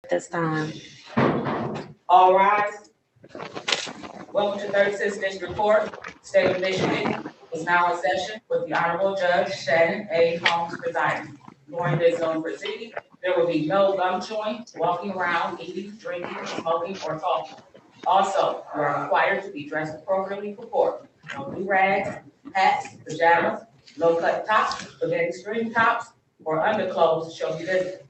this time. All rise. Welcome to 36th District Court, State of Michigan, is now in session with the Honorable Judge Shannon A. Holmes presiding. During this zone proceeding, there will be no gum chewing, walking around, eating, drinking, smoking, or talking. Also, you are required to be dressed appropriately for court. No do-rags, hats, pajamas, low-cut tops, spaghetti string tops, or underclothes shall be visible.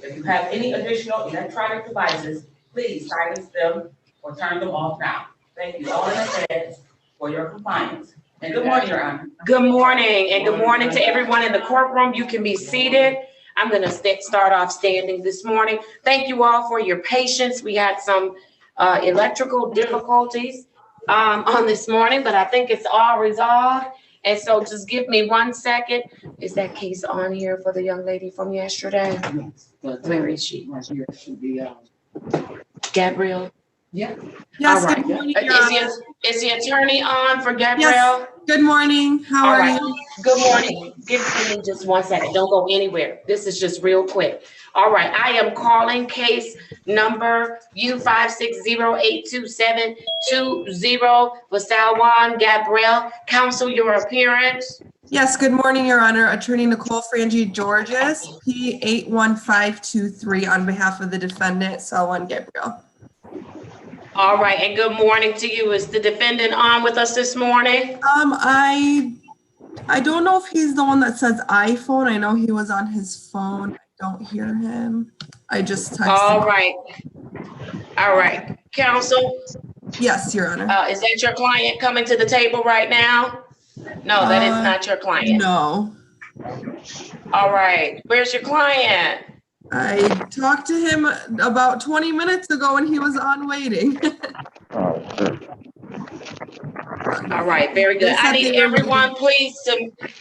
If you have any additional electronic devices, please silence them or turn them off now. Thank you all in advance for your compliance. And good morning, Your Honor. Good morning, and good morning to everyone in the courtroom. You can be seated. I'm going to start off standing this morning. Thank you all for your patience. We had some electrical difficulties on this morning, but I think it's all resolved. And so just give me 1 second. Is that case on here for the young lady from yesterday? Where is she? Gabrielle? Yeah. Yes, All right. good morning, is the attorney on for Gabrielle? Yes. Good morning. How are you? Good morning. Give me just 1 second. Don't go anywhere. This is just real quick. All right. I am calling case number U56082720 for Salwan Gabrielle. Counsel, your appearance. Yes. Good morning, Your Honor. Attorney Nicole Frangie Georges, P81523, on behalf of the defendant, Salwan Gabrielle. All right, and good morning to you. Is the defendant on with us this morning? I don't know if he's the one that says iPhone. I know he was on his phone. I don't hear him. I just texted. All right. All right. Counsel? Yes, Your Honor. Is that your client coming to the table right now? No, that is not your client. No. All right. Where's your client? I talked to him about 20 minutes ago and he was on waiting. All right, very good. I need everyone, please,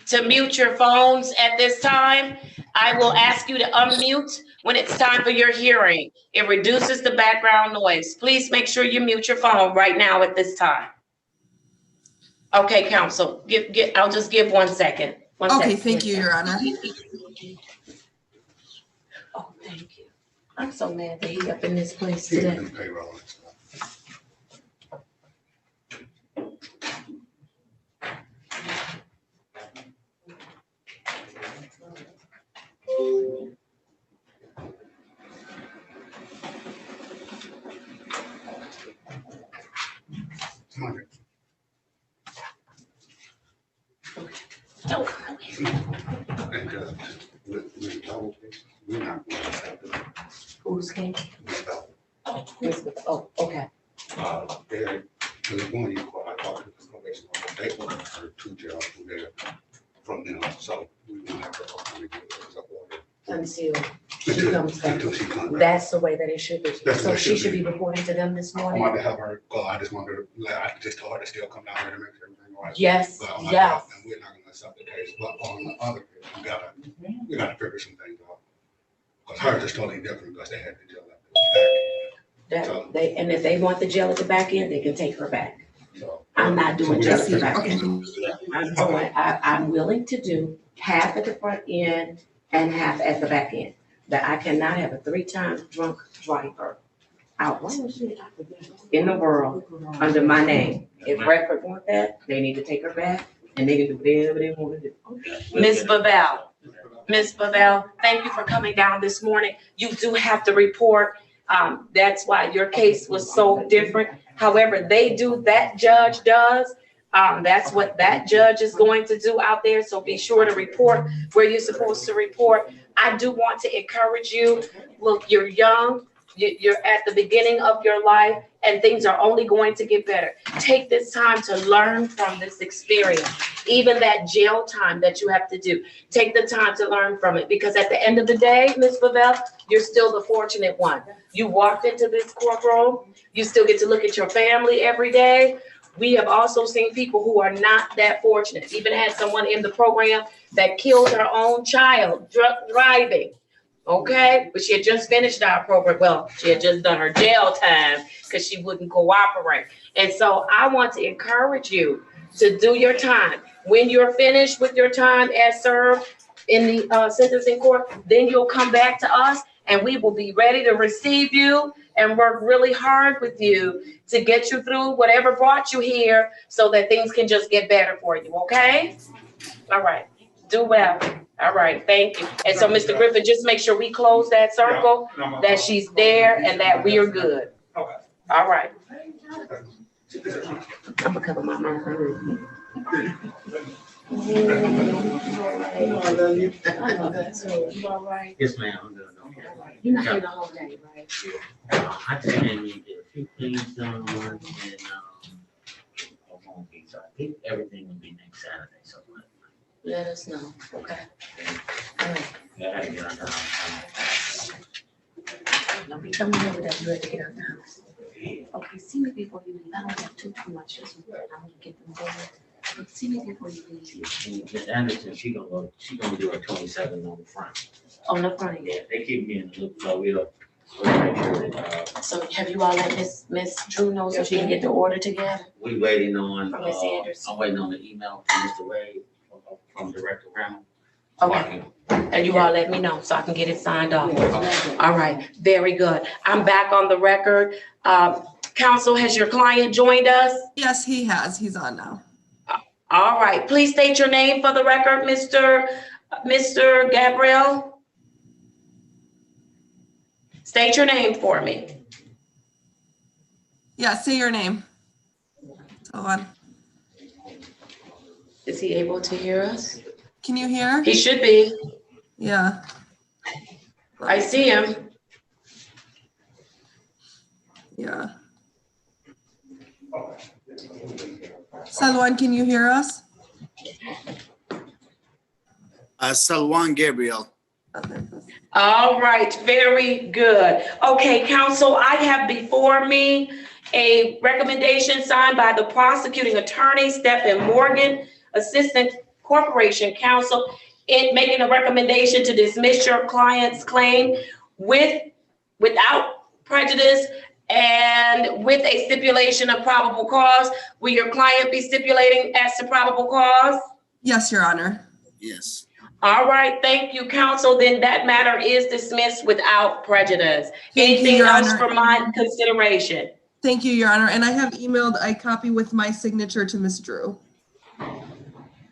to mute your phones at this time. I will ask you to unmute when it's time for your hearing. It reduces the background noise. Please make sure you mute your phone right now at this time. Okay, counsel, I'll just give 1 second. Okay, thank you, Your Honor. Oh, thank you. I'm so mad that he's up in this place today. Who's came? Oh, okay. There's one you call, I talked to this probation officer, they ordered her to jail from there, from them, so we don't have to go to the order. Until she comes back. Until she comes back. That's the way that it should be. That's the So way it she should should be. be reporting to them this I morning? wanted to have her go, I just wanted to, I just told her to still come down here to make sure everything right. Yes, But I'm not- yes. and we're not gonna accept the case, but on the other case, we gotta figure some things out. Cause hers is totally different, because they had to jail at the back. And if they want the jail at the back end, they can take her back. So- I'm not doing so we jail gotta at the back Okay. end. I'm willing to do half at the front end and half at the back end. But I cannot have a 3 times drunk driver out in the world under my name. If Redford want that, they need to take her back and they can do whatever they want to do. Ms. Bavel, thank you for coming down this morning. You do have to report. That's why your case was so different. However, that judge does. That's what that judge is going to do out there. So be sure to report where you're supposed to report. I do want to encourage you. Look, you're young. You're at the beginning of your life and things are only going to get better. Take this time to learn from this experience. Even that jail time that you have to do, take the time to learn from it, because at the end of the day, Ms. Bavel, you're still the fortunate one. You walked into this courtroom, you still get to look at your family every day. We have also seen people who are not that fortunate. Even had someone in the program that killed her own child driving. Okay, but she had just finished our program. Well, she had just done her jail time because she wouldn't cooperate. And so I want to encourage you to do your time. When you're finished with your time as served in the sentencing court, then you'll come back to us and we will be ready to receive you and work really hard with you to get you through whatever brought you here so that things can just get better for you, okay? All right, do well. All right, thank you. And so, Mr. Griffin, just make sure we close that circle, that she's there and that we are good. Okay. All right. I'm gonna cover my mouth. All right. Yes, ma'am, I'm doing okay. You're not here the whole day, right? I just came in, did a few things done, and, I won't be, so I think everything will be next Saturday, so. Let us know, okay? All right. Yeah, I gotta get on Don't be coming over that you have to get out the house. Okay, see me before you leave. I don't have too much. I'm gonna get them going. But see me before you leave. Miss Anderson, she gonna do her 27 on the front. On the front end. Yeah, they keep me in the loop, so we'll make sure that, So have you all let Miss Drew know so she can get the order together? we waiting on, From Miss Anderson. I'm waiting on the email from Mr. Wade, from Director Graham. Okay. And you all let me know so I can get it signed off. All right, very good. I'm back on the record. Counsel, has your client joined us? Yes, he has. He's on now. All right, please state your name for the record, Mr. Gabriel. State your name for me. Yeah, say your name. Hold on. Is he able to hear us? Can you hear? He should be. Yeah. I see him. Yeah. Salwan, can you hear us? Salwan Gabriel. All right, very good. Okay, counsel, I have before me a recommendation signed by the prosecuting attorney, Stephen Morgan, Assistant Corporation Counsel, in making a recommendation to dismiss your client's claim without prejudice and with a stipulation of probable cause. Will your client be stipulating as to probable cause? Yes, Your Honor. Yes. All right, thank you, counsel. Then that matter is dismissed without prejudice. Thank you, Anything Your else Honor. for my consideration? Thank you, Your Honor. And I have emailed a copy with my signature to Ms. Drew.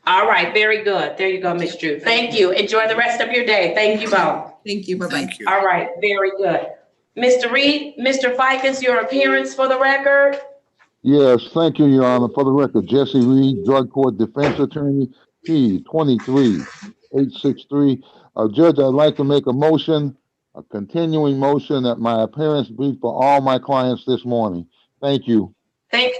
All right, very good. There you go, Ms. Drew. Thank you. Enjoy the rest of your day. Thank you both. Thank you. Bye-bye. Thank you. All right, very good. Mr. Reed, Mr. Fikens, your appearance for the record. Yes, thank you, Your Honor. For the record, Jesse Reed, Drug Court Defense Attorney, P 23863. Judge, I'd like to make a motion, a continuing motion that my appearance be for all my clients this morning. Thank you. Thank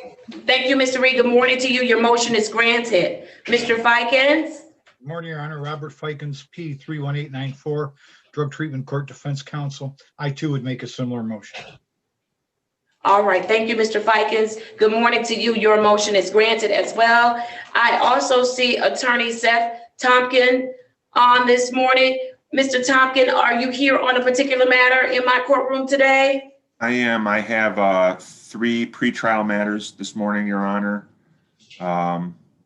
you, Mr. Reed. Good morning to you. Your motion is granted. Mr. Fikens? Good morning, Your Honor. Robert Fikens, P 31894, Drug Treatment Court Defense Counsel. I too would make a similar motion. All right, thank you, Mr. Fikens. Good morning to you. Your motion is granted as well. I also see Attorney Seth Tompkin on this morning. Mr. Tompkin, are you here on a particular matter in my courtroom today? I am. I have 3 pretrial matters this morning, Your Honor.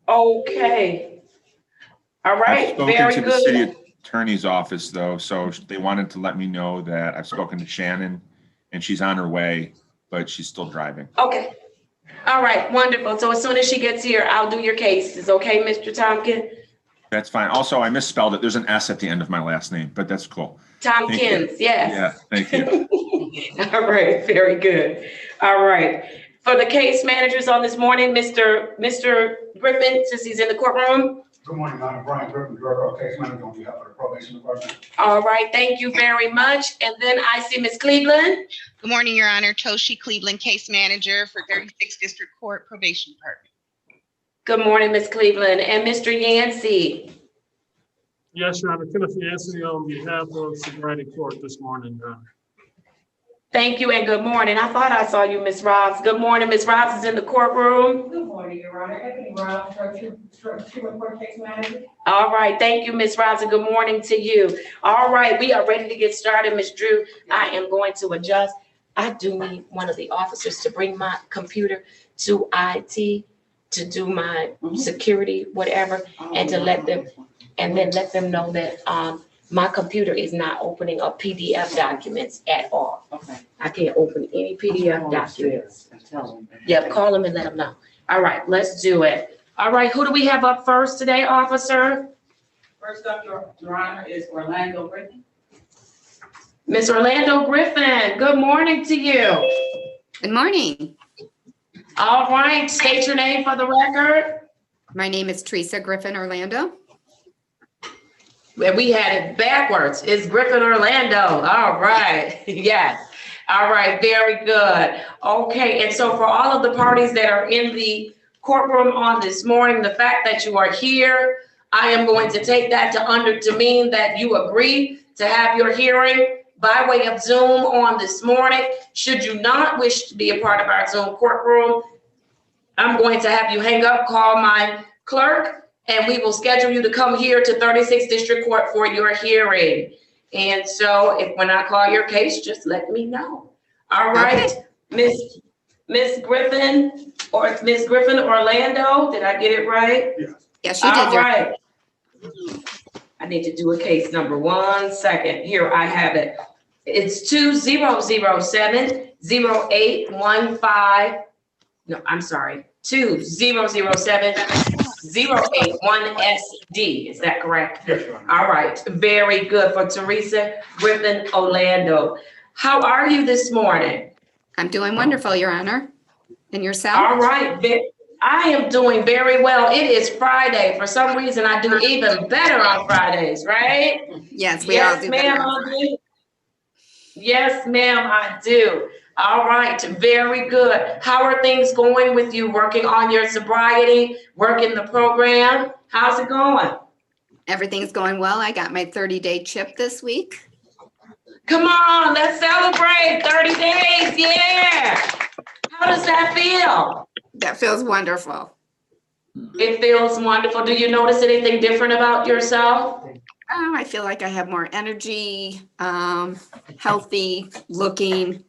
Okay. All right, I've spoken very to the good. city attorney's office, though, so they wanted to let me know that I've spoken to Shannon and she's on her way, but she's still driving. Okay. All right, wonderful. So as soon as she gets here, I'll do your cases. Okay, Mr. Tompkin? That's fine. Also, I misspelled it. There's an S at the end of my last name, but that's cool. Tompkins, yes. Yeah, thank you. All right, very good. All right. For the case managers on this morning, Mr. Griffin, since he's in the courtroom. Good morning, I'm Brian Griffin, Drug Court Case Manager on behalf of the Probation Department. All right, thank you very much. And then I see Ms. Cleveland. Good morning, Your Honor. Toshi Cleveland, Case Manager for 36th District Court Probation Department. Good morning, Ms. Cleveland. And Mr. Yancey. Yes, Your Honor. Kenneth Yancey on behalf of Sobriety Court this morning, Your Honor. Thank you and good morning. I thought I saw you, Ms. Robs. Good morning. Ms. Robs is in the courtroom. Good morning, Your Honor. Ebony Rob, Drug Treatment Court Case Manager. All right, thank you, Ms. Robs, and good morning to you. All right, we are ready to get started, Ms. Drew. I am going to adjust. I do need one of the officers to bring my computer to IT to do my security, whatever, and to let them, and then let them know that My computer is not opening up PDF documents at all. Okay. I can't open any PDF documents. Yep, call them and let them know. All right, let's do it. All right, who do we have up first today, officer? First up, Your Honor, is Orlando Griffin. Miss Orlando Griffin, good morning to you. Good morning. All right, state your name for the record. My name is Teresa Griffin Orlando. And we had it backwards. It's Griffin Orlando. All right. Yes. All right. Very good. Okay. And so for all of the parties that are in the courtroom on this morning, the fact that you are here, I am going to take that to mean that you agree to have your hearing by way of Zoom on this morning. Should you not wish to be a part of our Zoom courtroom, I'm going to have you hang up, call my clerk, and we will schedule you to come here to 36th District Court for your hearing. And so when I call your case, just let me know. All right, Okay. Miss Griffin Orlando, did I get it right? Yes, you did. All right. I need to do a case number. 1 second. Here, I have it. It's 2007-0815. No, I'm sorry. 2007-081SD. Is that correct? Yes, Your Honor. All right. Very good for Teresa Griffin Orlando. How are you this morning? I'm doing wonderful, Your Honor. And yourself? All right. I am doing very well. It is Friday. For some reason, I do even better on Fridays, right? Yes, we all Yes, do. ma'am, better. I do. Yes, ma'am, I do. All right, very good. How are things going with you working on your sobriety, working the program? How's it going? Everything's going well. I got my 30-day chip this week. Come on, let's celebrate 30 days. Yeah. How does that feel? That feels wonderful. It feels wonderful. Do you notice anything different about yourself? I feel like I have more energy, healthy looking,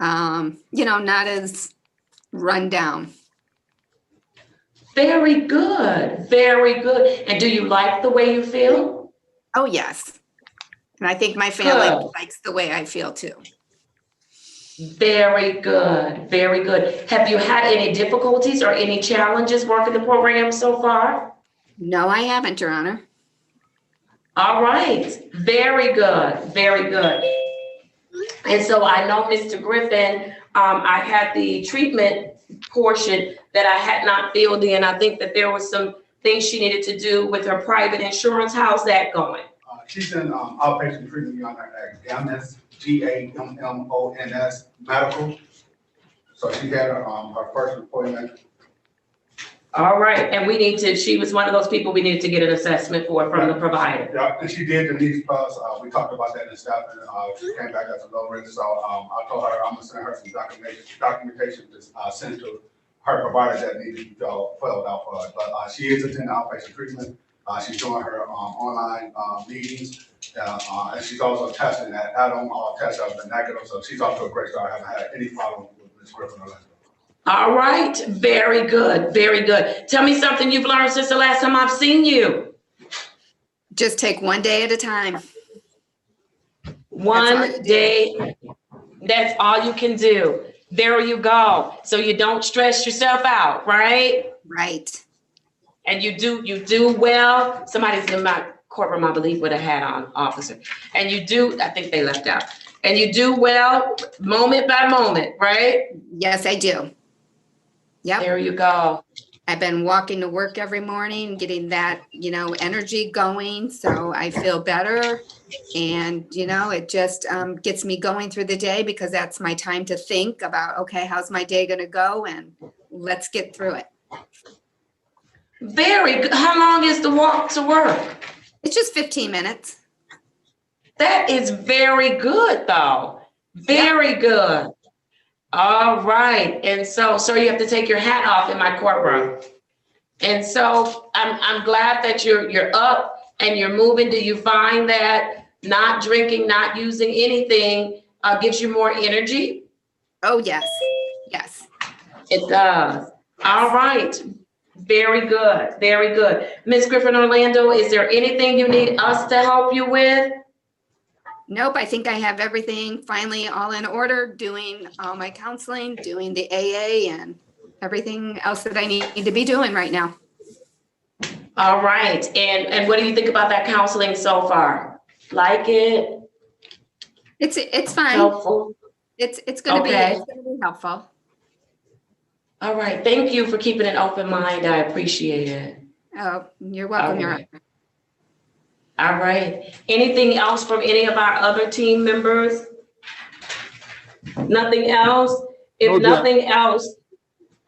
not as run down. Very good, very good. And do you like the way you feel? Oh, yes. And I think my family Good. likes the way I feel too. Very good, very good. Have you had any difficulties or any challenges working the program so far? No, I haven't, Your Honor. All right, very good, very good. And so I know, Mr. Griffin, I had the treatment portion that I had not filled in. I think that there was some things she needed to do with her private insurance. How's that going? She's in outpatient treatment unit at GAMMONS, GAMMONS Medical. So she had her first appointment. All right, and she was one of those people we needed to get an assessment for from the provider. Yeah, and she did the needs plus. We talked about that in staff, and she came back as a low risk. So I told her I'm gonna send her some documentation to send to her provider that needed to be filled out for her. But she is attending outpatient treatment. She's doing her online meetings, and she's also testing that. All tests have been negative, so she's off to a great start. I haven't had any problem with Ms. Griffin Orlando. All right, very good, very good. Tell me something you've learned since the last time I've seen you. Just take one day at a time. One day, that's all you can do. There you go. So you don't stress yourself out, right? Right. And you do well. Somebody's in my courtroom, I believe, with a hat on, officer. And you do, I think they left out. And you do well moment by moment, right? Yes, I do. Yep. There you go. I've been walking to work every morning, getting that, energy going. So I feel better. And, it just gets me going through the day because that's my time to think about, okay, how's my day going to go? And let's get through it. Very good. How long is the walk to work? It's just 15 minutes. That is very good, though. Very good. All right. And so you have to take your hat off in my courtroom. And so I'm glad that you're up and you're moving. Do you find that not drinking, not using anything gives you more energy? Oh, yes. Yes. It does. All right. Very good, very good. Ms. Griffin Orlando, is there anything you need us to help you with? Nope, I think I have everything finally all in order, doing all my counseling, doing the AA and everything else that I need to be doing right now. All right, and what do you think about that counseling so far? Like it? It's fine. Helpful? It's gonna Okay. it's gonna be helpful. All right, thank you for keeping an open mind. I appreciate it. Oh, you're welcome, Your Honor. All right. Anything else from any of our other team members? Nothing else? If No, Jack. nothing else,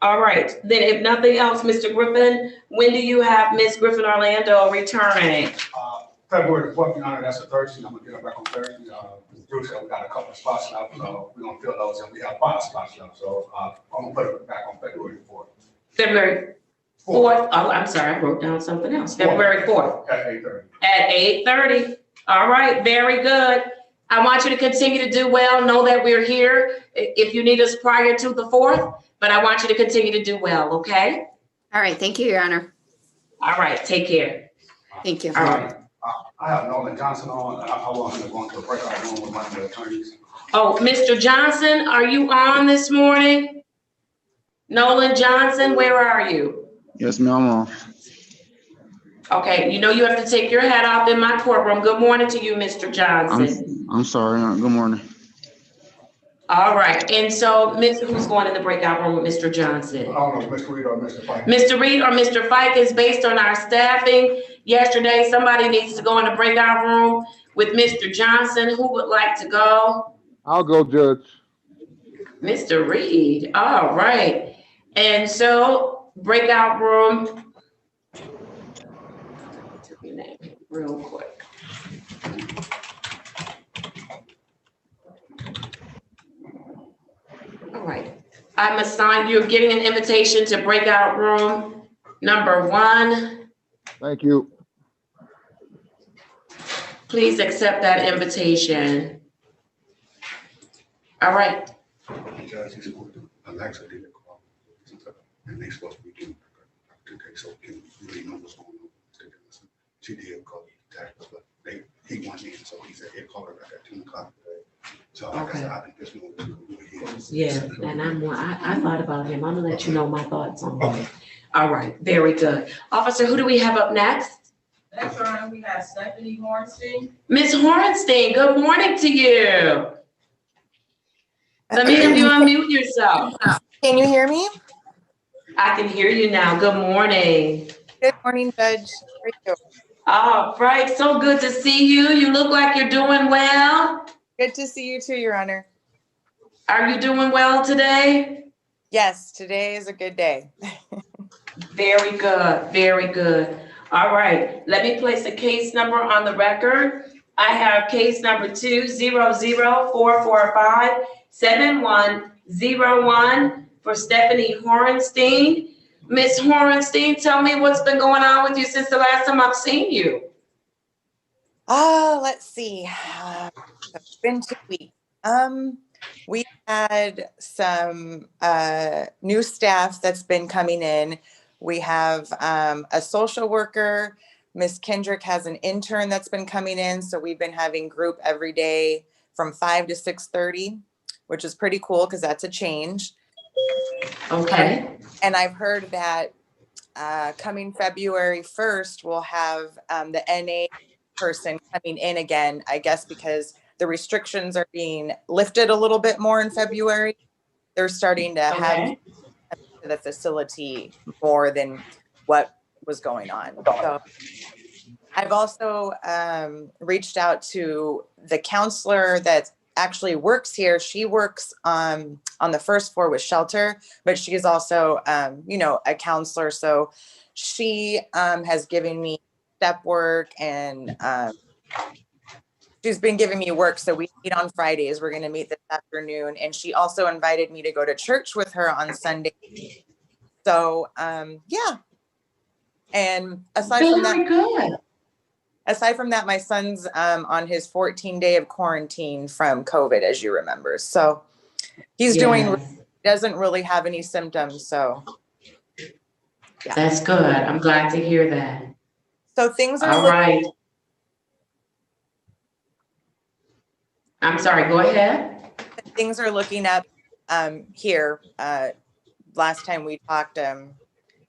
all right. Then if nothing else, Mr. Griffin, when do you have Miss Griffin Orlando returning? February 4th, Your Honor, that's a Thursday. I'm gonna get her back on Thursday. Bruce said we got a couple of spots left, so we're gonna fill those and we have 5 spots left. So, I'm gonna put her back on February 4th. February 4th. Oh, I'm sorry, I wrote down something else. February 4th. At 8:30. At 8:30. All right, very good. I want you to continue to do well. Know that we're here if you need us prior to the 4th, but I want you to continue to do well, okay? All right, thank you, Your Honor. All right, take care. Thank you. All right. I have Nolan Johnson on, and I want him to go into a breakout room with one of the attorneys. Oh, Mr. Johnson, are you on this morning? Nolan Johnson, where are you? Yes, ma'am. I'm on. Okay, you know you have to take your hat off in my courtroom. Good morning to you, Mr. Johnson. I'm sorry. Good morning. All right, and so who's going in the breakout room with Mr. Johnson? I don't know, Mr. Reed or Mr. Pike. Mr. Reed or Mr. Fike is based on our staffing. Yesterday, somebody needs to go in the breakout room with Mr. Johnson. Who would like to go? I'll go, Judge. Mr. Reed, all right. And so breakout room. Real quick. All right. I'm assigned, you're getting an invitation to breakout room number 1. Thank you. Please accept that invitation. All right. Judge, he's supposed to, Alexa did a call, and they supposed to be doing today, so can you really know what's going on? She did call the detectives, but he went in, so he said he'd call her back at 10 o'clock today. So like I said, I think this one was Yeah, and I thought about him. I'm gonna let you know my thoughts on him. All right, very good. Officer, who do we have up next? Next, Your Honor, we have Stephanie Hornstein. Ms. Hornstein, good morning to you. Let me have you unmute yourself. Can you hear me? I can hear you now. Good morning. Good morning, Judge. How are you? All right, so good to see you. You look like you're doing well. Good to see you too, Your Honor. Are you doing well today? Yes, today is a good day. Very good, very good. All right, let me place a case number on the record. I have case number 200-445-7101 for Stephanie Hornstein. Ms. Hornstein, tell me what's been going on with you since the last time I've seen you. Let's see. It's been 2 weeks. We had some new staff that's been coming in. We have a social worker. Miss Kendrick has an intern that's been coming in. So we've been having group every day from 5 to 6:30, which is pretty cool because that's a change. Okay. And I've heard that coming February 1st, we'll have the NA person coming in again, I guess, because the restrictions are being lifted a little bit more in February. They're starting to have the facility more than what was going on. So I've also reached out to the counselor that actually works here. She works on the first floor with shelter, but she is also, a counselor. So she has given me step work and she's been giving me work. So we meet on Fridays. We're going to meet this afternoon. And she also invited me to go to church with her on Sunday. So, yeah. And aside from that, my son's on his 14 day of quarantine from COVID, as you remember. So he's doesn't really have any symptoms. So That's good. I'm glad to hear that. So things are All right. I'm sorry, go ahead. things are looking up here. Last time we talked,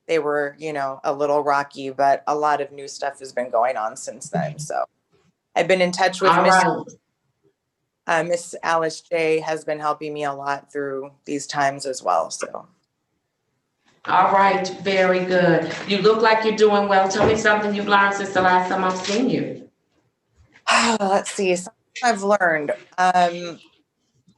they were, a little rocky, but a lot of new stuff has been going on since then. So I've been in touch with All right. Miss Alice J has been helping me a lot through these times as well. So. All right, very good. You look like you're doing well. Tell me something you've learned since the last time I've seen you. Let's see, something I've learned.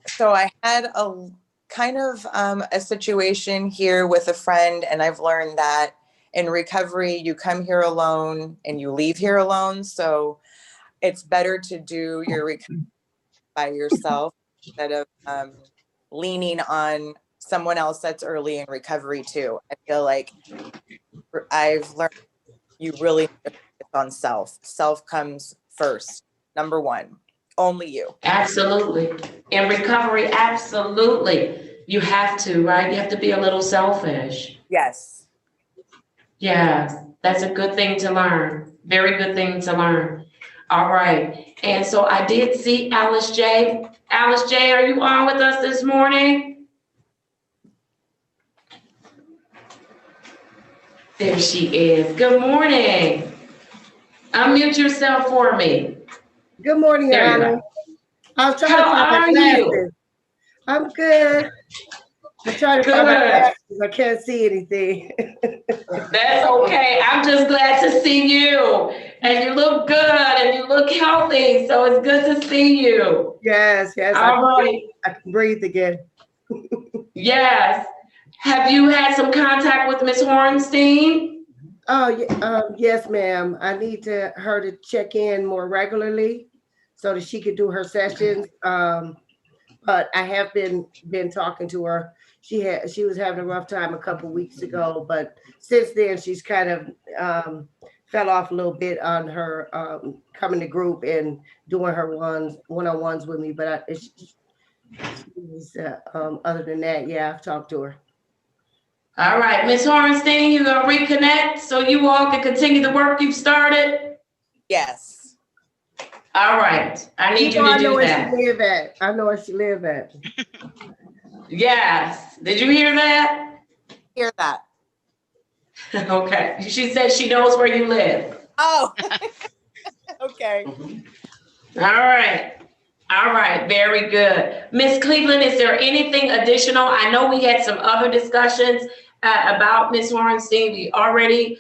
So I had a kind of a situation here with a friend, and I've learned that in recovery, you come here alone and you leave here alone. So it's better to do your recovery by yourself instead of leaning on someone else that's early in recovery too. I feel like I've learned you really need to focus on self. Self comes first, number one. Only you. Absolutely. In recovery, absolutely. You have to, right? You have to be a little selfish. Yes. Yes, that's a good thing to learn. Very good thing to learn. All right. And so I did see Alice J. Alice J, are you on with us this morning? There she is. Good morning. Unmute yourself for me. Good morning, Your Honor. I was trying to find my glasses. I'm good. I'm trying to find my glasses. I can't see anything. That's okay. I'm just glad to see you. And you look good and you look healthy. So it's good to see you. Yes, yes. All right. I can breathe again. Yes. Have you had some contact with Ms. Hornstein? Oh, yes, ma'am. I need her to check in more regularly so that she could do her sessions. But I have been talking to her. She was having a rough time a couple weeks ago, but since then she's kind of fell off a little bit on her coming to group and doing her one-on-ones with me. But other than that, yeah, I've talked to her. All right, Ms. Hornstein, you're gonna reconnect so you all can continue the work you've started? Yes. All right, I need you to do that. I know where she live at. I know where she live at. Yes, did you hear that? Hear that. Okay, she said she knows where you live. Oh, okay. All right, very good. Ms. Cleveland, is there anything additional? I know we had some other discussions about Ms. Hornstein. We already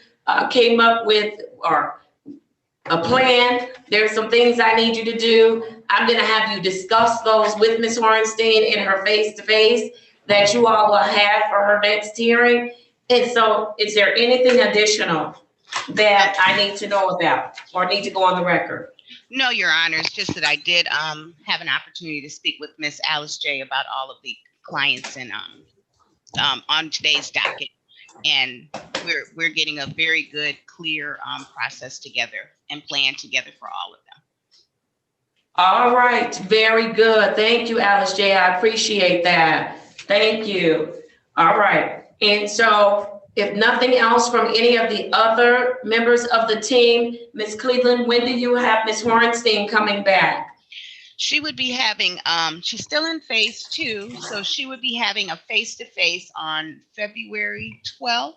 came up with a plan. There's some things I need you to do. I'm gonna have you discuss those with Ms. Hornstein in her face-to-face that you all will have for her next hearing. And so is there anything additional that I need to know about or need to go on the record? No, Your Honor, it's just that I did have an opportunity to speak with Miss Alice J about all of the clients and on today's docket. And we're getting a very good, clear process together and plan together for all of them. All right, very good. Thank you, Alice J. I appreciate that. Thank you. All right. And so if nothing else from any of the other members of the team, Ms. Cleveland, when do you have Ms. Hornstein coming back? She would be having, she's still in phase 2, so she would be having a face-to-face on February 12th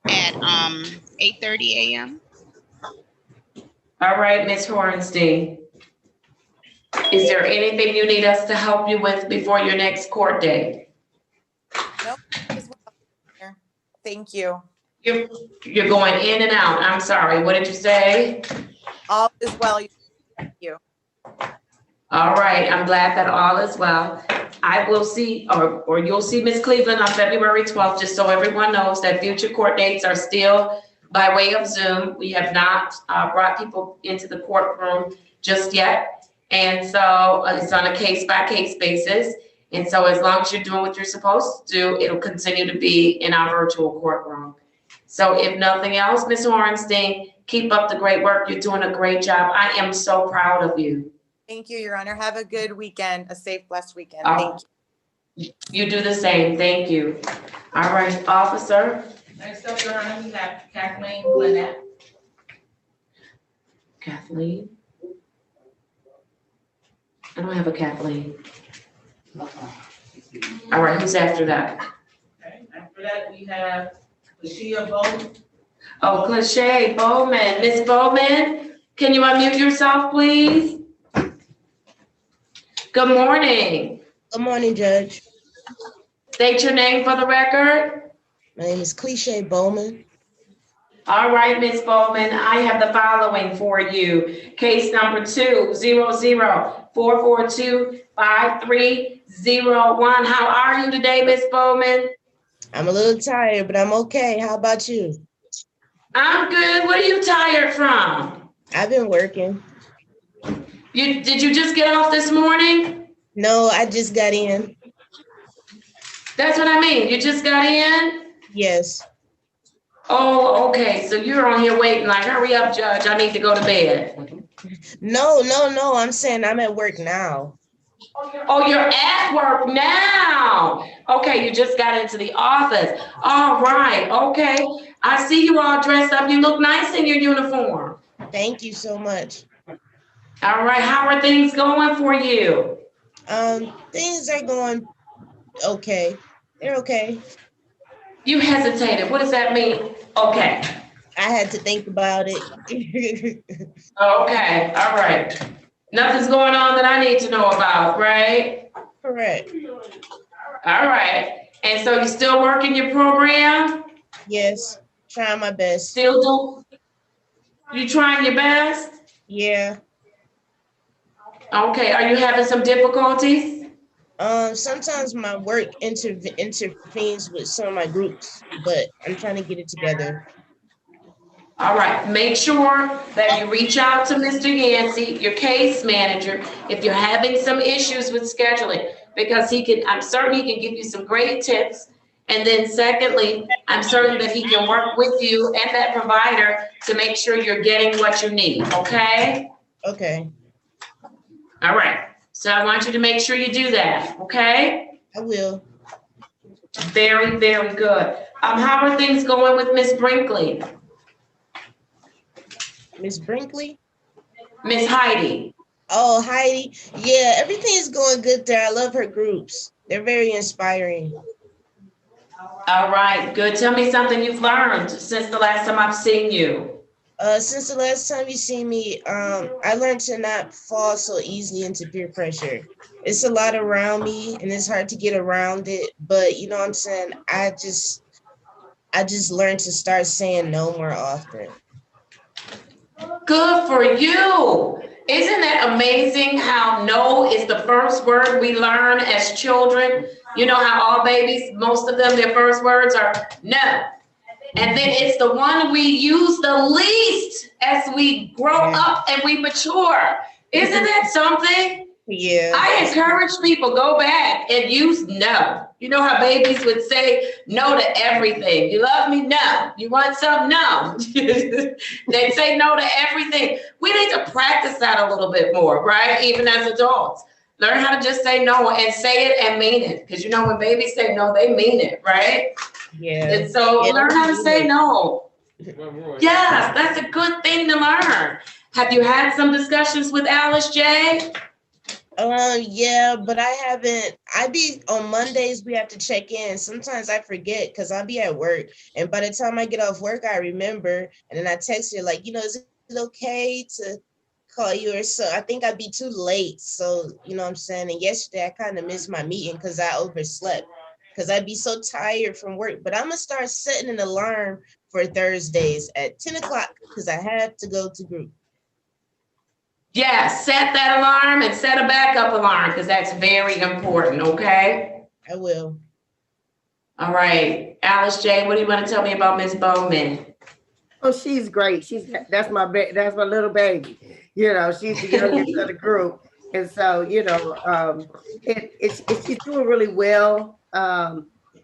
at 8:30 a.m. All right, Ms. Hornstein. Is there anything you need us to help you with before your next court date? Nope. Thank you. You're going in and out. I'm sorry. What did you say? All is well. Thank you. All right. I'm glad that all is well. I will see, or you'll see Ms. Cleveland on February 12th, just so everyone knows that future court dates are still by way of Zoom. We have not brought people into the courtroom just yet. And so it's on a case-by-case basis. And so as long as you're doing what you're supposed to do, it'll continue to be in our virtual courtroom. So if nothing else, Ms. Hornstein, keep up the great work. You're doing a great job. I am so proud of you. Thank you, Your Honor. Have a good weekend, a safe, blessed weekend. Thank you. You do the same. Thank you. All right, officer. Next up, Your Honor, we have Kathleen Lynette. Kathleen? I don't have a Kathleen. All right, who's after that? Okay, after that, we have Lashia Bowman. Oh, Cliche Bowman. Miss Bowman, can you unmute yourself, please? Good morning. Good morning, Judge. State your name for the record. My name is Cliche Bowman. All right, Miss Bowman, I have the following for you. Case number 200-442-5301. How are you today, Miss Bowman? I'm a little tired, but I'm okay. How about you? I'm good. What are you tired from? I've been working. Did you just get off this morning? No, I just got in. That's what I mean. You just got in? Yes. Oh, okay. So you're on here waiting like, hurry up, Judge. I need to go to bed. No. I'm saying I'm at work now. Oh, you're at work now. Okay, you just got into the office. All right. Okay. I see you all dressed up. You look nice in your uniform. Thank you so much. All right. How are things going for you? Things are going okay. They're okay. You hesitated. What does that mean? Okay. I had to think about it. Okay. All right. Nothing's going on that I need to know about, right? Correct. All right. And so you still working your program? Yes. Trying my best. Still do? You trying your best? Yeah. Okay. Are you having some difficulties? Sometimes my work intervenes with some of my groups, but I'm trying to get it together. All right, make sure that you reach out to Mr. Yancey, your case manager, if you're having some issues with scheduling, because I'm certain he can give you some great tips. And then secondly, I'm certain that he can work with you and that provider to make sure you're getting what you need, okay? Okay. All right, so I want you to make sure you do that, okay? I will. Very, very good. How are things going with Miss Brinkley? Miss Brinkley? Miss Heidi. Oh, Heidi. Yeah, everything is going good there. I love her groups. They're very inspiring. All right, good. Tell me something you've learned since the last time I've seen you. Since the last time you seen me, I learned to not fall so easily into peer pressure. It's a lot around me and it's hard to get around it, but you know what I'm saying? I just learned to start saying no more often. Good for you. Isn't that amazing how no is the first word we learn as children? You know how all babies, most of them, their first words are no. And then it's the one we use the least as we grow up and we mature. Isn't that something? Yeah. I encourage people, go back and use no. You know how babies would say no to everything. You love me? No. You want some? No. They say no to everything. We need to practice that a little bit more, right? Even as adults. Learn how to just say no and say it and mean it. Because you know when babies say no, they mean it, right? Yeah. And so learn how to say no. Yes, that's a good thing to learn. Have you had some discussions with Alice J? Yeah, but I haven't. On Mondays, we have to check in. Sometimes I forget because I'll be at work. And by the time I get off work, I remember. And then I text her like, is it okay to call you or so? I think I'd be too late. So, you know what I'm saying? And yesterday, I kind of missed my meeting because I overslept. Because I'd be so tired from work. But I'm going to start setting an alarm for Thursdays at 10 o'clock because I have to go to group. Yeah, set that alarm and set a backup alarm because that's very important, okay? I will. All right. Alice J., what do you want to tell me about Miss Bowman? Oh, she's great. That's my little baby. She's the youngest of the group. And so, she's doing really well.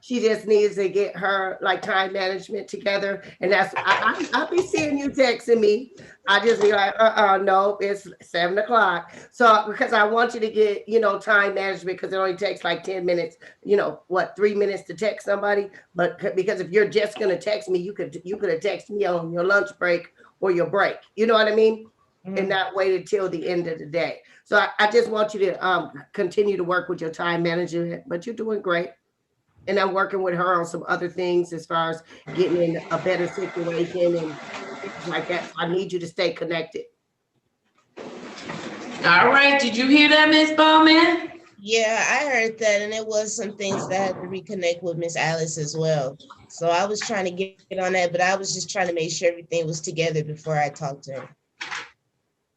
She just needs to get her like time management together. And that's, I'll be seeing you texting me. I just be like, no, it's 7 o'clock. So, because I want you to get, time management, because it only takes like 10 minutes, 3 minutes to text somebody. But because if you're just going to text me, you could have texted me on your lunch break or your break. You know what I mean? Mm-hmm. And not waited till the end of the day. So I just want you to continue to work with your time management, but you're doing great. And I'm working with her on some other things as far as getting in a better situation and things like that. So I need you to stay connected. All right. Did you hear that, Ms. Bowman? Yeah, I heard that, and it was some things that I had to reconnect with Miss Alice as well. So I was trying to get on that, but I was just trying to make sure everything was together before I talked to her.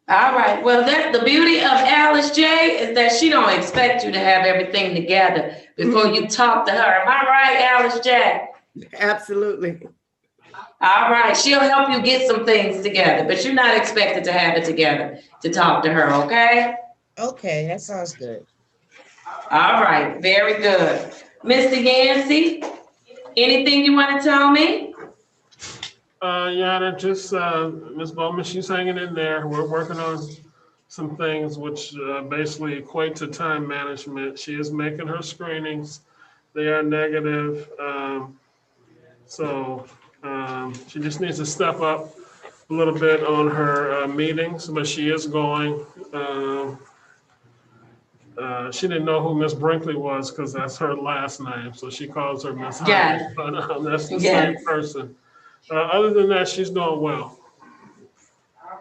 All right. Well, that's the beauty of Alice J is that she don't expect you to have everything together before you talk to her. Am I right, Alice J? Absolutely. All right. She'll help you get some things together, but you're not expected to have it together to talk to her, okay? Okay, that sounds good. All right. Very good. Mr. Yancey, anything you want to tell me? Yeah, just Ms. Bowman, she's hanging in there. We're working on some things which basically equate to time management. She is making her screenings. They are negative. So she just needs to step up a little bit on her meetings, but she is going. She didn't know who Miss Brinkley was because that's her last name. So she calls her Miss Yes. Hunt, but that's the Yes. same person. Other than that, she's doing well.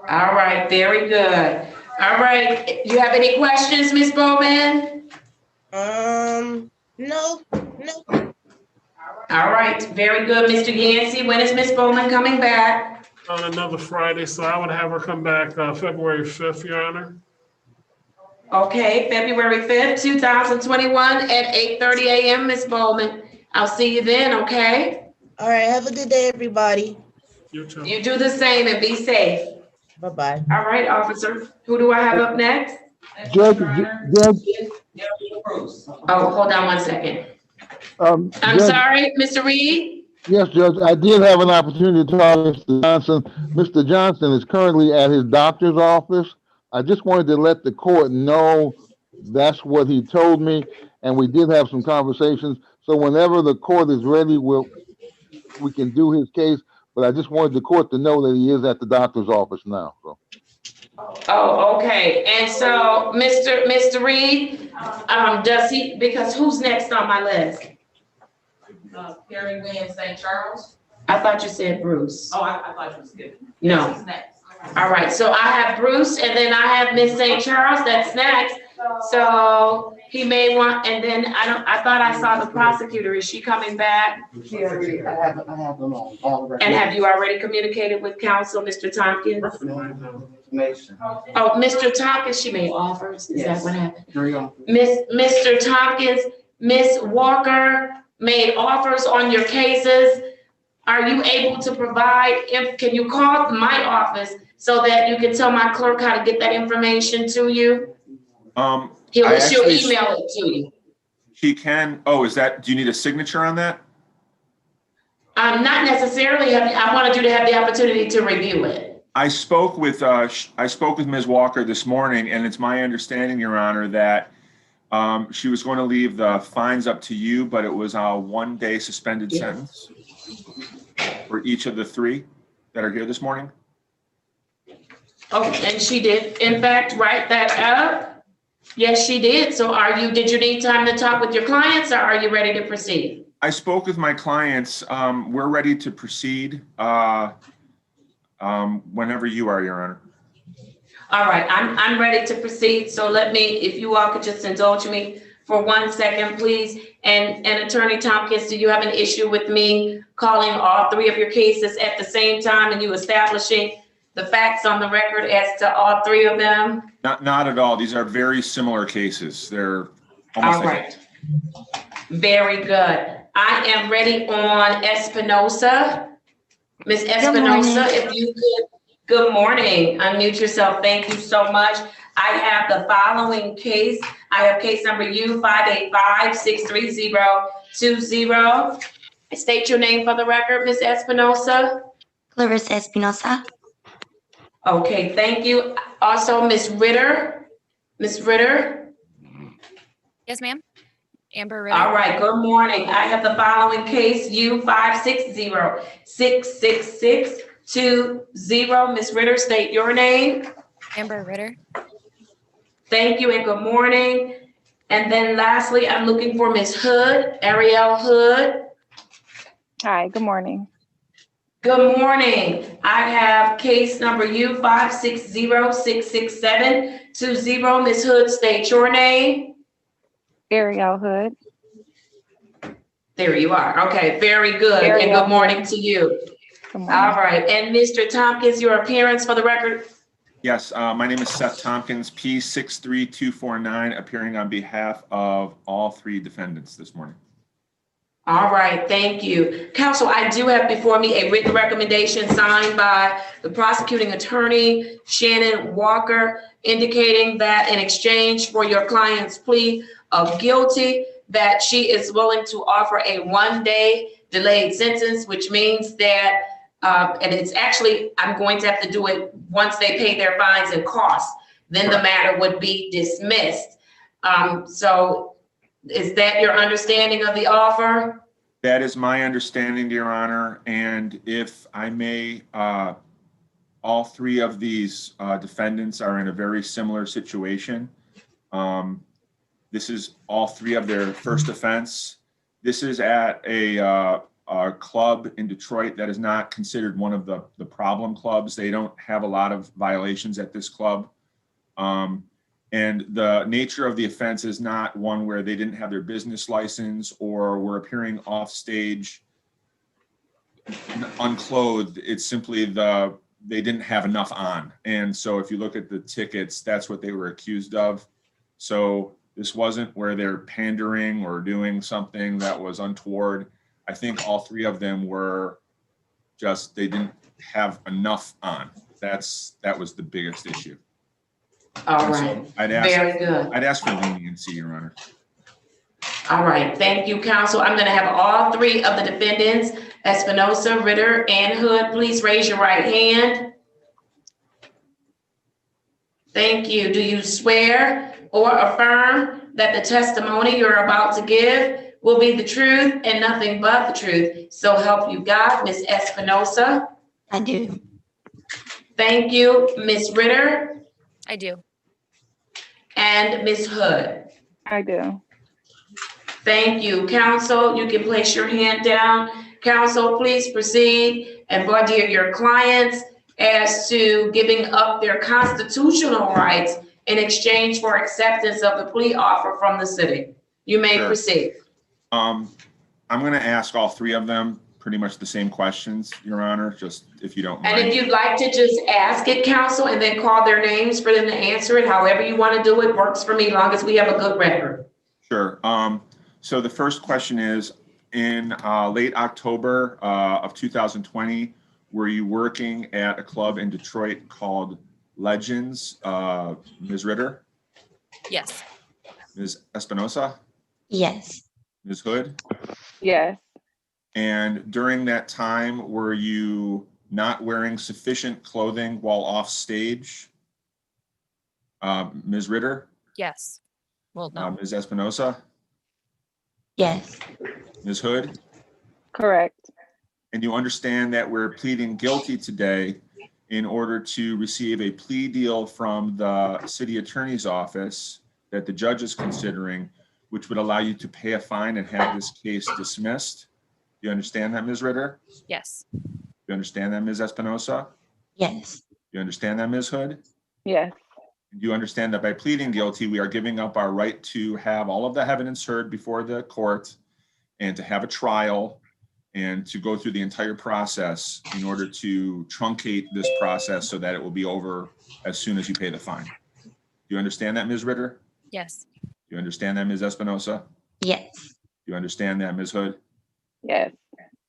All right, very good. All right, you have any questions, Ms. Bowman? No. All right, very good, Mr. Yancey. When is Ms. Bowman coming back? On another Friday, so I would have her come back February 5th, Your Honor. Okay, February 5th, 2021 at 8:30 a.m., Ms. Bowman. I'll see you then, okay? All right, have a good day, everybody. You too. You do the same and be safe. Bye-bye. All right, officer. Who do I have up next? Judge, Oh, hold on one second. I'm Judge, sorry, Mr. Reed? Yes, Judge, I did have an opportunity to talk to Mr. Johnson. Mr. Johnson is currently at his doctor's office. I just wanted to let the court know that's what he told me, and we did have some conversations. So whenever the court is ready, we can do his case, but I just wanted the court to know that he is at the doctor's office now, so. Oh, okay. And so, Mr. Reed, does he, because who's next on my list? Perry Wynn, St. Charles. I thought you said Bruce. Oh, I thought you was good. No. He's next. All right, so I have Bruce and then I have Miss St. Charles, that's next. So he may want, and then I thought I saw the prosecutor. Is she coming back? I have them on all the records. And have you already communicated with counsel, Mr. Tompkins? Information. Oh, Mr. Tompkins, she made offers. Is that what happened? Mr. Mr. Tompkins, Miss Walker made offers on your cases. Are you able to provide, can you call my office so that you can tell my clerk how to get that information to you? She'll email it to you. She can, do you need a signature on that? Not necessarily. I wanted you to have the opportunity to review it. I spoke with Ms. Walker this morning, and it's my understanding, Your Honor, that she was going to leave the fines up to you, but it was a 1-day suspended sentence for each of the 3 that are here this morning. Oh, and she did, in fact, write that up. Yes, she did. So did you need time to talk with your clients, or are you ready to proceed? I spoke with my clients. We're ready to proceed whenever you are, Your Honor. All right, I'm ready to proceed. So if you all could just indulge me for 1 second, please. And Attorney Tompkins, do you have an issue with me calling all 3 of your cases at the same time and you establishing the facts on the record as to all 3 of them? Not at all. These are very similar cases. They're almost all right. Very good. I am ready on Espinosa. Ms. Espinosa, if you could, good morning. Unmute yourself. Thank you so much. I have the following case. I have case number U585-630-20. State your name for the record, Ms. Espinosa. Clarissa Espinosa. Okay, thank you. Also, Ms. Ritter. Ms. Ritter. Yes, ma'am. Amber Ritter. All right, good morning. I have the following case, U560-666-20. Ms. Ritter, state your name. Amber Ritter. Thank you and good morning. And then lastly, I'm looking for Ms. Hood, Ariel Hood. Hi, good morning. Good morning. I have case number U560-667-20. Ms. Hood, state your name. Ariel Hood. There you are. Okay, very good. And Ariel good morning to you. Good morning. All right. And Mr. Tompkins, your appearance for the record. Yes, my name is Seth Tompkins, P63249, appearing on behalf of all three defendants this morning. All right, thank you. Counsel, I do have before me a written recommendation signed by the prosecuting attorney, Shannon Walker, indicating that in exchange for your client's plea of guilty, that she is willing to offer a 1-day delayed sentence, which means that, and it's actually, I'm going to have to do it once they pay their fines and costs, then the matter would be dismissed. So is that your understanding of the offer? That is my understanding, Your Honor. And if I may, all three of these defendants are in a very similar situation. This is all three of their first offense. This is at a club in Detroit that is not considered one of the problem clubs. They don't have a lot of violations at this club. And the nature of the offense is not one where they didn't have their business license or were appearing off stage unclothed. It's simply they didn't have enough on. And so if you look at the tickets, that's what they were accused of. So this wasn't where they're pandering or doing something that was untoward. I think all three of them were just, they didn't have enough on. That was the biggest issue. All right, very good. I'd ask for leniency, Your Honor. All right, thank you, counsel. I'm gonna have all three of the defendants, Espinosa, Ritter, and Hood, please raise your right hand. Thank you. Do you swear or affirm that the testimony you're about to give will be the truth and nothing but the truth? So help you God. Ms. Espinosa? I do. Thank you. Ms. Ritter? I do. And Ms. Hood? I do. Thank you. Counsel, you can place your hand down. Counsel, please proceed and voir dire your clients as to giving up their constitutional rights in exchange for acceptance of the plea offer from the city. You may proceed. I'm going to ask all three of them pretty much the same questions, Your Honor, just if you don't mind. And if you'd like to just ask it, counsel, and then call their names for them to answer it, however you want to do it, works for me, long as we have a good record. Sure. So the first question is, in late October of 2020, were you working at a club in Detroit called Legends? Ms. Ritter? Yes. Ms. Espinosa? Yes. Ms. Hood? Yes. And during that time, were you not wearing sufficient clothing while off stage? Ms. Ritter? Yes. Well, no. Ms. Espinosa? Yes. Ms. Hood? Correct. And you understand that we're pleading guilty today in order to receive a plea deal from the city attorney's office that the judge is considering, which would allow you to pay a fine and have this case dismissed. Do you understand that, Ms. Ritter? Yes. Do you understand that, Ms. Espinosa? Yes. Do you understand that, Ms. Hood? Yes. Do you understand that by pleading guilty, we are giving up our right to have all of the evidence heard before the court and to have a trial and to go through the entire process in order to truncate this process so that it will be over as soon as you pay the fine? Do you understand that, Ms. Ritter? Yes. Do you understand that, Ms. Espinosa? Yes. Do you understand that, Ms. Hood? Yes.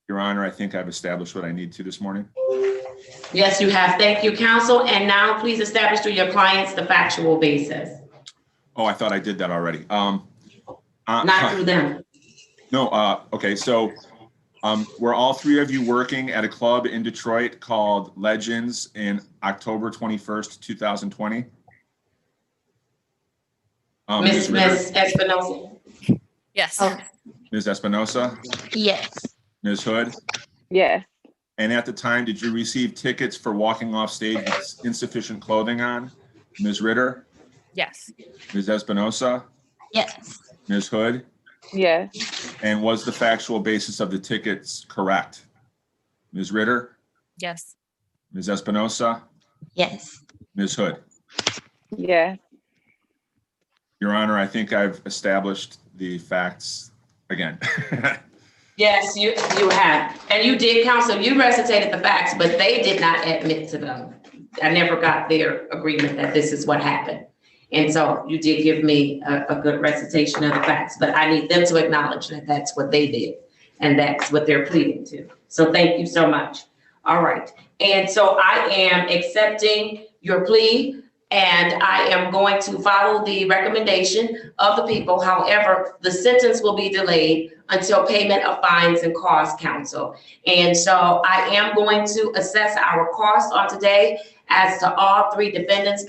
Your Honor, I think I've established what I need to this morning. Yes, you have. Thank you, counsel. And now please establish through your clients the factual basis, Oh, I thought I did that already. not through them. No, okay, so were all three of you working at a club in Detroit called Legends in October 21st, 2020? Miss Ritter? Espinosa? Yes. Ms. Espinosa? Yes. Ms. Hood? Yes. And at the time, did you receive tickets for walking off stage with insufficient clothing on? Ms. Ritter? Yes. Ms. Espinosa? Yes. Ms. Hood? Yes. And was the factual basis of the tickets correct? Ms. Ritter? Yes. Ms. Espinosa? Yes. Ms. Hood? Yes. Your Honor, I think I've established the facts again. Yes, you have. And you did, counsel, you recitated the facts, but they did not admit to them. I never got their agreement that this is what happened. And so you did give me a good recitation of the facts, but I need them to acknowledge that that's what they did. And that's what they're pleading to. So thank you so much. All right. And so I am accepting your plea, and I am going to follow the recommendation of the people. However, the sentence will be delayed until payment of fines and costs, counsel. And so I am going to assess our costs on today as to all three defendants,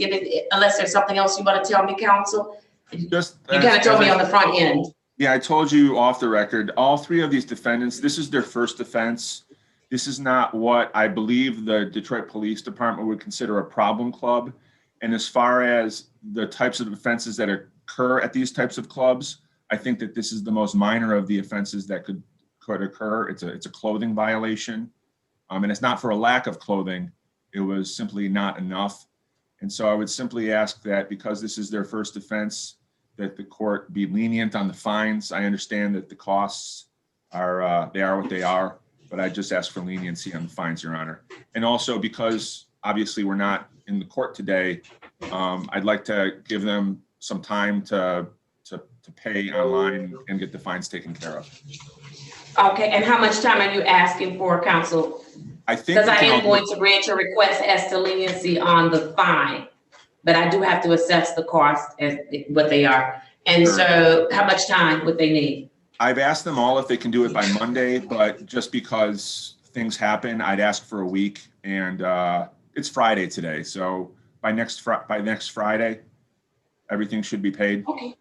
unless there's something else you want to tell me, counsel. Just You kind of told me on the front end. Yeah, I told you off the record, all three of these defendants, this is their first offense. This is not what I believe the Detroit Police Department would consider a problem club. And as far as the types of offenses that occur at these types of clubs, I think that this is the most minor of the offenses that could occur. It's a clothing violation. And it's not for a lack of clothing. It was simply not enough. And so I would simply ask that because this is their first offense, that the court be lenient on the fines. I understand that the costs are, they are what they are, but I just ask for leniency on the fines, Your Honor. And also because obviously we're not in the court today, I'd like to give them some time to pay online and get the fines taken care of. Okay, and how much time are you asking for, counsel? I think Because I am going to grant your request as to leniency on the fine, but I do have to assess the cost as what they are. And Sure. so how much time would they need? I've asked them all if they can do it by Monday, but just because things happen, I'd ask for a week. And it's Friday today, so by next Friday, everything should be paid. Okay.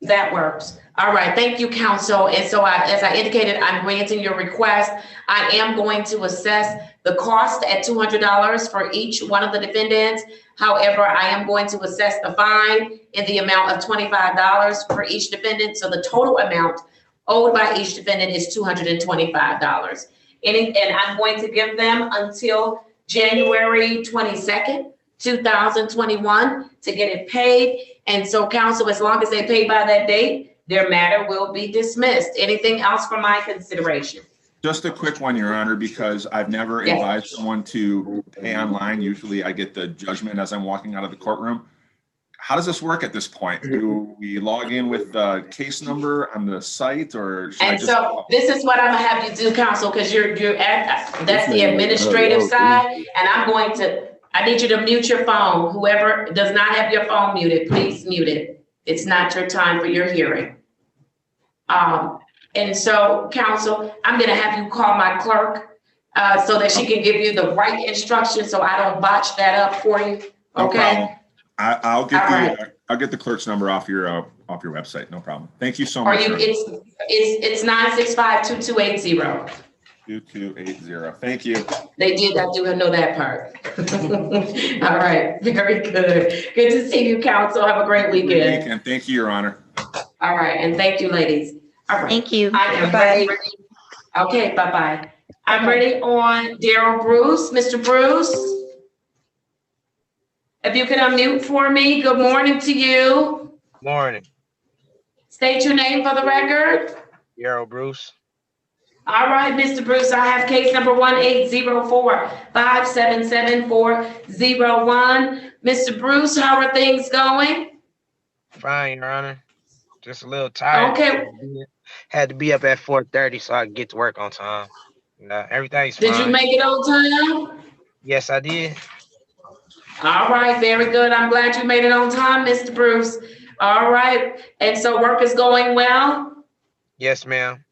That works. All right. Thank you, counsel. And so as I indicated, I'm granting your request. I am going to assess the cost at $200 for each one of the defendants. However, I am going to assess the fine in the amount of $25 for each defendant. So the total amount owed by each defendant is $225. And I'm going to give them until January 22nd, 2021 to get it paid. And so counsel, as long as they pay by that date, their matter will be dismissed. Anything else for my consideration? Just a quick one, Your Honor, because I've never advised someone to pay online. Usually I get the judgment as I'm walking out of the courtroom. How does this work at this point? Do we log in with the case number on the site or? And so this is what I'm gonna have you do, counsel, because you're at, that's the administrative side. And I need you to mute your phone. Whoever does not have your phone muted, please mute it. It's not your time for your hearing. And so, counsel, I'm gonna have you call my clerk so that she can give you the right instructions so I don't botch that up for you. No Okay? problem. I'll get All I'll get the clerk's number off your website. No problem. Thank you so Or much. it's 965-2280. 2280. Thank you. They did, I do know that part. All right, very good. Good to see you, counsel. Have a great weekend. And thank you, Your Honor. All right, and thank you, ladies. All right. Thank you. I am ready. Okay, bye-bye. I'm ready on Daryl Bruce. Mr. Bruce? If you can unmute for me, good morning to you. Morning. State your name for the record. Daryl Bruce. All right, Mr. Bruce, I have case number 1-804-577-401. Mr. Bruce, how are things going? Fine, Your Honor. Just a little tired. Okay. Had to be up at 4:30 so I could get to work on time. Everything's Did you fine. make it on time? Yes, I did. All right, very good. I'm glad you made it on time, Mr. Bruce. All right, and so work is going well? Yes, ma'am.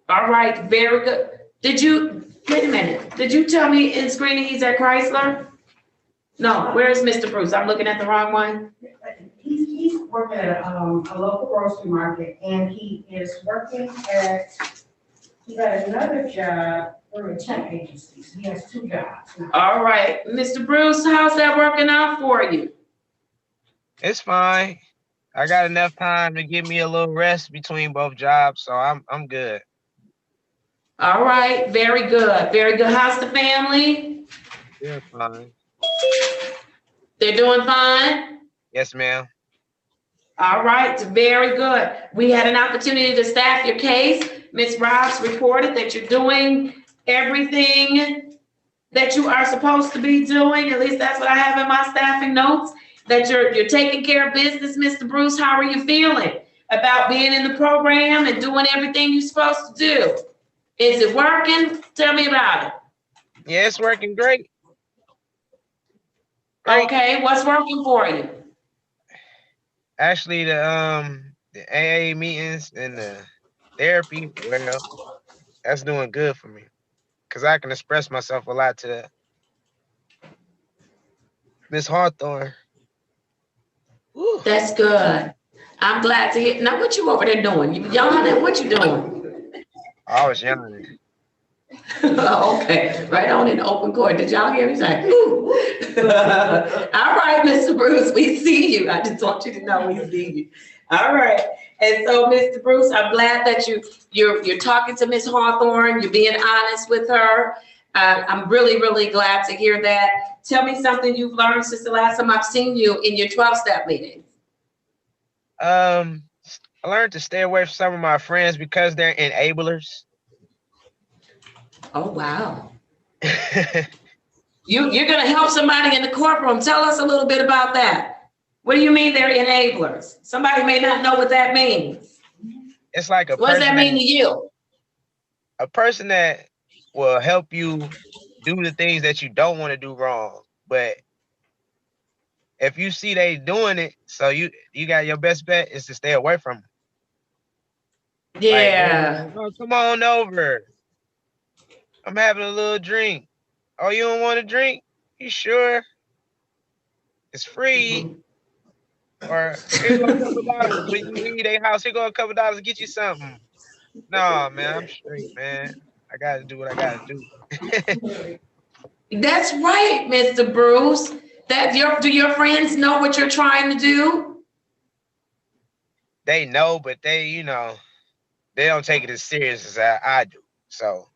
All right, very good. Wait a minute, did you tell me in screening he's at Chrysler? No, where's Mr. Bruce? I'm looking at the wrong one. He's working at a local grocery market, and he is working at, he got another job through a temp agency, so he has 2 jobs. All right, Mr. Bruce, how's that working out for you? It's fine. I got enough time to give me a little rest between both jobs, so I'm good. All right, very good, very good. How's the family? They're fine. They're doing fine? Yes, ma'am. All right, very good. We had an opportunity to staff your case. Ms. Robbs reported that you're doing everything that you are supposed to be doing. At least that's what I have in my staffing notes, that you're taking care of business. Mr. Bruce, how are you feeling about being in the program and doing everything you're supposed to do? Is it working? Tell me about it. Yeah, it's working great. Great. Okay, what's working for you? Actually, the AA meetings and the therapy, well, that's doing good for me, because I can express myself a lot to Miss Hawthorne. That's good. I'm glad to hear. Now, what you over there doing? You yawning? What you doing? I was yawning. Okay, right on in the open court. Did y'all hear me say, ooh? All right, Mr. Bruce, we see you. I just want you to know we see you. All right. And so, Mr. Bruce, I'm glad that you're talking to Miss Hawthorne. You're being honest with her. I'm really, really glad to hear that. Tell me something you've learned since the last time I've seen you in your 12-step meetings. I learned to stay away from some of my friends because they're enablers. Oh, wow. You're going to help somebody in the courtroom. Tell us a little bit about that. What do you mean they're enablers? Somebody may not know what that means. It's like a What does that mean to you? A person that will help you do the things that you don't want to do wrong. But if you see they doing it, so you got your best bet is to stay away from them. Yeah. Like, oh, come on over. I'm having a little drink. Oh, you don't want a drink? You sure? It's free. Or here go a couple dollars when you leave their house. Here go a couple dollars to get you something. No, man, I'm straight, man. I gotta do what I gotta do. That's right, Mr. Bruce. Do your friends know what you're trying to do? They know, but they don't take it as serious as I do. So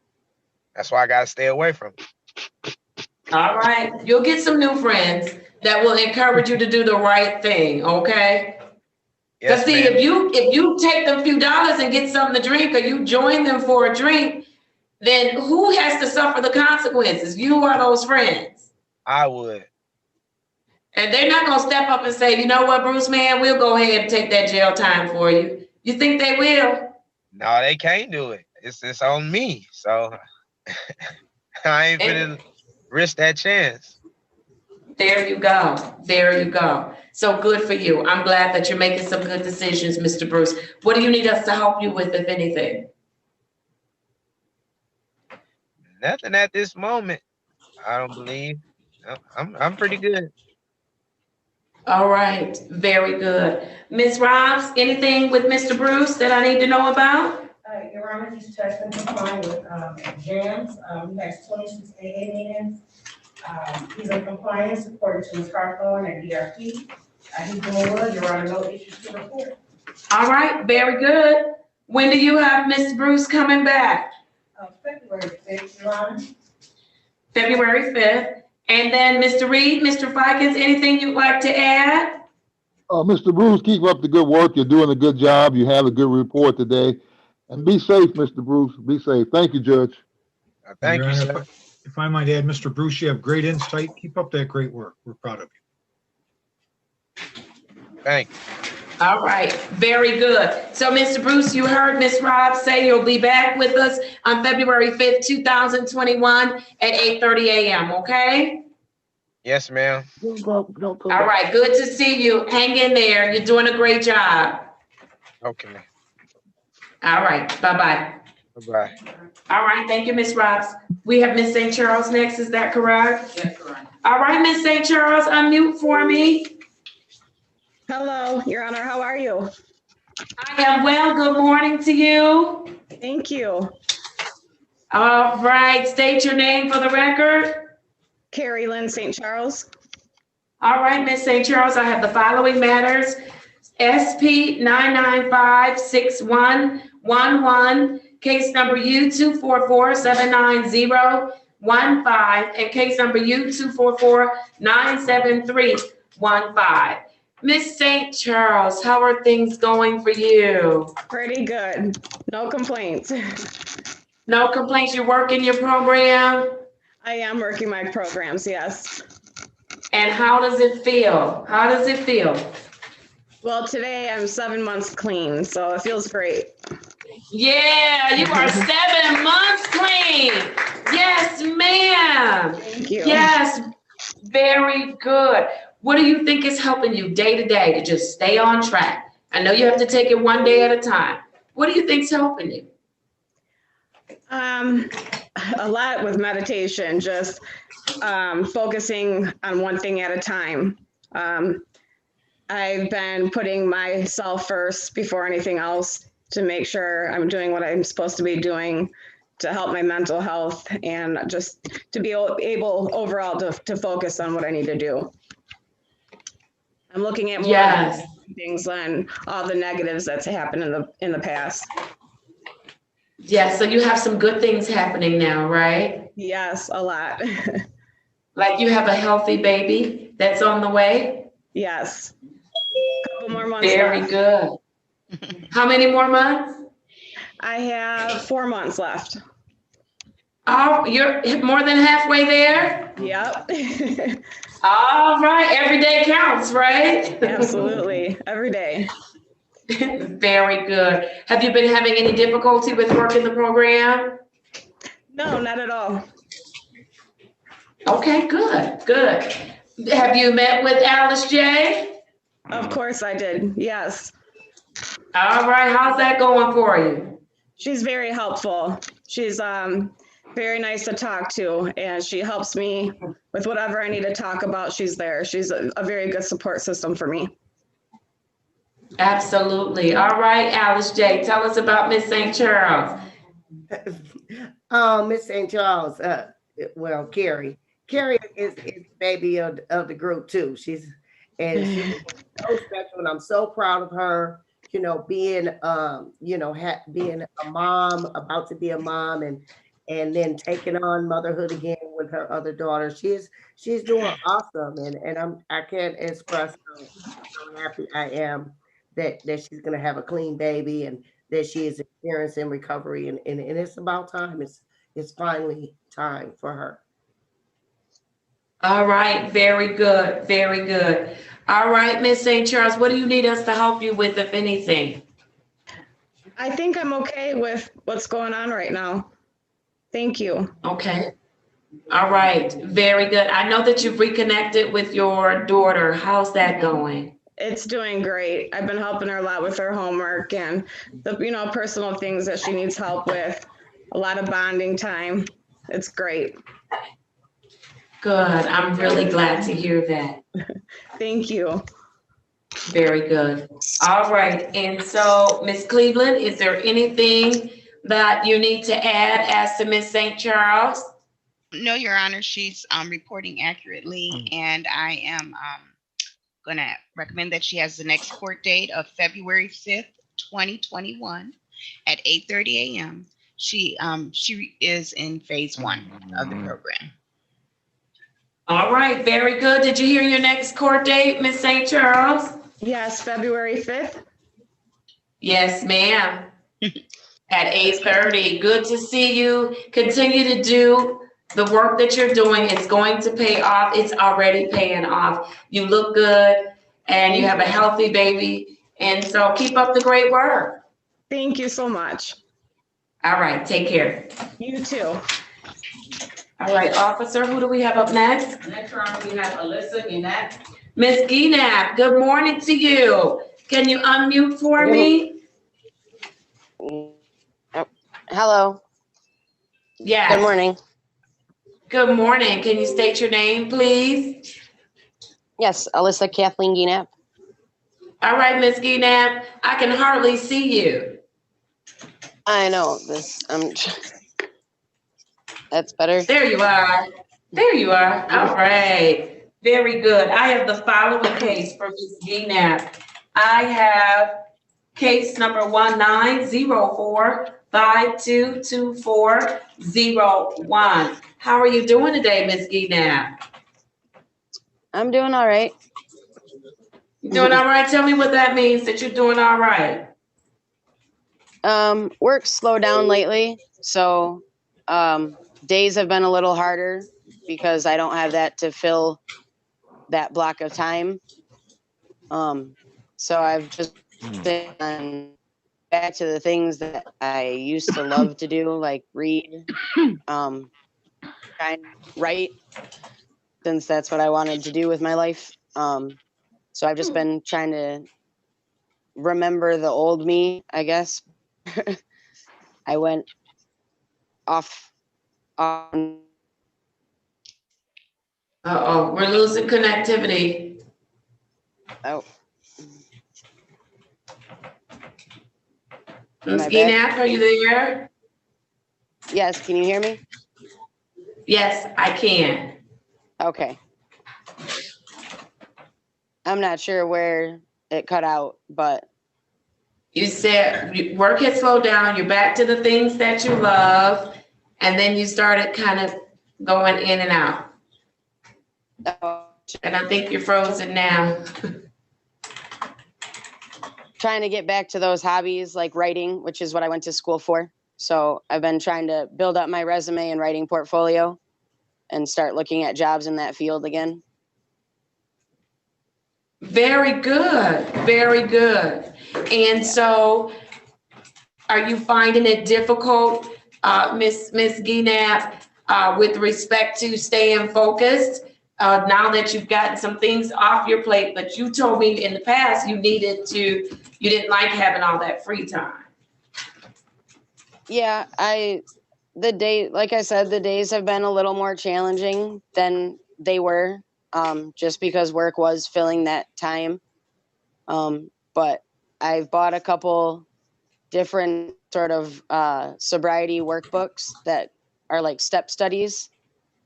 that's why I gotta stay away from it. All right. You'll get some new friends that will encourage you to do the right thing, okay? Because see, if you take them few dollars and get something to drink, or you join them for a drink, then who has to suffer the consequences? You or those friends? I would. And they're not gonna step up and say, you know what, Bruce, man, we'll go ahead and take that jail time for you. You think they will? No, they can't do it. It's on me. So I ain't gonna risk that chance. There you go. There you go. So good for you. I'm glad that you're making some good decisions, Mr. Bruce. What do you need us to help you with, if anything? Nothing at this moment. I don't believe. I'm pretty good. All right. Very good. Ms. Robbs, anything with Mr. Bruce that I need to know about? Your Honor, he's testing compliant with JAMS. He has 26 AA meetings. He's in compliance according to Ms. Hawthorne and DRP. He's doing well, Your Honor, no issues to report. All right, very good. When do you have Mr. Bruce coming back? February 5th, Your Honor. February 5th. And then Mr. Reed, Mr. Fikens, anything you'd like to add? Mr. Bruce, keep up the good work. You're doing a good job. You have a good report today. And be safe, Mr. Bruce. Be safe. Thank you, Judge. Thank you, sir. If I might add, Mr. Bruce, you have great insight. Keep up that great work. We're proud of you. Thank you. All right, very good. So, Mr. Bruce, you heard Ms. Robb say you'll be back with us on February 5th, 2021 at 8:30 a.m., okay? Yes, ma'am. All right, good to see you. Hang in there. You're doing a great job. Okay. All right, bye-bye. Bye-bye. All right, thank you, Ms. Robbs. We have Ms. St. Charles next, is that correct? Yes, correct. All right, Ms. St. Charles, unmute for me. Hello, Your Honor, how are you? I am well, good morning to you. Thank you. All right, state your name for the record. Carrie Lynn St. Charles. All right, Ms. St. Charles, I have the following matters. SP 995-6111, case number U244-79015, and case number U244-97315. Miss St. Charles, how are things going for you? Pretty good. No complaints. No complaints, you're working your program? I am working my programs, yes. And how does it feel? How does it feel? Well, today I'm 7 months clean, so it feels great. Yeah, you are 7 months clean. Yes, ma'am. Thank you. Yes, very good. What do you think is helping you day to day to just stay on track? I know you have to take it one day at a time. What do you think's helping you? A lot with meditation, just focusing on one thing at a time. I've been putting myself first before anything else to make sure I'm doing what I'm supposed to be doing to help my mental health and just to be able overall to focus on what I need to do. I'm looking at more things than all the negatives that's happened in the past. Yes, so you have some good things happening now, right? Yes, a lot. Like you have a healthy baby that's on the way? Yes. Couple more months Very left. good. How many more months? I have 4 months left. Oh, you're more than halfway there? Yep. All right, every day counts, right? Absolutely, every day. Very good. Have you been having any difficulty with working the program? No, not at all. Okay, good, good. Have you met with Alice J? Of course I did, yes. All right, how's that going for you? She's very helpful. She's very nice to talk to, and she helps me with whatever I need to talk about. She's there. She's a very good support system for me. Absolutely. All right, Alice J, tell us about Miss St. Charles. Miss St. Charles, well, Carrie is baby of the group too. She's so special, and I'm so proud of her. You know, being being a mom, about to be a mom, and then taking on motherhood again with her other daughter. She's doing awesome, and I can't express how happy I am that she's gonna have a clean baby and that she is experiencing recovery, and it's about time. It's finally time for her. All right, very good, very good. All right, Miss St. Charles, what do you need us to help you with, if anything? I think I'm okay with what's going on right now. Thank you. Okay. All right, very good. I know that you've reconnected with your daughter. How's that going? It's doing great. I've been helping her a lot with her homework and the personal things that she needs help with. A lot of bonding time. It's great. Good. I'm really glad to hear that. Thank you. Very good. All right. And so, Miss Cleveland, is there anything that you need to add as to Miss St. Charles? No, Your Honor, she's reporting accurately, and I am going to recommend that she has the next court date of February 5th, 2021 at 8:30 a.m. She is in phase 1 of the program. All right, very good. Did you hear your next court date, Miss St. Charles? Yes, February 5th. Yes, ma'am. At 8:30. Good to see you. Continue to do the work that you're doing. It's going to pay off. It's already paying off. You look good and you have a healthy baby, And so keep up the great work. Thank you so much. All right, take care. You too. All right, officer, who do we have up next? Next round, we have Alyssa Gannett. Ms. Ginap, good morning to you. Can you unmute for me? Hello. Yes. Good morning. Good morning. Can you state your name, please? Yes, Alyssa Kathleen Gienap. All right, Ms. Ginap, I can hardly see you. I know this. That's better. There you are. There you are. All right. Very good. I have the following case for Ms. Ginap. I have case number 1904-522401. How are you doing today, Ms. Ginap? I'm doing all right. You doing all right? Tell me what that means, that you're doing all right. Work's slowed down lately, so days have been a little harder because I don't have that to fill that block of time. So I've just been back to the things that I used to love to do, like read, try and write, since that's what I wanted to do with my life. So I've just been trying to remember the old me, I guess. I went off on. Uh-oh, we're losing connectivity. Oh. Ms. Ginap, are you there? Yes, can you hear me? Yes, I can. Okay. I'm not sure where it cut out, but. You said work had slowed down, you're back to the things that you love, and then you started kind of going in and out. And I think you're frozen now. Trying to get back to those hobbies like writing, which is what I went to school for. So I've been trying to build up my resume and writing portfolio and start looking at jobs in that field again. Very good, very good. And so are you finding it difficult, Miss Ginap, with respect to staying focused? Now that you've gotten some things off your plate, but you told me in the past you didn't like having all that free time. Yeah, like I said, the days have been a little more challenging than they were, just because work was filling that time. But I've bought a couple different sort of sobriety workbooks that are like step studies.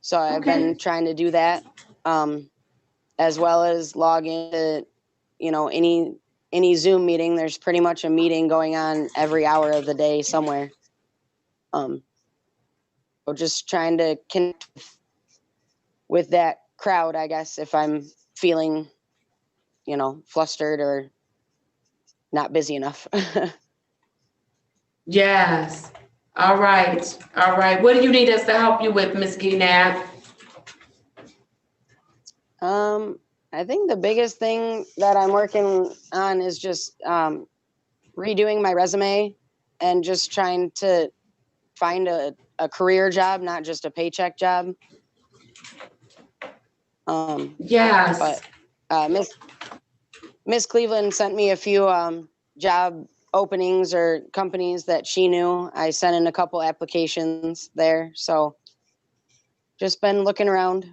So I've been trying to do that, as well as log into, any Zoom meeting. There's pretty much a meeting going on every hour of the day somewhere. So just trying to connect with that crowd, I guess, if I'm feeling, flustered or not busy enough. Yes. All right. All right. What do you need us to help you with, Ms. Ginap? I think the biggest thing that I'm working on is just redoing my resume and just trying to find a career job, not just a paycheck job. Yes. But Miss Cleveland sent me a few job openings or companies that she knew. I sent in a couple applications there. So just been looking around.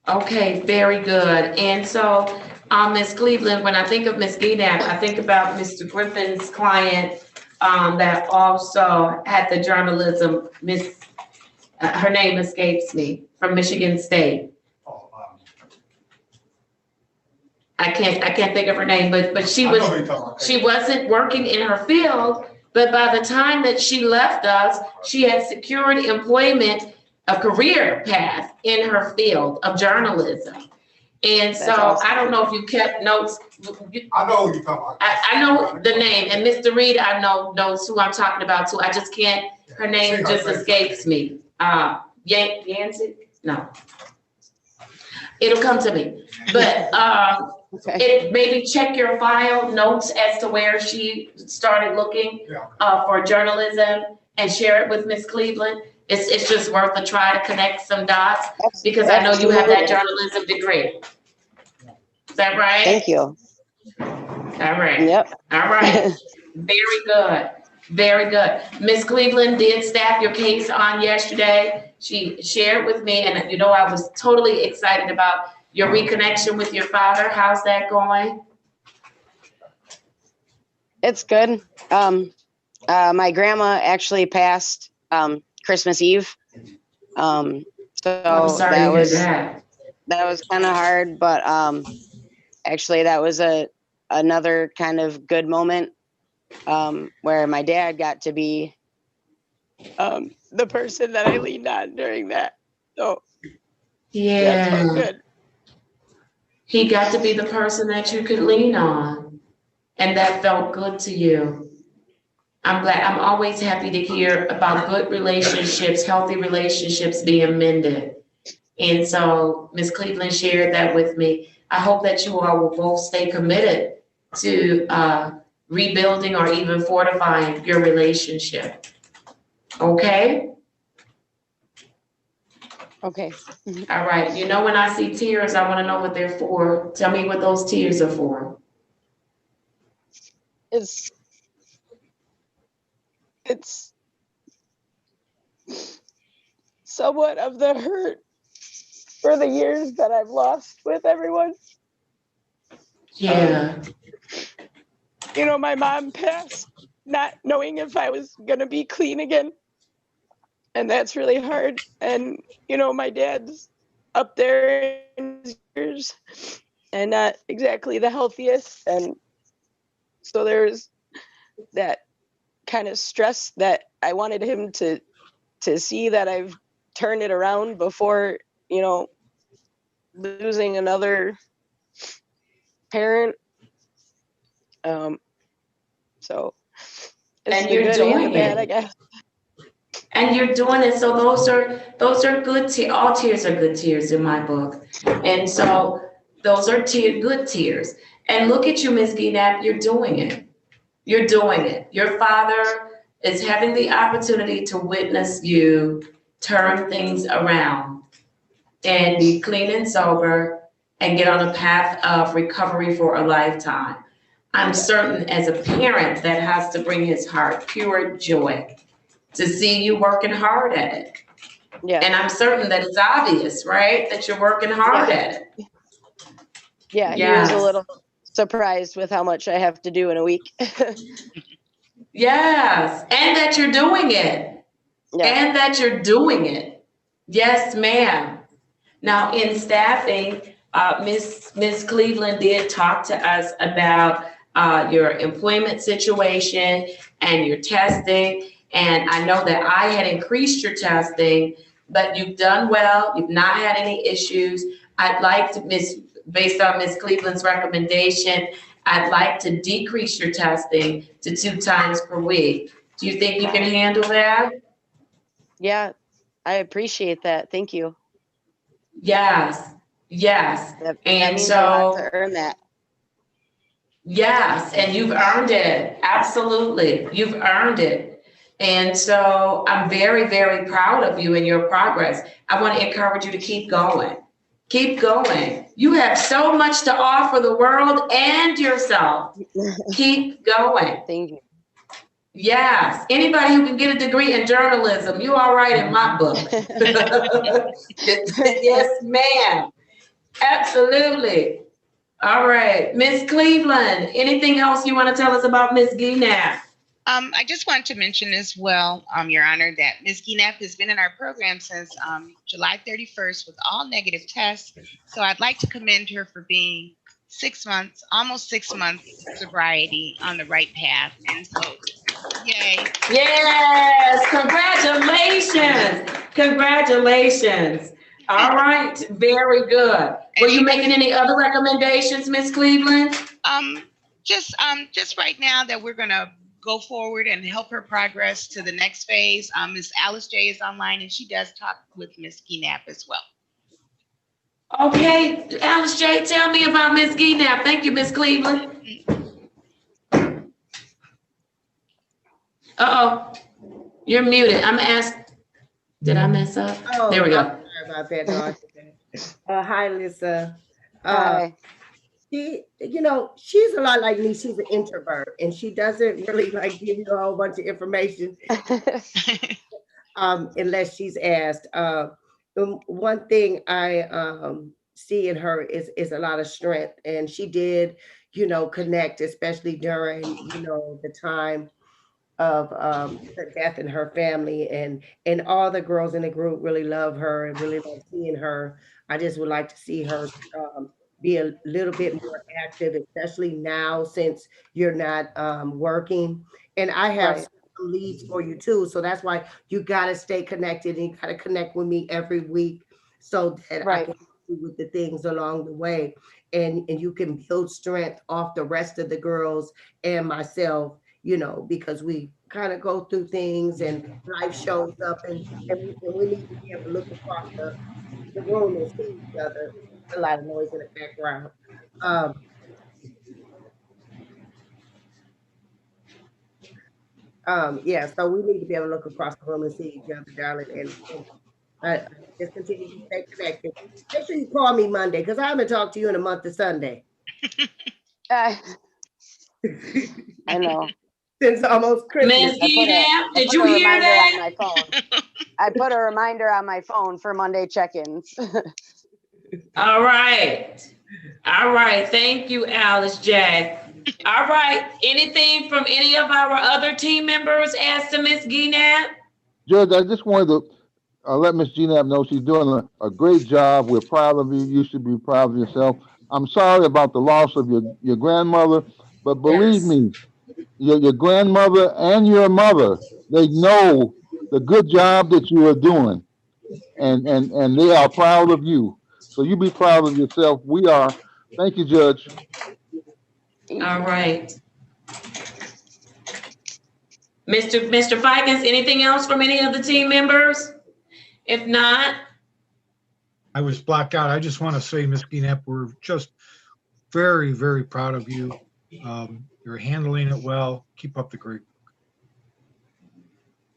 Okay, very good. And so, Ms. Cleveland, when I think of Ms. Ginap, I think about Mr. Griffin's client that also had the journalism, her name escapes me, from Michigan State. I can't think of her name, but she wasn't working in her field, but by the time that she left us, she had secured employment, a career path in her field of journalism. And so awesome. I don't know if you kept notes. I know who you're talking about. I know the name, and Mr. Reed, I know knows who I'm talking about too. I just can't, her name just escapes me. Yancy? No. It'll come to me. But Maybe check your file notes as to where she started looking for journalism and share it with Miss Cleveland. It's just worth a try to connect some dots because I know you have that journalism degree. Is that right? Thank you. All right. Yep. All right. Very good. Very good. Miss Cleveland did staff your case on yesterday. She shared with me, and you know, I was totally excited about your reconnection with your father. How's that going? It's good. My grandma actually passed Christmas Eve. So I'm sorry to hear that. That was kind of hard, but actually that was another kind of good moment where my dad got to be the person that I leaned on during that. So that felt good. He got to be the person that you could lean on, and that felt good to you. I'm glad. I'm always happy to hear about good relationships, healthy relationships being mended. And so Ms. Cleveland shared that with me. I hope that you all will both stay committed to rebuilding or even fortifying your relationship. Okay? Okay. All right. You know, when I see tears, I want to know what they're for. Tell me what those tears are for. It's somewhat of the hurt for the years that I've lost with everyone. Yeah. You know, my mom passed not knowing if I was going to be clean again. And that's really hard. And, you know, my dad's up there in his years and not exactly the healthiest. And so there's that kind of stress that I wanted him to see that I've turned it around before, you know, losing another parent. So it's And the you're good and the doing bad, it. I guess. And you're doing it. So those are good tears. All tears are good tears in my book. And so those are good tears. And look at you, Ms. Guinap, you're doing it. You're doing it. Your father is having the opportunity to witness you turn things around and be clean and sober and get on a path of recovery for a lifetime. I'm certain as a parent that has to bring his heart pure joy to see you working hard at it. Yeah. And I'm certain that it's obvious, right? That you're working hard at it. Yeah, he was a little surprised with how much I have to do in a week. Yes, and that you're doing it. Yeah. And that you're doing it. Yes, ma'am. Now, in staffing, Miss Cleveland did talk to us about your employment situation and your testing. And I know that I had increased your testing, but you've done well. You've not had any issues. I'd like to, based on Miss Cleveland's recommendation, I'd like to decrease your testing to 2 times per week. Do you think you can handle that? Yeah, I appreciate that. Thank you. Yes, yes. That And means a lot so, to earn that. yes, and you've earned it. Absolutely. You've earned it. And so I'm very, very proud of you and your progress. I want to encourage you to keep going. Keep going. You have so much to offer the world and yourself. Keep going. Thank you. Yes. Anybody who can get a degree in journalism, you all right in my book. Yes, ma'am. Absolutely. All right. Miss Cleveland, anything else you want to tell us about Miss Guinap? I just wanted to mention as well, Your Honor, that Ms. Guinap has been in our program since July 31st with all negative tests. So I'd like to commend her for being 6 months, almost 6 months sobriety on the right path. And so, yay. Yes. Congratulations. Congratulations. All right. Very good. Were you making any other recommendations, Miss Cleveland? Just right now that we're going to go forward and help her progress to the next phase. Ms. Alice J is online and she does talk with Ms. Guinap as well. Okay, Alice J, tell me about Miss Geednap. Thank you, Miss Cleveland. Uh-oh, you're muted. I'm asked, did I mess up? Oh, There we go. I'm sorry about that, Dawn. Hi, Lisa. Hi. She, she's a lot like me. She's an introvert, and she doesn't really like give you a whole bunch of information unless she's asked. One thing I see in her is a lot of strength, and she did, connect, especially during, the time of her death in her family, and all the girls in the group really love her and really love seeing her. I just would like to see her be a little bit more active, especially now since you're not working. And I have Right. some leads for you too, so that's why you got to stay connected and you got to connect with me every week so that I Right. can help you with the things along the way, and you can build strength off the rest of the girls and myself, because we kind of go through things and life shows up, and we need to be able to look across the room and see each other. A lot of noise in the background. Yeah, so we need to be able to look across the room and see each other, darling, and just continue to stay connected. Make sure you call me Monday, because I haven't talked to you in a month of Sunday. I know. Since almost Christmas. Miss Geednap, did you hear that? On my phone. I put a reminder on my phone for Monday check-ins. All right. All right. Thank you, Alice J. All right. Anything from any of our other team members as to Miss Geednap? Judge, I just wanted to let Ms. Geednap know she's doing a great job. We're proud of you. You should be proud of yourself. I'm sorry about the loss of your grandmother, but believe me, your grandmother and your mother, they know the good job that you are doing, and they are proud of you. So you be proud of yourself. We are. Thank you, Judge. All right. Mr. Fikens, anything else from any of the team members? If not, I was blocked out. I just want to say, Ms. Geednap, we're just very, very proud of you. You're handling it well. Keep up the great work.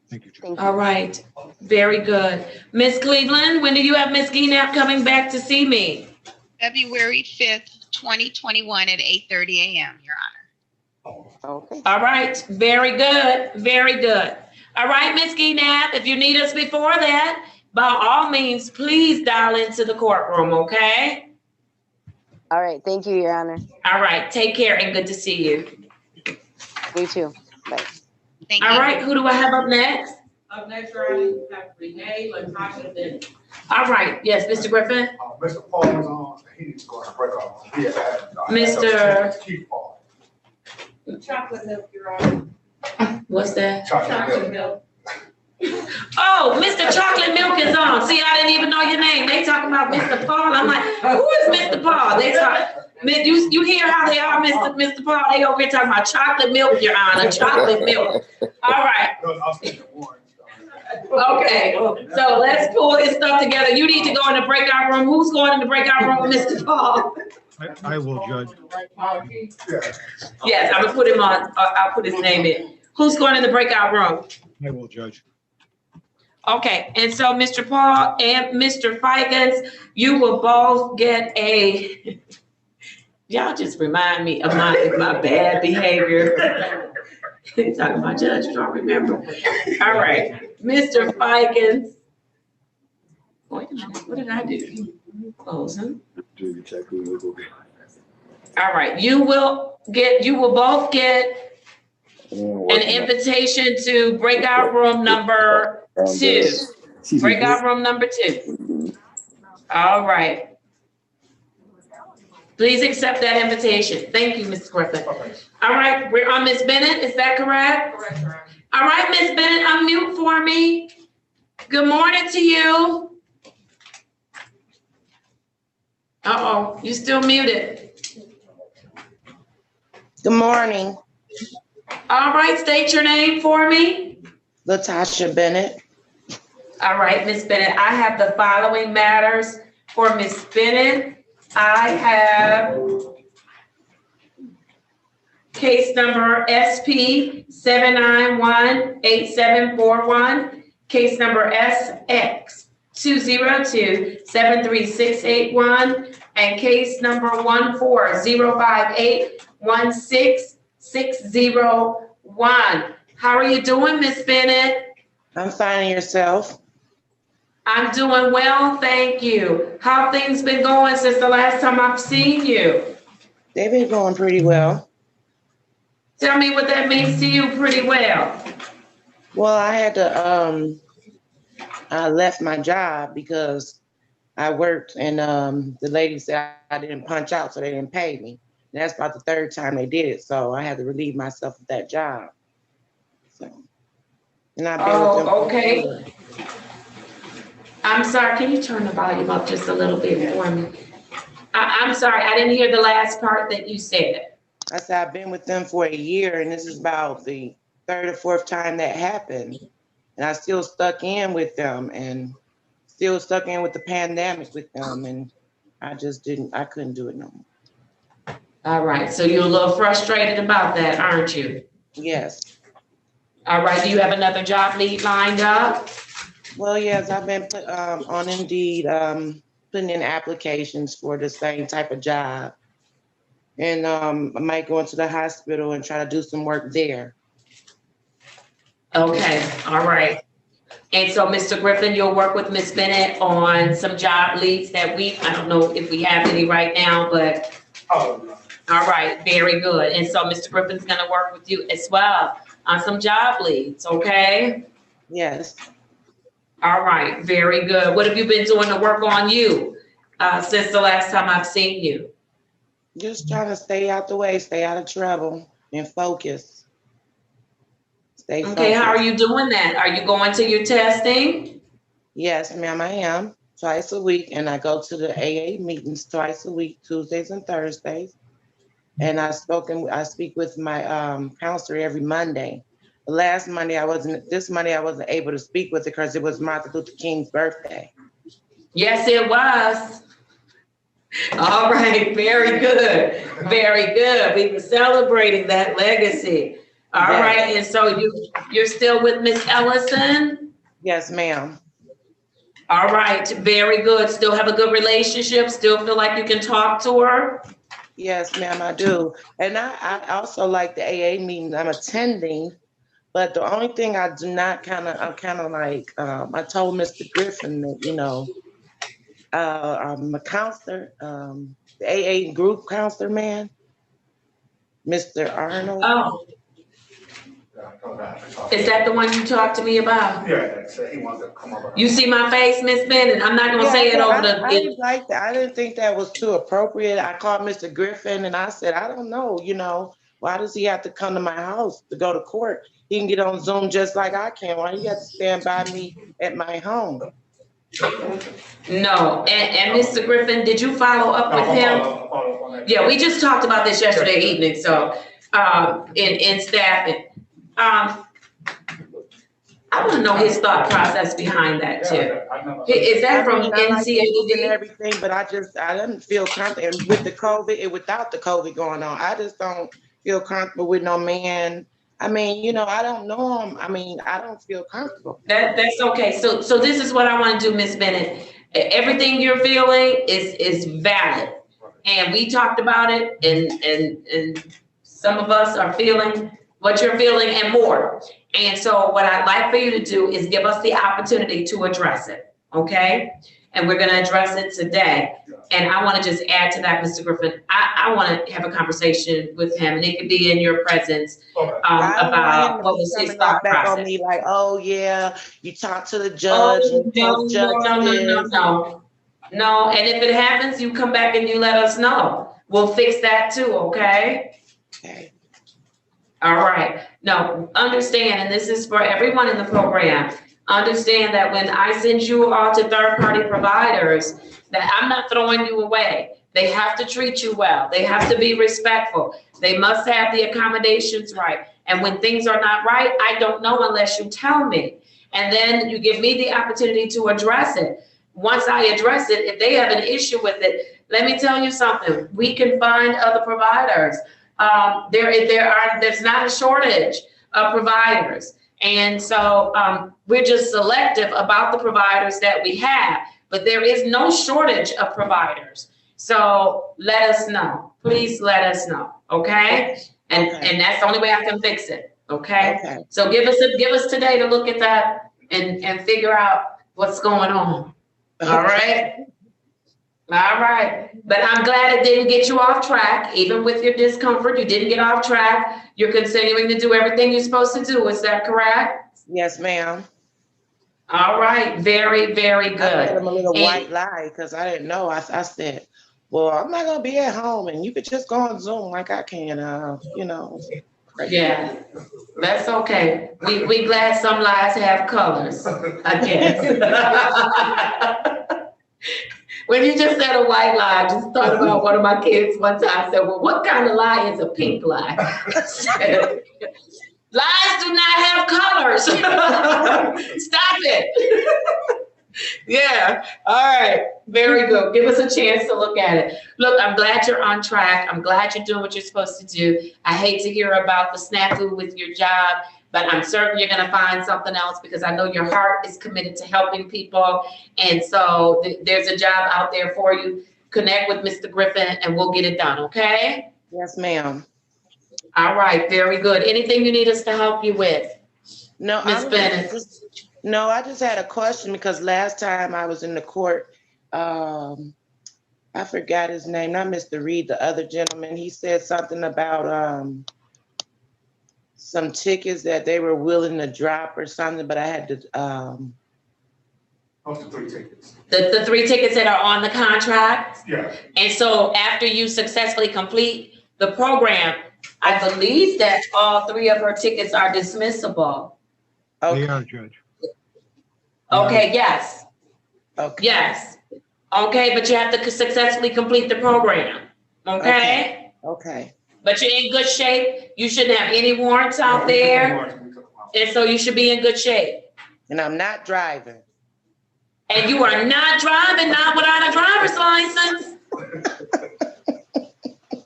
Thank you, Judge. all right. Very good. Miss Cleveland, when do you have Miss Geednap coming back to see me? February 5th, 2021 at 8:30 a.m., Your Honor. Okay. All right. Very good. Very good. All right, Miss Geednap, if you need us before that, by all means, please dial into the courtroom, okay? All right. Thank you, Your Honor. All right. Take care and good to see you. Me too. Bye. Thank you. All right. Who do I have up next? Up next, Your Honor, you have Renee Latasha Bennett. All right. Yes, Mr. Griffin. Mr. Paul is on, he needs to go on a break off. Mr. Chief Paul. Chocolate milk, Your Honor. What's that? Chocolate milk. Oh, Mr. Chocolate Milk is on. See, I didn't even know your name. They talking about Mr. Paul. I'm like, who is Mr. Paul? They talk. You hear how they are, Mr. Paul? They over here talking about chocolate milk, Your Honor. Chocolate milk. All right. Okay. So let's pull this stuff together. You need to go in the breakout room. Who's going in the breakout room with Mr. Paul? I will, Judge. Yes, I'm gonna put him on. I'll put his name in. Who's going in the breakout room? I will, Judge. Okay, and so Mr. Paul and Mr. Fikens, you will both get a, y'all just remind me of my bad behavior. You're talking about Judge, you don't remember. All right, Mr. Fikens. Wait a minute, what did I do? Close him. All right, you will both get an invitation to breakout room number 2. Breakout room number 2. All right. Please accept that invitation. Thank you, Ms. Griffin. All right, we're on Ms. Bennett, is that correct? Correct, Your Honor. All right, Ms. Bennett, unmute for me. Good morning to you. Uh-oh, you still muted. Good morning. All right, state your name for me. Latasha Bennett. All right, Ms. Bennett, I have the following matters For Ms. Bennett, I have case number SP 7918741, case number SX 202-73681, and case number 140581661. How are you doing, Ms. Bennett? I'm finding yourself. I'm doing well, thank you. How have things been going since the last time I've seen you? They've been going pretty well. Tell me what that means to you, pretty well. Well, I had to, I left my job because I worked and the lady said I didn't punch out, so they didn't pay me. And that's about the third time they did it, so I had to relieve myself of that job. So, and I've been with them for a year. I'm sorry, can you turn the volume up just a little bit for me? I'm sorry, I didn't hear the last part that you said. I said I've been with them for a year, and this is about the third or fourth time that happened. And I still stuck in with them and still stuck in with the pandemic with them. And I couldn't do it no more. All right, so you're a little frustrated about that, aren't you? Yes. All right, do you have another job lead lined up? Well, yes, I've been put on Indeed, putting in applications for the same type of job. And I might go into the hospital and try to do some work there. Okay, all right. And so, Mr. Griffin, you'll work with Ms. Bennett on some job leads that I don't know if we have any right now, but. All right, very good. And so Mr. Griffin's gonna work with you as well on some job leads, okay? Yes. All right, very good. What have you been doing to work on you since the last time I've seen you? Just trying to stay out the way, stay out of trouble and focus. Stay focused. Okay, how are you doing that? Are you going to your testing? Yes, ma'am, I am. Twice a week, and I go to the AA meetings twice a week, Tuesdays and Thursdays. And I speak with my counselor every Monday. This Monday I wasn't able to speak with her because it was Martin Luther King's birthday. Yes, it was. All right, very good, very good. We were celebrating that legacy. All right, and so you're still with Miss Ellison? Yes, ma'am. All right, very good. Still have a good relationship? Still feel like you can talk to her? Yes, ma'am, I do. And I also like the AA meetings I'm attending, but the only thing I do not I told Mr. Griffin that, I'm a counselor, the AA group counselor man, Mr. Arnold. Oh. Is that the one you talked to me about? Yeah, he wants to come over. You see my face, Miss Bennett? I'm not gonna say it over the. I didn't like that. I didn't think that was too appropriate. I called Mr. Griffin and I said, I don't know, why does he have to come to my house to go to court? He can get on Zoom just like I can. Why do you have to stand by me at my home? No, and Mr. Griffin, did you follow up with him? Yeah, we just talked about this yesterday evening, so in staffing. I want to know his thought process behind that too. Is that from NCAD and everything? But I didn't feel comfortable with the COVID and without the COVID going on. I just don't feel comfortable with no man. I mean, I don't know him. I mean, I don't feel comfortable. That's okay. So this is what I want to do, Miss Bennett. Everything you're feeling is valid, and we talked about it, and some of us are feeling what you're feeling and more. And so what I'd like for you to do is give us the opportunity to address it, okay? And we're gonna address it today. And I wanna just add to that, Mr. Griffin, I wanna have a conversation with him, and it could be in your presence about what was his thought back process. on me like, oh yeah, you talk to the judge. No, and if it happens, you come back and you let us know. We'll fix that too, okay? Okay. All right. Now, understand, and this is for everyone in the program, understand that when I send you all to third-party providers, that I'm not throwing you away. They have to treat you well. They have to be respectful. They must have the accommodations right. And when things are not right, I don't know unless you tell me. And then you give me the opportunity to address it. once I address it, if they have an issue with it, let me tell you something, we can find other providers. There's not a shortage of providers. And so we're just selective about the providers that we have, but there is no shortage of providers. So let us know, please let us know, okay? And that's the only way I can fix it, okay? So give us today to look at that and figure out what's going on, all right? All right, but I'm glad it didn't get you off track. Even with your discomfort, you didn't get off track. You're continuing to do everything you're supposed to do. Is that correct? Yes, ma'am. All right, very, very good. I gave him a little white lie because I didn't know. I said, well, I'm not gonna be at home and you could just go on Zoom like I can, you know. Crazy. Yeah, that's okay. We glad some lies have colors, I guess. When you just said a white lie, I just thought about one of my kids one time said, well, what kind of lie is a pink lie? Lies do not have colors. Stop it. Yeah, all right, very good. Give us a chance to look at it. Look, I'm glad you're on track. I'm glad you're doing what you're supposed to do. I hate to hear about the snafu with your job, but I'm certain you're gonna find something else because I know your heart is committed to helping people. And so there's a job out there for you. Connect with Mr. Griffin and we'll get it done, okay? Yes, ma'am. All right, very good. Anything you need us to help you with? No, Ms. Bennett. I just had a question because last time I was in the court, I forgot his name, not Mr. Reed, the other gentleman. He said something about some tickets that they were willing to drop or something, but I had to. What's the 3 tickets? The 3 tickets that are on the contract? Yeah. And so after you successfully complete the program, I believe that all 3 of her tickets are dismissible. They are, Judge. Okay, yes. Okay. Yes. Okay, but you have to successfully complete the program, okay? Okay. But you're in good shape. You shouldn't have any warrants out there. And so you should be in good shape. And I'm not driving. And you are not driving, not without a driver's license.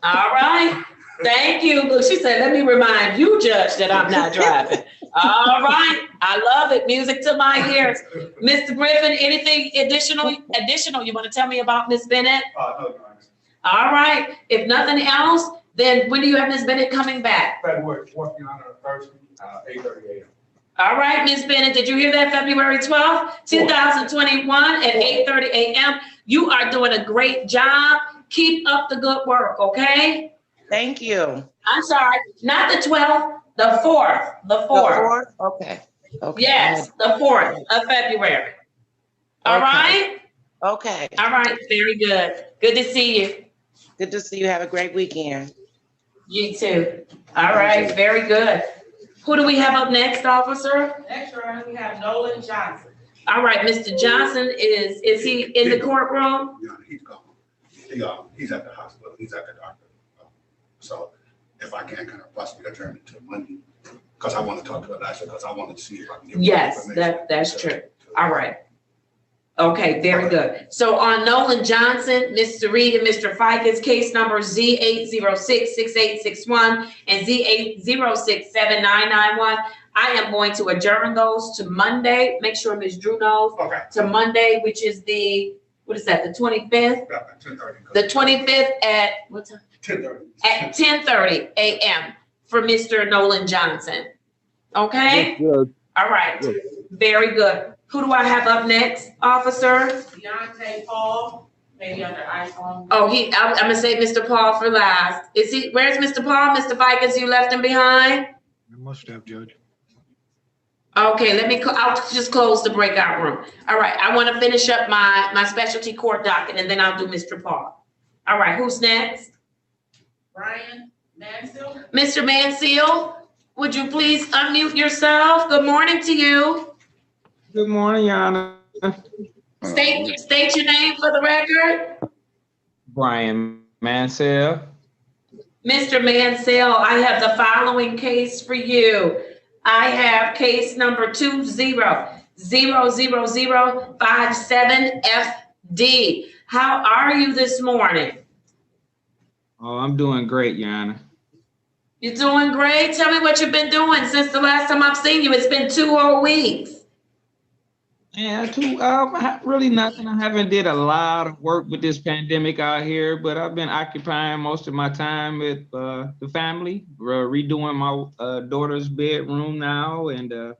All right. Thank you. Look, she said, let me remind you, Judge, that I'm not driving. All right. I love it. Music to my ears. Mr. Griffin, anything additional you want to tell me about Ms. Bennett? No. All right. If nothing else, then when do you have Ms. Bennett coming back? February 4th, Your Honor, Thursday, 8:30 a.m. All right, Ms. Bennett, did you hear that? February 12th, 2021 at 8:30 a.m. You are doing a great job. Keep up the good work, okay? Thank you. I'm sorry, not the 12th, the 4th, the 4th. The 4th? Okay. Yes, the 4th of February. All right? Okay. All right, very good. Good to see you. Good to see you. Have a great weekend. You too. All right, very good. Who do we have up next, officer? Next, Your Honor, we have Nolan Johnson. All right, Mr. Johnson, is he in the courtroom? Yeah, he's gone. He's at the hospital. He's at the doctor. So if I can possibly adjourn it to Monday, because I want to talk to Elijah, because I wanted to see if I can get more Yes, information. that's true. All right. Okay, very good. So on Nolan Johnson, Mr. Reed and Mr. Ficus, case number Z8066861 and Z8067991. I am going to adjourn those to Monday. Make sure Ms. Drew knows. Okay. To Monday, which is the 25th? 10:30. The 25th at what time? 10:30. At 10:30 a.m. for Mr. Nolan Johnson. Okay? Yes, All right. Very good. Who do I have up next, officer? Deontay Paul, maybe under iPhone. Oh, I'm gonna say Mr. Paul for last. Where's Mr. Paul? Mr. Ficus, you left him behind? I must have, Judge. Okay, I'll just close the breakout room. All right, I want to finish up my specialty court docket and then I'll do Mr. Paul. All right, who's next? Brian Mansell. Mr. Mansell, would you please unmute yourself? Good morning to you. Good morning, Your Honor. State your name for the record. Brian Mansell. Mr. Mansell, I have the following case for you. I have case number 00057FD. How are you this morning? Oh, I'm doing great, Your Honor. You're doing great. Tell me what you've been doing since the last time I've seen you. It's been 2 whole weeks. Yeah, really nothing. I haven't did a lot of work with this pandemic out here, but I've been occupying most of my time with the family, redoing my daughter's bedroom now, and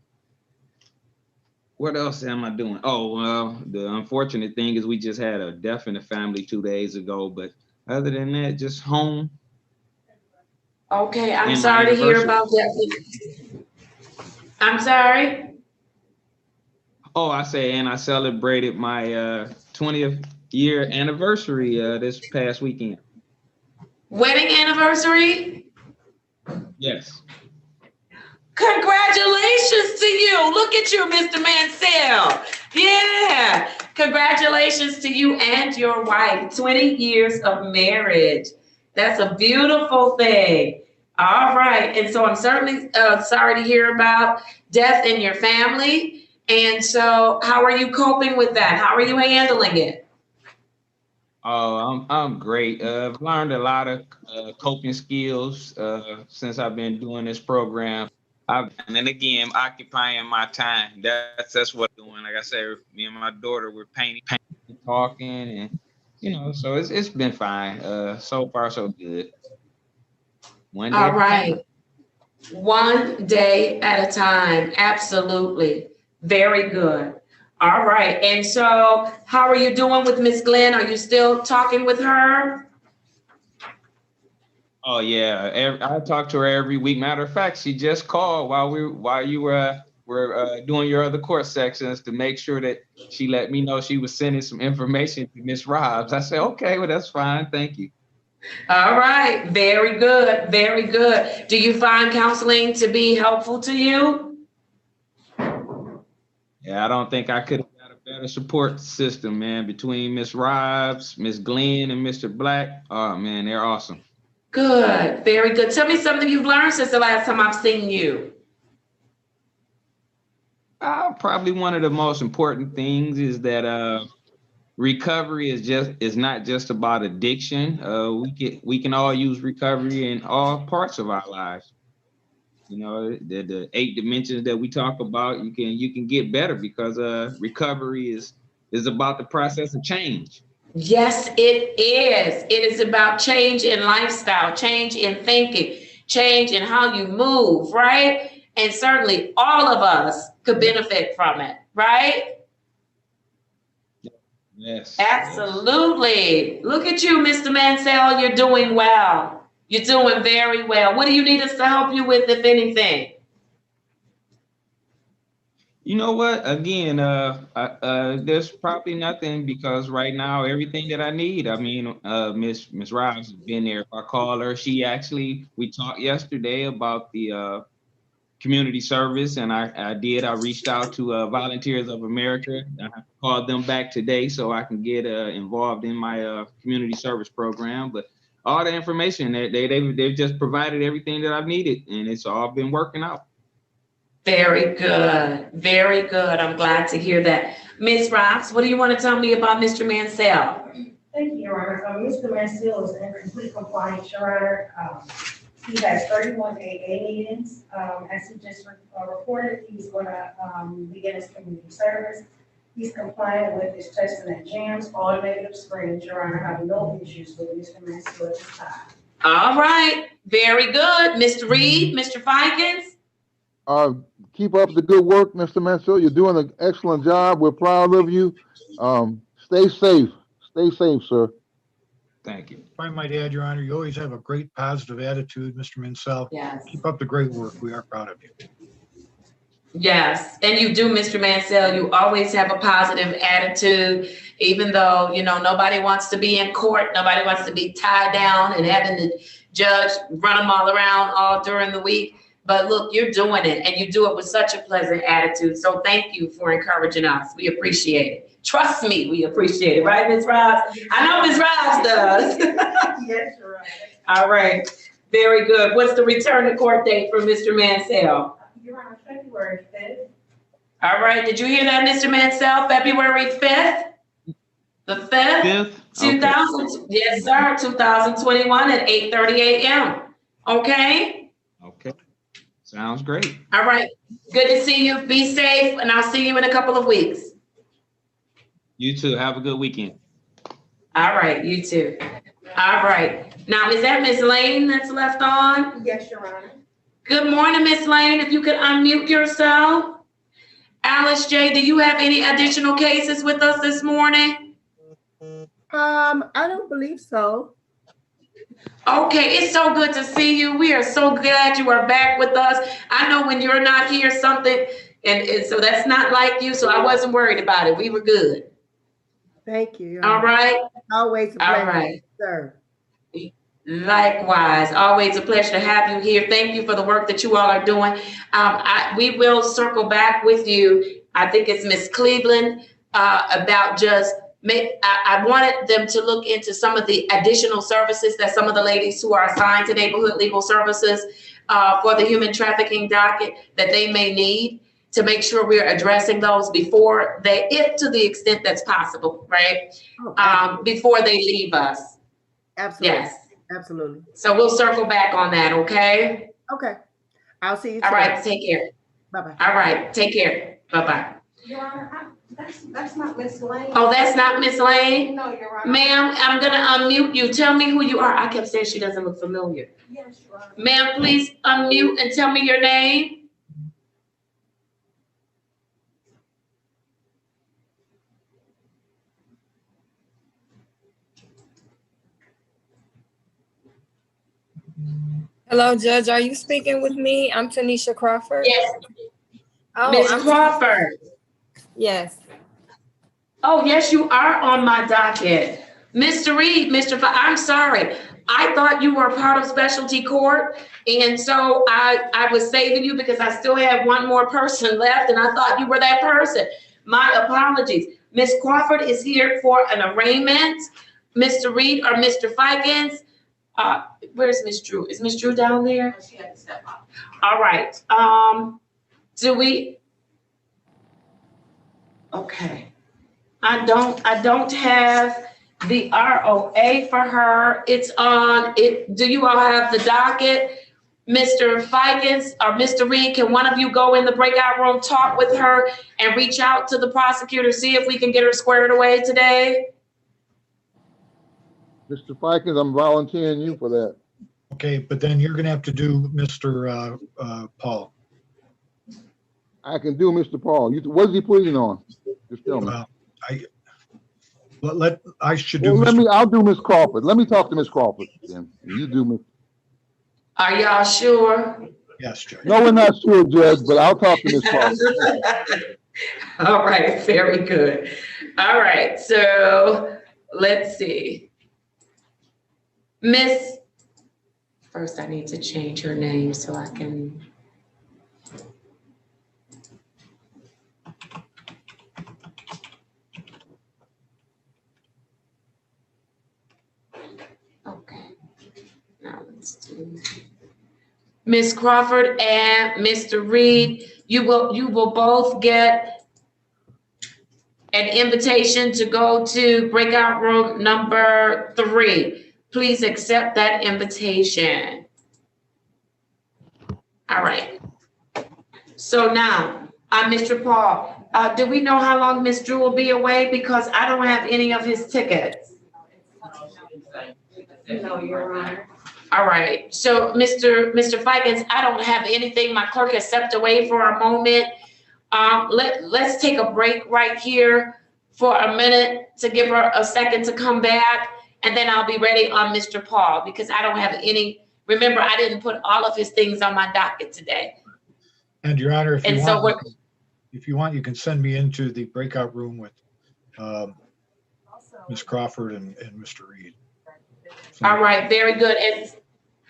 what else am I doing? Oh, well, the unfortunate thing is we just had a death in the family 2 days ago, but other than that, just home. Okay, I'm And my sorry to hear anniversary. about that. I'm sorry. Oh, I say, and I celebrated my 20th year anniversary this past weekend. Wedding anniversary? Yes. Congratulations to you. Look at you, Mr. Mansell. Yeah. Congratulations to you and your wife. 20 years of marriage. That's a beautiful thing. All right. And so I'm certainly sorry to hear about death in your family. And so how are you coping with that? How are you handling it? Oh, I'm great. I've learned a lot of coping skills since I've been doing this program. And then again, occupying my time. That's what I'm doing. Like I said, me and my daughter, we're painting, talking, and so it's been fine. So far, so good. One day. All right. One day at a time. Absolutely. Very good. All right. And so how are you doing with Miss Glenn? Are you still talking with her? Oh yeah, I talk to her every week. Matter of fact, she just called while you were doing your other court sections to make sure that she let me know she was sending some information to Miss Robs. I said, okay, well that's fine, thank you. All right, very good, very good. Do you find counseling to be helpful to you? Yeah, I don't think I could have got a better support system, man, between Miss Robs, Miss Glenn, and Mr. Black. Oh man, they're awesome. Good, very good. Tell me something you've learned since the last time I've seen you. Probably one of the most important things is that recovery is not just about addiction. We can all use recovery in all parts of our lives. You know, the 8 dimensions that we talk about, you can get better because recovery is about the process of change. Yes, it is. It is about change in lifestyle, change in thinking, change in how you move, right? And certainly all of us could benefit from it, right? Yes. Absolutely. Yes. Look at you, Mr. Mansell. You're doing well. You're doing very well. What do you need us to help you with, if anything? You know what? Again, there's probably nothing because right now everything that I need. I mean, Miss Robs has been there. If I call her, we talked yesterday about the community service, and I reached out to Volunteers of America. I called them back today so I can get involved in my community service program. But all the information they've just provided everything that I've needed, and it's all been working out. Very good. Very good. I'm glad to hear that. Ms. Robs, what do you want to tell me about Mr. Mansell? Thank you, Your Honor. Mr. Mansell is in complete compliance, Your Honor. He has 31 AA meetings. As he just reported, he's going to begin his community service. He's compliant with his testing and jams, all negative screens. Your Honor, I have no issues with Mr. Mansell at this time. All right. Very good. Mr. Reed, Mr. Fikens? Keep up the good work, Mr. Mansell. You're doing an excellent job. We're proud of you. Stay safe. Stay safe, sir. Thank you. If I might add, Your Honor, you always have a great positive attitude, Mr. Mansell. Yes. Keep up the great work. We are proud of you. Yes, and you do, Mr. Mansell. You always have a positive attitude, even though, nobody wants to be in court. Nobody wants to be tied down and having the judge run them all around all during the week. But look, you're doing it, and you do it with such a pleasant attitude. So thank you for encouraging us. We appreciate it. Trust me, we appreciate it. Right, Ms. Robs? I know Ms. Robs does. Yes, you're right. All right. Very good. What's the return to court date for Mr. Mansell? Your Honor, February 5th. All right, did you hear that, Mr. Mansell? February 5th? The 5th? Fifth? 2000, yes, sir, 2021 at 8:30 a.m. Okay? Okay. Sounds great. All right, good to see you. Be safe, and I'll see you in a couple of weeks. You too. Have a good weekend. All right, you too. All right. Now, is that Miss Lane that's left on? Yes, Your Honor. Good morning, Miss Lane. If you could unmute yourself. Alice J., do you have any additional cases with us this morning? I don't believe so. Okay, it's so good to see you. We are so glad you are back with us. I know when you're not here, something, and so that's not like you, so I wasn't worried about it. We were good. Thank you. Your All Honor. right? Always a All pleasure, right. sir. Likewise, always a pleasure to have you here. Thank you for the work that you all are doing. We will circle back with you. I think it's Miss Cleveland about just I wanted them to look into some of the additional services that some of the ladies who are assigned to neighborhood legal services for the human trafficking docket that they may need, to make sure we're addressing those before they, if to the extent that's possible, right? Before they leave us. Absolutely. Yes. Absolutely. So we'll circle back on that, okay? Okay. I'll see you All today. right, take care. Bye-bye. All right, take care. Bye-bye. Your Honor, that's not Miss Lane. Oh, that's not Miss Lane? No, Your Honor. Ma'am, I'm gonna unmute you. Tell me who you are. I kept saying she doesn't look familiar. Yes, Your Honor. Ma'am, please unmute and tell me your name. Hello, Judge. Are you speaking with me? I'm Tanisha Crawford. Yes. Oh, Miss I'm Crawford. Yes. Oh, yes, you are on my docket. Mr. Reed, I'm sorry. I thought you were part of specialty court. And so I was saving you because I still have one more person left and I thought you were that person. My apologies. Miss Crawford is here for an arraignment. Mr. Reed or Mr. Fikens. Where's Miss Drew? Is Miss Drew down there? She had to step up. All right. Okay. I don't have the ROA for her. It's on it. Do you all have the docket? Mr. Fikens or Mr. Reed, can one of you go in the breakout room, talk with her and reach out to the prosecutor, see if we can get her squared away today? Mr. Fikens, I'm volunteering you for that. Okay, but then you're gonna have to do Mr. Paul. I can do Mr. Paul. What is he pleading on? Just tell me. I should do. Well, I'll do Miss Crawford. Let me talk to Miss Crawford then. You do Miss. Are y'all sure? Yes, Judge. No, we're not sure, Judge, but I'll talk to Miss Crawford. All right, very good. All right, so let's see. First I need to change her name so I can. Okay, now let's do. Miss Crawford and Mr. Reed, you will both get an invitation to go to breakout room number 3. Please accept that invitation. All right. So now, Mr. Paul, do we know how long Miss Drew will be away? Because I don't have any of his tickets. No, Your Honor. All right. So, Mr. Fikens, I don't have anything. My clerk has stepped away for a moment. Let's take a break right here for a minute to give her a second to come back. And then I'll be ready on Mr. Paul because I don't have any. Remember, I didn't put all of his things on my docket today. And Your Honor, if you want, you can send me into the breakout room with Ms. Crawford and Mr. Reed. All right, very good.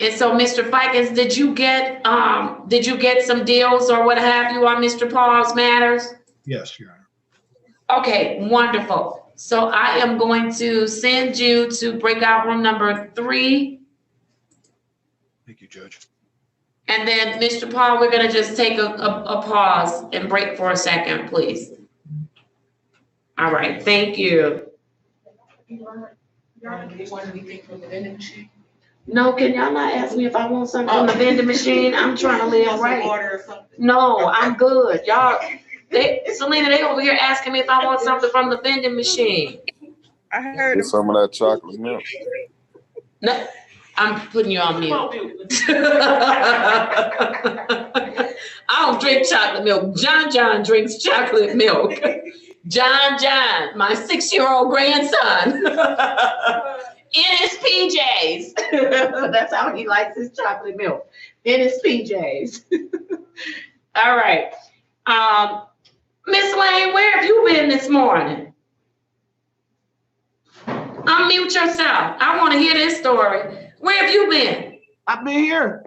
And so, Mr. Fikens, did you get some deals or what have you on Mr. Paul's matters? Yes, Your Honor. Okay, wonderful. So I am going to send you to breakout room number 3. Thank you, Judge. And then, Mr. Paul, we're gonna just take a pause and break for a second, please. All right, thank you. No, can y'all not ask me if I want something from the vending machine? I'm trying to live right. No, I'm good. Y'all, Selena, they over here asking me if I want something from the vending machine. I heard Get some of that chocolate milk. No, I'm putting you on mute. I don't drink chocolate milk. John drinks chocolate milk. John, my 6-year-old grandson. In his PJs. That's how he likes his chocolate milk. In his PJs. All right. Miss Lane, where have you been this morning? Unmute yourself. I want to hear this story. Where have you been? I've been here.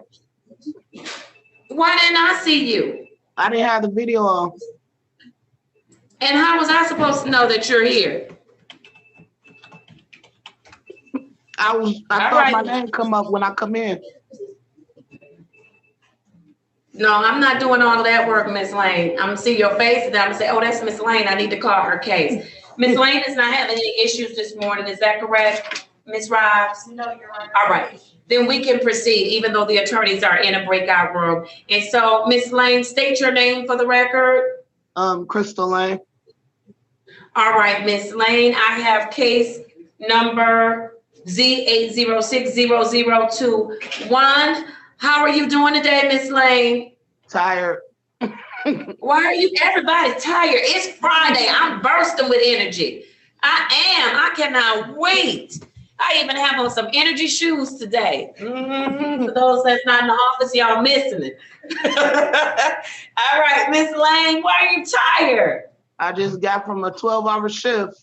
Why didn't I see you? I didn't have the video on. And how was I supposed to know that you're here? I thought my name come up when I come in. No, I'm not doing all of that work, Miss Lane. I'm gonna see your face and I'm gonna say, oh, that's Miss Lane. I need to call her case. Miss Lane is not having any issues this morning. Is that correct, Miss Rives? No, you're right. All right. Then we can proceed, even though the attorneys are in a breakout room. And so, Miss Lane, state your name for the record. Crystal Lane. All right, Miss Lane, I have case number Z8060021. How are you doing today, Miss Lane? Tired. Why are you, everybody tired? It's Friday. I'm bursting with energy. I cannot wait. I even have on some energy shoes today. For those that's not in the office, y'all missing it. All right, Miss Lane, why are you tired? I just got from a 12-hour shift.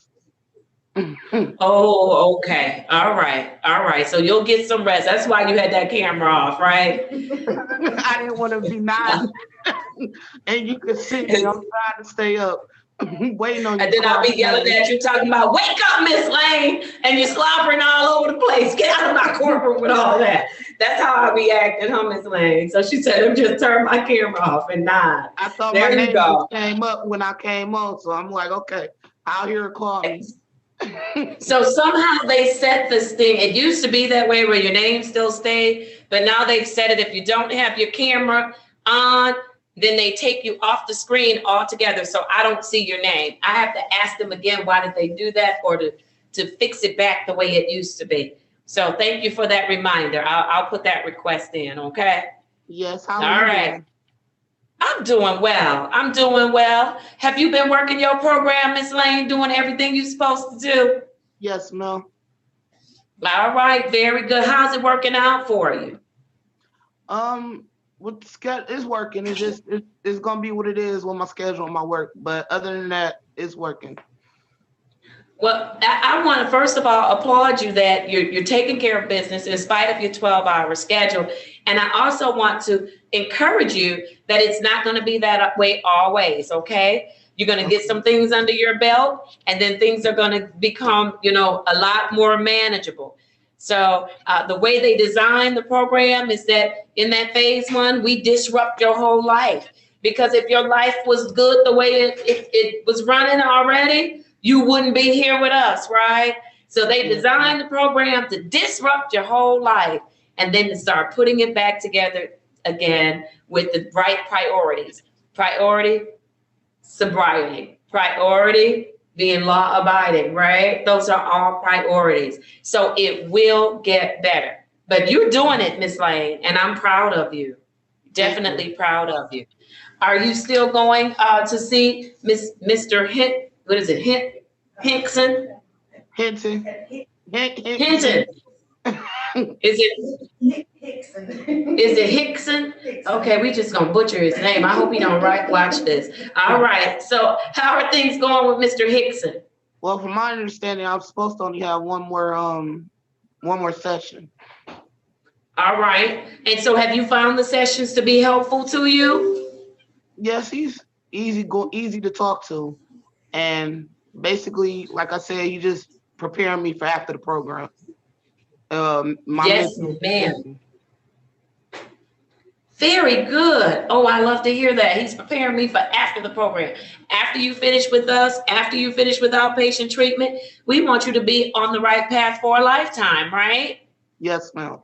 Oh, okay. All right. So you'll get some rest. That's why you had that camera off, right? I didn't want to be nodding. And you could see me. I'm trying to stay up. Waiting on you. And then I'll be yelling at you, talking about, wake up, Miss Lane, and you're slobbering all over the place. Get out of my courtroom with all that. That's how I be acting, huh, Miss Lane? So she said, let me just turn my camera off and nod. I thought there my you name go. Came up when I came on, so I'm like, okay, I'll hear her call me. So somehow they set this thing. It used to be that way where your name still stayed, but now they've set it if you don't have your camera on, then they take you off the screen altogether. So I don't see your name. I have to ask them again, why did they do that, or to fix it back the way it used to be. So thank you for that reminder. I'll put that request in, okay? Yes. All right. I'm doing well. Have you been working your program, Miss Lane, doing everything you're supposed to do? Yes, ma'am. All right, very good. How's it working out for you? With the schedule, it's working. It's just it's gonna be what it is with my schedule and my work. But other than that, it's working. Well, I want to first of all applaud you that you're taking care of business in spite of your 12-hour schedule. And I also want to encourage you that it's not going to be that way always, okay? You're going to get some things under your belt, and then things are going to become, a lot more manageable. So the way they design the program is that in that phase 1, we disrupt your whole life. Because if your life was good the way it was running already, you wouldn't be here with us, right? So they designed the program to disrupt your whole life and then to start putting it back together again with the right priorities. Priority, sobriety. Priority, being law abiding, right? Those are all priorities. So it will get better. But you're doing it, Miss Lane, and I'm proud of you. Definitely proud of you. Are you still going to see Mr. Hinkson? Hinton. Is it Hickson? Okay, we just gonna butcher his name. I hope he don't watch this. All right. So how are things going with Mr. Hickson? Well, from my understanding, I'm supposed to only have one more session. All right. And so have you found the sessions to be helpful to you? Yes, he's easy to talk to. And basically, like I said, you just preparing me for after the program. Yes, ma'am. Very good. Oh, I love to hear that. He's preparing me for after the program. After you finish with us, after you finish with outpatient treatment, we want you to be on the right path for a lifetime, right? Yes, ma'am.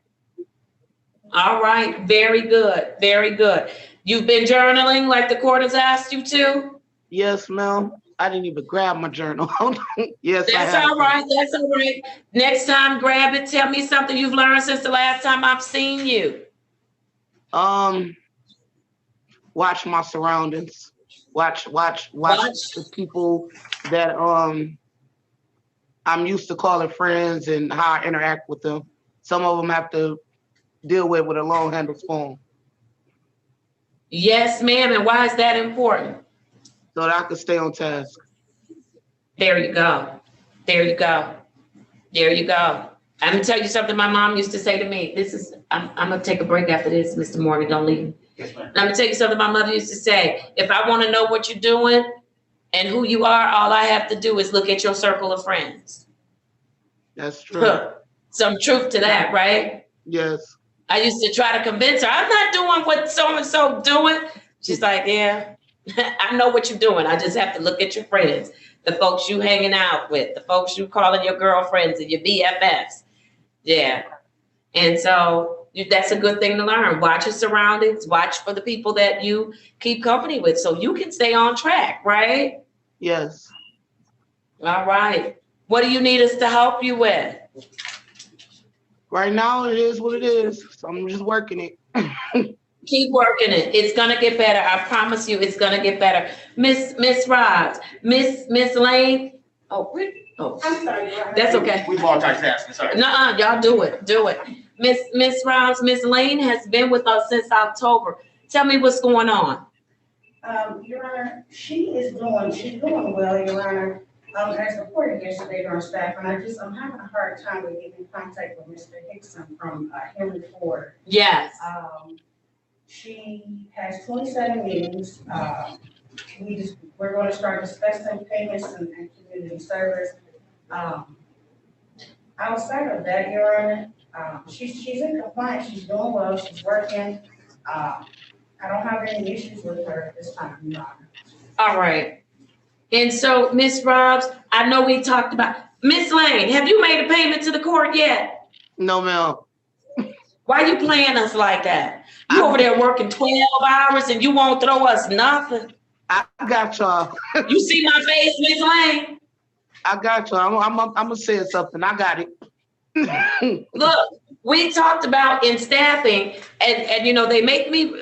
All right. Very good. Very good. You've been journaling like the court has asked you to? Yes, ma'am. I didn't even grab my journal. Yes, I That's have. all right. That's all right. Next time, grab it. Tell me something you've learned since the last time I've seen you. Watch my surroundings. Watch the people that I'm used to calling friends and how I interact with them. Some of them have to deal with a long handled spoon. Yes, ma'am. And why is that important? So that I can stay on task. There you go. There you go. There you go. I'm gonna tell you something my mom used to say to me. I'm gonna take a break after this, Mr. Morgan, don't leave. I'm gonna tell you something my mother used to say. If I wanna know what you're doing and who you are, all I have to do is look at your circle of friends. That's true. Some truth to that, right? Yes. I used to try to convince her, I'm not doing what so-and-so doing. She's like, yeah, I know what you're doing. I just have to look at your friends, the folks you hanging out with, the folks you calling your girlfriends and your BFFs. Yeah. And so that's a good thing to learn. Watch your surroundings, watch for the people that you keep company with so you can stay on track, right? Yes. All right. What do you need us to help you with? Right now, it is what it is. So I'm just working it. Keep working it. It's gonna get better. I promise you, it's gonna get better. Miss Rods, Miss Lane. Oh, I'm sorry. that's okay. We multitasking, sorry. Nuh-uh, y'all do it. Miss Rods, Miss Lane has been with us since October. Tell me what's going on. Your Honor, she's doing well, Your Honor. As reported yesterday during staff, and I'm having a hard time with getting in contact with Mr. Hickson from Henry Ford. Yes. She has 27 meetings. We're going to start discussing payments and community service. Outside of that, Your Honor, she's in compliance. She's doing well. She's working. I don't have any issues with her at this time, Your Honor. All right. And so, Miss Robs, I know we talked about Miss Lane. Have you made a payment to the court yet? No, ma'am. Why you playing us like that? You over there working 12 hours and you won't throw us nothing. I got y'all. You see my face, Miss Lane? I got y'all. I'm gonna say something. I got it. Look, we talked about in staffing, and you know they make me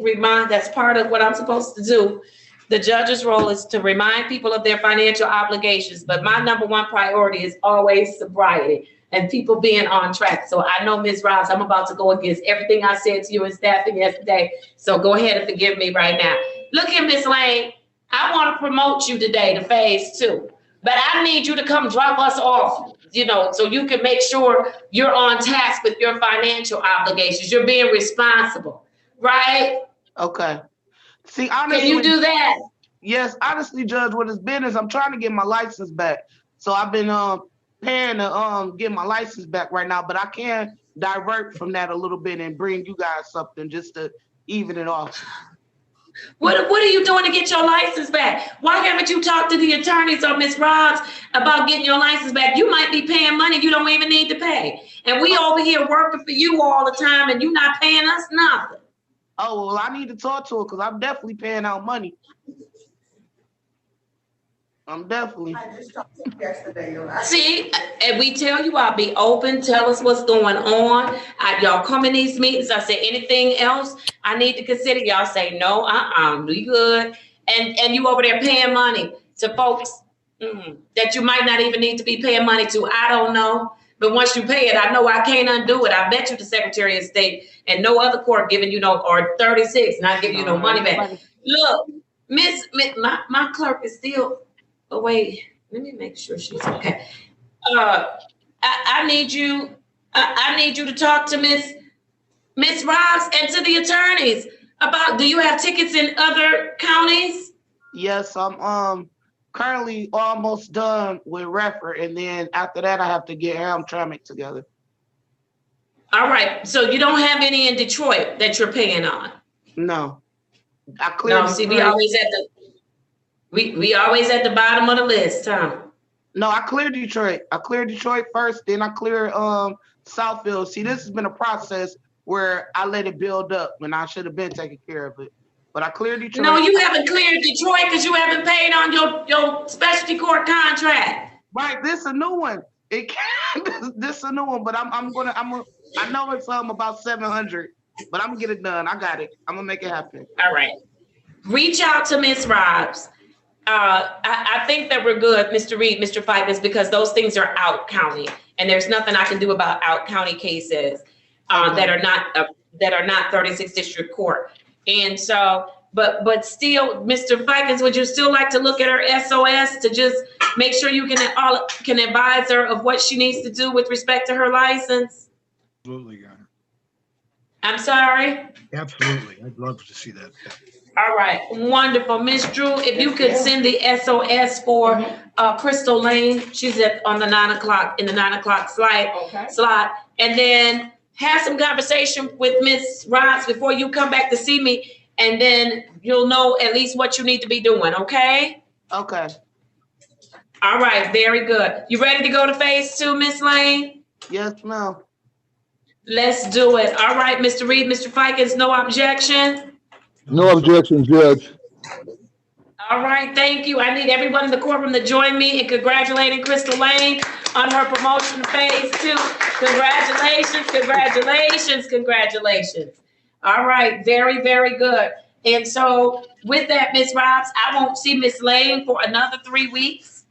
remind. That's part of what I'm supposed to do. The judge's role is to remind people of their financial obligations, but my number one priority is always sobriety and people being on track. So I know, Ms. Ross, I'm about to go against everything I said to you in staffing yesterday. So go ahead and forgive me right now. Look here, Ms. Lane, I want to promote you today to phase 2, but I need you to come drop us off, you know, so you can make sure you're on task with your financial obligations. You're being responsible, right? Okay. See, honestly, can you do that? Yes, honestly, Judge, what it's been is I'm trying to get my license back. So I've been paying to get my license back right now, but I can divert from that a little bit and bring you guys something just to even it off. What are you doing to get your license back? Why haven't you talked to the attorneys or Ms. Robs about getting your license back? You might be paying money you don't even need to pay. And we over here working for you all the time and you not paying us nothing. Oh, well, I need to talk to her because I'm definitely paying out money. I'm definitely. I just talked to you yesterday, Your Honor. See, and we tell you I'll be open. Tell us what's going on. Y'all come in these meetings. I say anything else I need to consider. Y'all say no, we good. And you over there paying money to folks that you might not even need to be paying money to. I don't know. But once you pay it, I know I can't undo it. I bet you the Secretary of State and no other court giving you or 36 not giving you no money back. Look, my clerk is still. Oh wait, let me make sure she's okay. I need you. I need you to talk to Miss Ross and to the attorneys about. Do you have tickets in other counties? Yes, I'm currently almost done with Redford, and then after that, I have to get Hamtramck together. All right, so you don't have any in Detroit that you're paying on? No. I cleared No, see, we Detroit. always at the, we always at the bottom of the list, huh? No, I cleared Detroit. I cleared Detroit first, then I cleared Southfield. See, this has been a process where I let it build up when I should have been taking care of it. But I cleared Detroit. No, you haven't cleared Detroit because you haven't paid on your specialty court contract. Right, this a new one. It can't, this a new one, but I know it's about 700, but I'm gonna get it done. I got it. I'm gonna make it happen. All right. Reach out to Ms. Robs. I think that we're good, Mr. Reed, Mr. Fikes, because those things are out county, and there's nothing I can do about out county cases that are not 36th District Court. And so, but still, Mr. Fikes, would you still like to look at her SOS to just make sure you can advise her of what she needs to do with respect to her license? Absolutely, Your Honor. I'm sorry? Absolutely. I'd love to see that. All right, wonderful. Miss Drew, if you could send the SOS for Crystal Lane, she's on the 9 o'clock slot, and then have some conversation with Miss Ross before you come back to see me, and then you'll know at least what you need to be doing, okay? Okay. All right, very good. You ready to go to phase 2, Miss Lane? Yes, ma'am. Let's do it. All right, Mr. Reed, Mr. Fikes, no objection? No objection, Judge. All right, thank you. I need everyone in the courtroom to join me in congratulating Crystal Lane on her promotion to phase 2. Congratulations, congratulations, congratulations. All right, very, very good. And so with that, Ms. Robs, I won't see Ms. Lane for another 3 weeks.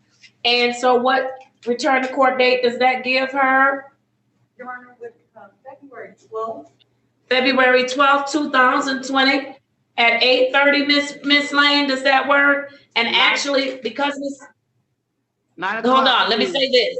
And so what return to court date does that give her? Your Honor, with February 12th. February 12th, 2020 at 8:30, Miss Lane, does that work? And actually, because Miss, hold on, let me say this.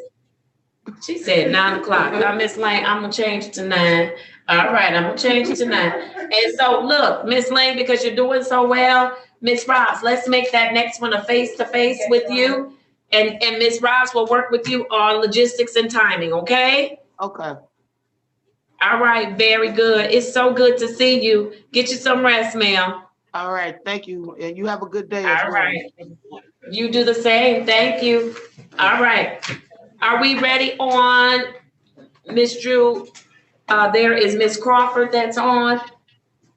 She said 9 o'clock. Now, Miss Lane, I'm gonna change it to 9. All right, I'm gonna change it to 9. And so look, Miss Lane, because you're doing so well, Miss Ross, let's make that next one a face-to-face with you. And Miss Ross will work with you on logistics and timing, okay? Okay. All right, very good. It's so good to see you. Get you some rest, ma'am. All right, thank you. And you have a good day. All right. You do the same. Thank you. All right. Are we ready on Miss Drew? There is Miss Crawford that's on.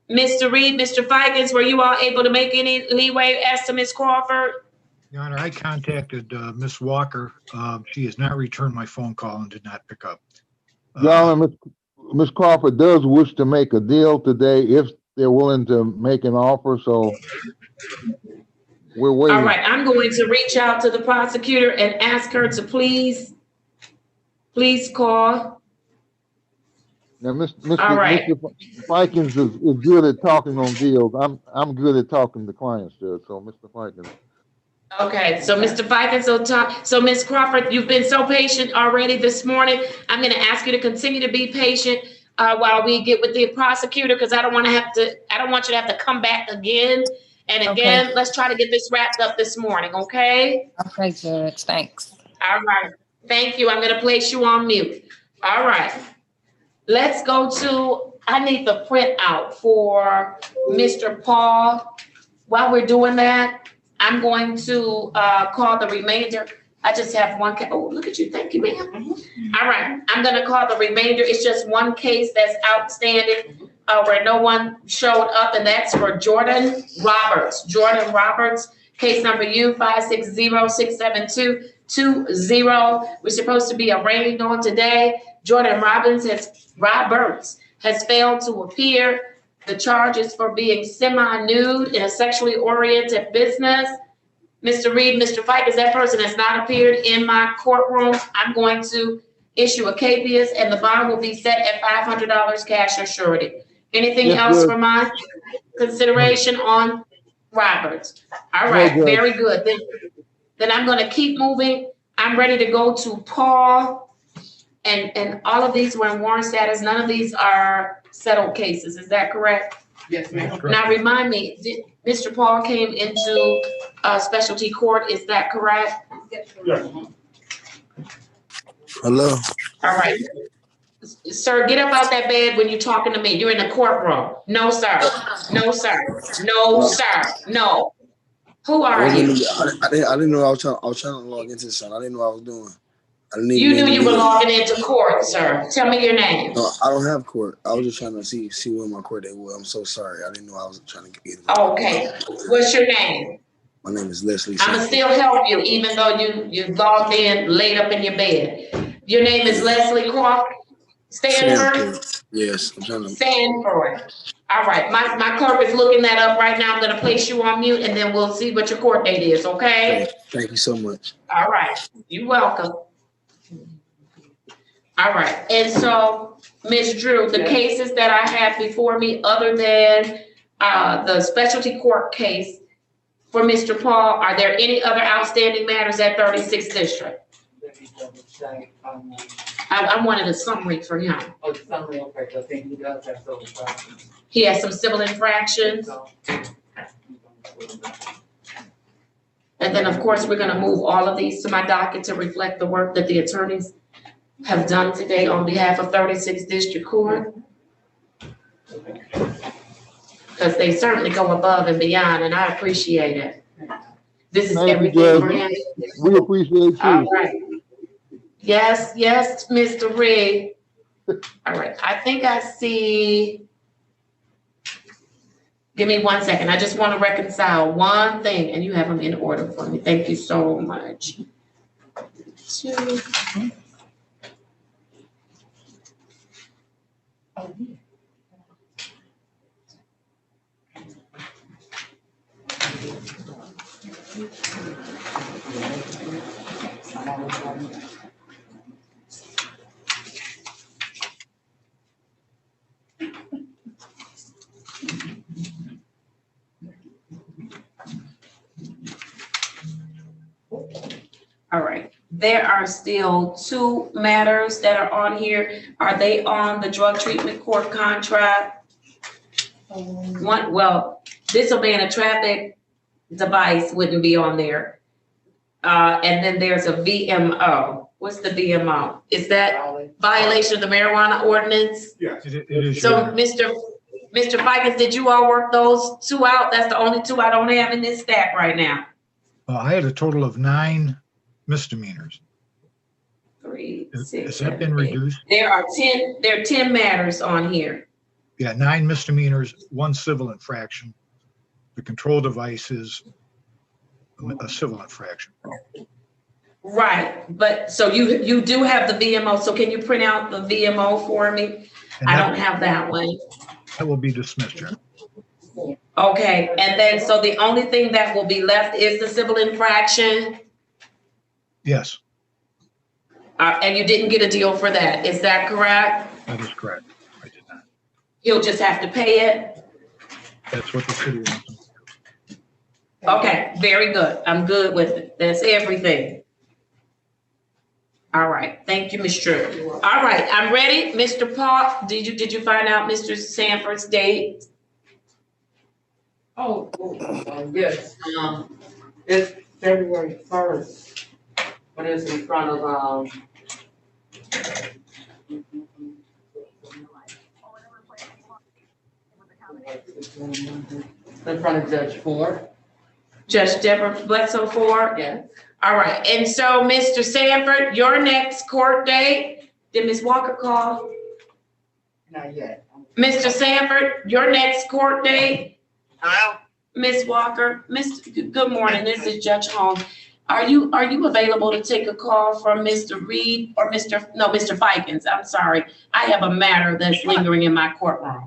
Mr. Reed, Mr. Fikes, were you all able to make any leeway as to Miss Crawford? Your Honor, I contacted Miss Walker. She has not returned my phone call and did not pick up. Your Honor, Ms. Crawford does wish to make a deal today if they're willing to make an offer, so we're waiting. All right, I'm going to reach out to the prosecutor and ask her to please call. Now, All right. Mr. Fikens is good at talking on deals. I'm good at talking to clients, Judge, so Mr. Fikens. Okay, so Mr. Fikens, so Ms. Crawford, you've been so patient already this morning. I'm gonna ask you to continue to be patient while we get with the prosecutor, because I don't want you to have to come back again and again. Okay. Let's try to get this wrapped up this morning, okay? Okay, Judge, thanks. All right, thank you. I'm gonna place you on mute. All right, let's go to, I need the printout for Mr. Paul. While we're doing that, I'm going to call the remainder. I just have one case. Oh, look at you. Thank you, ma'am. All right. I'm going to call the remainder. It's just one case that's outstanding where no one showed up, and that's for Jordan Roberts. Jordan Roberts, case number U560-672-20. We're supposed to be arraigned on today. Jordan Roberts has failed to appear. The charges for being semi-nude in a sexually oriented business. Mr. Reed, Mr. Fikes, that person has not appeared in my courtroom. I'm going to issue a capias and the bond will be set at $500 cash or surety. Anything else for my consideration on Roberts? All right, very good. Then I'm gonna keep moving. I'm ready to go to Paul. And all of these were in warrant status. None of these are settled cases. Is that correct? Yes, ma'am. Now remind me, Mr. Paul came into specialty court. Is that correct? Yes. Hello. All right. Sir, get up out that bed when you're talking to me. You're in the courtroom. No, sir. No, sir. No, sir. No. Who are you? I didn't know I was trying to log into this. I didn't know what I was doing. I didn't even You mean knew to you do were it. logging into court, sir. Tell me your name. No, I don't have court. I was just trying to see when my court date was. I'm so sorry. I didn't know I was trying to get it. Okay. What's your name? My name is Leslie. I'm gonna still help you, even though you logged in laid up in your bed. Your name is Leslie Crawford Stanford? Yes, I'm trying to. Stanford. All right, my clerk is looking that up right now. I'm gonna place you on mute and then we'll see what your court date is, okay? Thank you so much. All right, you're welcome. All right, and so, Ms. Drew, the cases that I have before me, other than the specialty court case for Mr. Paul, are there any other outstanding matters at 36th District? I wanted a summary for him. Oh, the summary, okay, I think he does have civil infractions. He has some civil infractions. And then, of course, we're gonna move all of these to my docket to reflect the work that the attorneys have done today on behalf of 36th District Court. Because they certainly go above and beyond, and I appreciate it. This is Thank you, everything Judge. for him. We appreciate you. All right. Yes, yes, Mr. Rigg. All right, I think I see. Give me 1 second. I just want to reconcile one thing, and you have them in order for me. Thank you so much. Two. All right, there are still 2 matters that are on here. Are they on the drug treatment court contract? One, well, disobeying a traffic device wouldn't be on there. And then there's a VMO. What's the VMO? Is that violation of the marijuana ordinance? Yes. It is. So, Mr. Fikens, did you all work those 2 out? That's the only 2 I don't have in this stack right now. I had a total of 9 misdemeanors. 3, 6, Has that been reduced? There are 10 matters on here. Yeah, 9 misdemeanors, 1 civil infraction. The control device is a civil infraction. Right, but so you do have the VMO, so can you print out the VMO for me? I don't have that one. That will be dismissed, Judge. Okay, and then, so the only thing that will be left is the civil infraction? Yes, And you didn't get a deal for that, is that correct? that is correct. He'll just have to pay it? That's what the city wants. Okay, very good. I'm good with it. That's everything. All right, thank you, Ms. Drew. All right, I'm ready. Mr. Paul, did you find out Mr. Sanford's date? Oh, yes, it's February 1st, but it's in front of, in front of Judge Ford. Judge Deborah Bledsoe Ford? Yes. All right, and so, Mr. Sanford, your next court date, did Ms. Walker call? Not yet. Mr. Sanford, your next court date? Hello? Ms. Walker, good morning, this is Judge Holmes. Are you available to take a call from Mr. Reed or Mr. Fikens? I'm sorry, I have a matter that's lingering in my courtroom.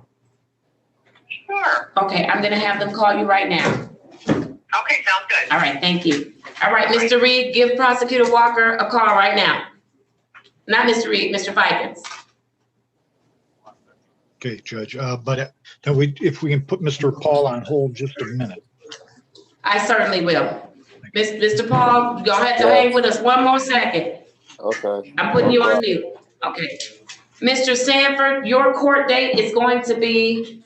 Sure. Okay, I'm gonna have them call you right now. Okay, sounds good. All right, thank you. All right, Mr. Reed, give Prosecutor Walker a call right now. Not Mr. Reed, Mr. Fikens. Okay, Judge, but if we can put Mr. Paul on hold just a minute. I certainly will. Mr. Paul, you'll have to hang with us one more second. Okay. I'm putting you on mute. Okay. Mr. Sanford, your court date is going to be?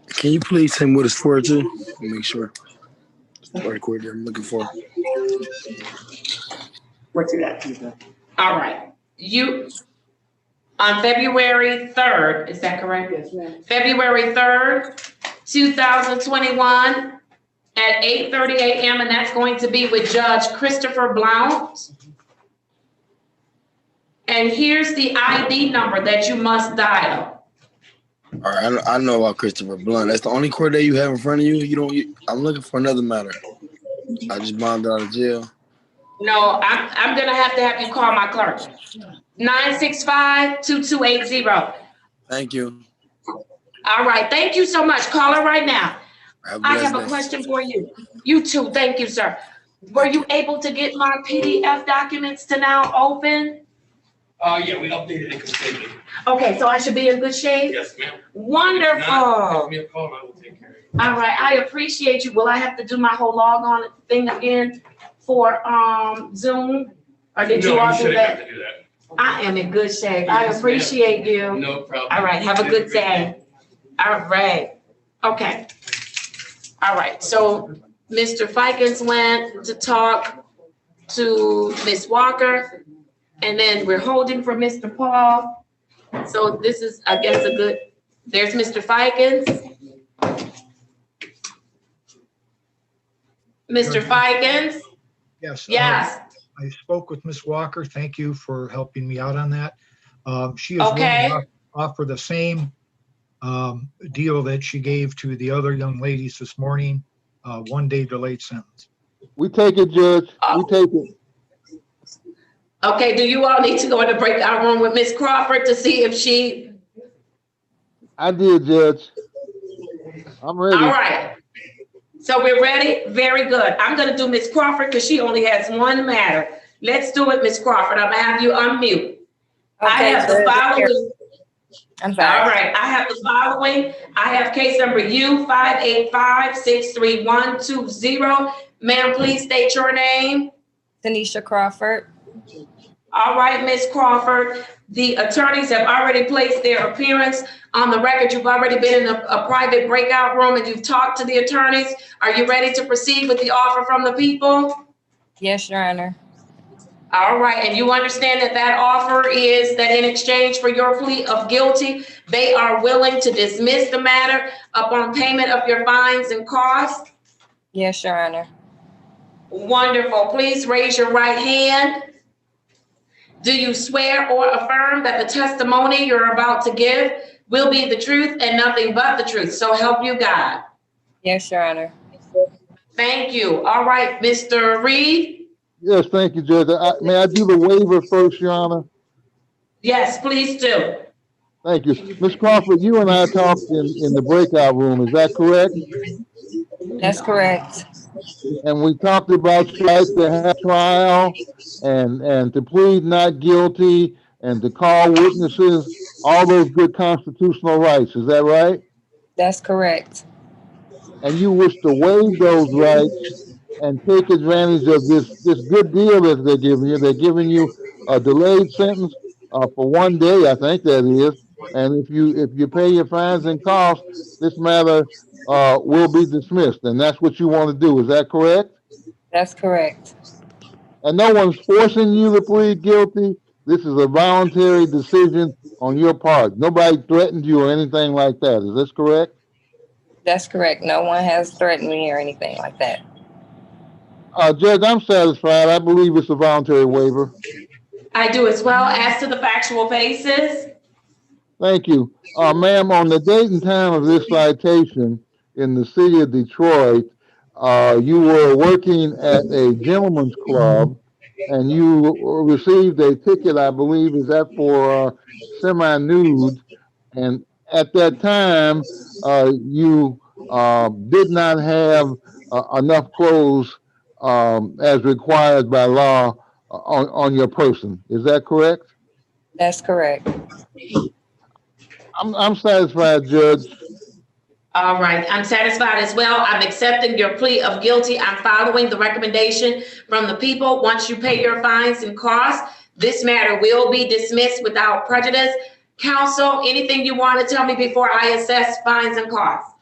Can you please tell me what it's for, too? Make sure. It's the right court that I'm looking for. What you got? All right. You, on February 3rd, is that correct? Yes, ma'am. February 3rd, 2021 at 8:30 a.m. and that's going to be with Judge Christopher Blount. And here's the ID number that you must dial. All right, I know about Christopher Blunt. That's the only court date you have in front of you. I'm looking for another matter. I just bonded out of jail. No, I'm gonna have you call my clerk. 965-2280. Thank you. All right, thank you so much. Call her right now. I have a day. question for you. You too, thank you, sir. Were you able to get my PDF documents to now open? Yeah, we updated it completely. Okay, so I should be in good shape? Yes, ma'am. Wonderful. Give me a call and I will take care of it. All right, I appreciate you. Will I have to do my whole log on thing again for Zoom? Or did you all do shouldn't have that? to do that. I am in good shape. I Yes, ma'am. appreciate you. No problem. All right, have a good day. All right, okay. All right, so Mr. Fikens went to talk to Ms. Walker, and then we're holding for Mr. Paul. So this is, I guess, a good, there's Mr. Fikens. Mr. Fikens? Yes. Yes. I spoke with Ms. Walker. Thank you for helping me out on that. She is willing Okay. to offer the same deal that she gave to the other young ladies this morning, 1 day delayed sentence. We take it, Judge. We take it. Okay, do you all need to go in the breakout room with Ms. Crawford to see if she, I did, Judge. I'm ready. all right. So we're ready? Very good. I'm gonna do Ms. Crawford because she only has one matter. Let's do it, Ms. Crawford. I'm gonna have you unmute. I Okay, have the Judge. following. I'm sorry. All right, I have the following. I have case number U585-63120. Ma'am, please state your name. Tanisha Crawford. All right, Ms. Crawford, the attorneys have already placed their appearance on the record. You've already been in a private breakout room and you've talked to the attorneys. Are you ready to proceed with the offer from the people? Yes, Your Honor. All right, and you understand that that offer is that in exchange for your plea of guilty, they are willing to dismiss the matter upon payment of your fines and costs? Yes, Your Honor. Wonderful. Please raise your right hand. Do you swear or affirm that the testimony you're about to give will be the truth and nothing but the truth? So help you God. Yes, Your Honor. Thank you. All right, Mr. Reed? Yes, thank you, Judge. May I do the waiver first, Your Honor? Yes, please do. Thank you. Ms. Crawford, you and I talked in the breakout room. Is that correct? That's correct. And we talked about your right to have trial and to plead not guilty and to call witnesses, all those good constitutional rights. Is that right? That's correct. And you wish to waive those rights and take advantage of this good deal that they're giving you. They're giving you a delayed sentence for 1 day, I think that is. And if you pay your fines and costs, this matter will be dismissed. And that's what you want to do. Is that correct? That's correct. And no one's forcing you to plead guilty. This is a voluntary decision on your part. Nobody threatened you or anything like that. Is this correct? That's correct. No one has threatened me or anything like that. Judge, I'm satisfied. I believe it's a voluntary waiver. I do as well. As to the factual basis, Thank you. Ma'am, on the date and time of this citation in the city of Detroit, you were working at a gentleman's club and you received a ticket, I believe, is that for semi-nude? And at that time, you did not have enough clothes as required by law on your person. Is that correct? That's correct. I'm satisfied, Judge. all right, I'm satisfied as well. I'm accepting your plea of guilty. I'm following the recommendation from the people. Once you pay your fines and costs, this matter will be dismissed without prejudice. Counsel, anything you want to tell me before I assess fines and costs?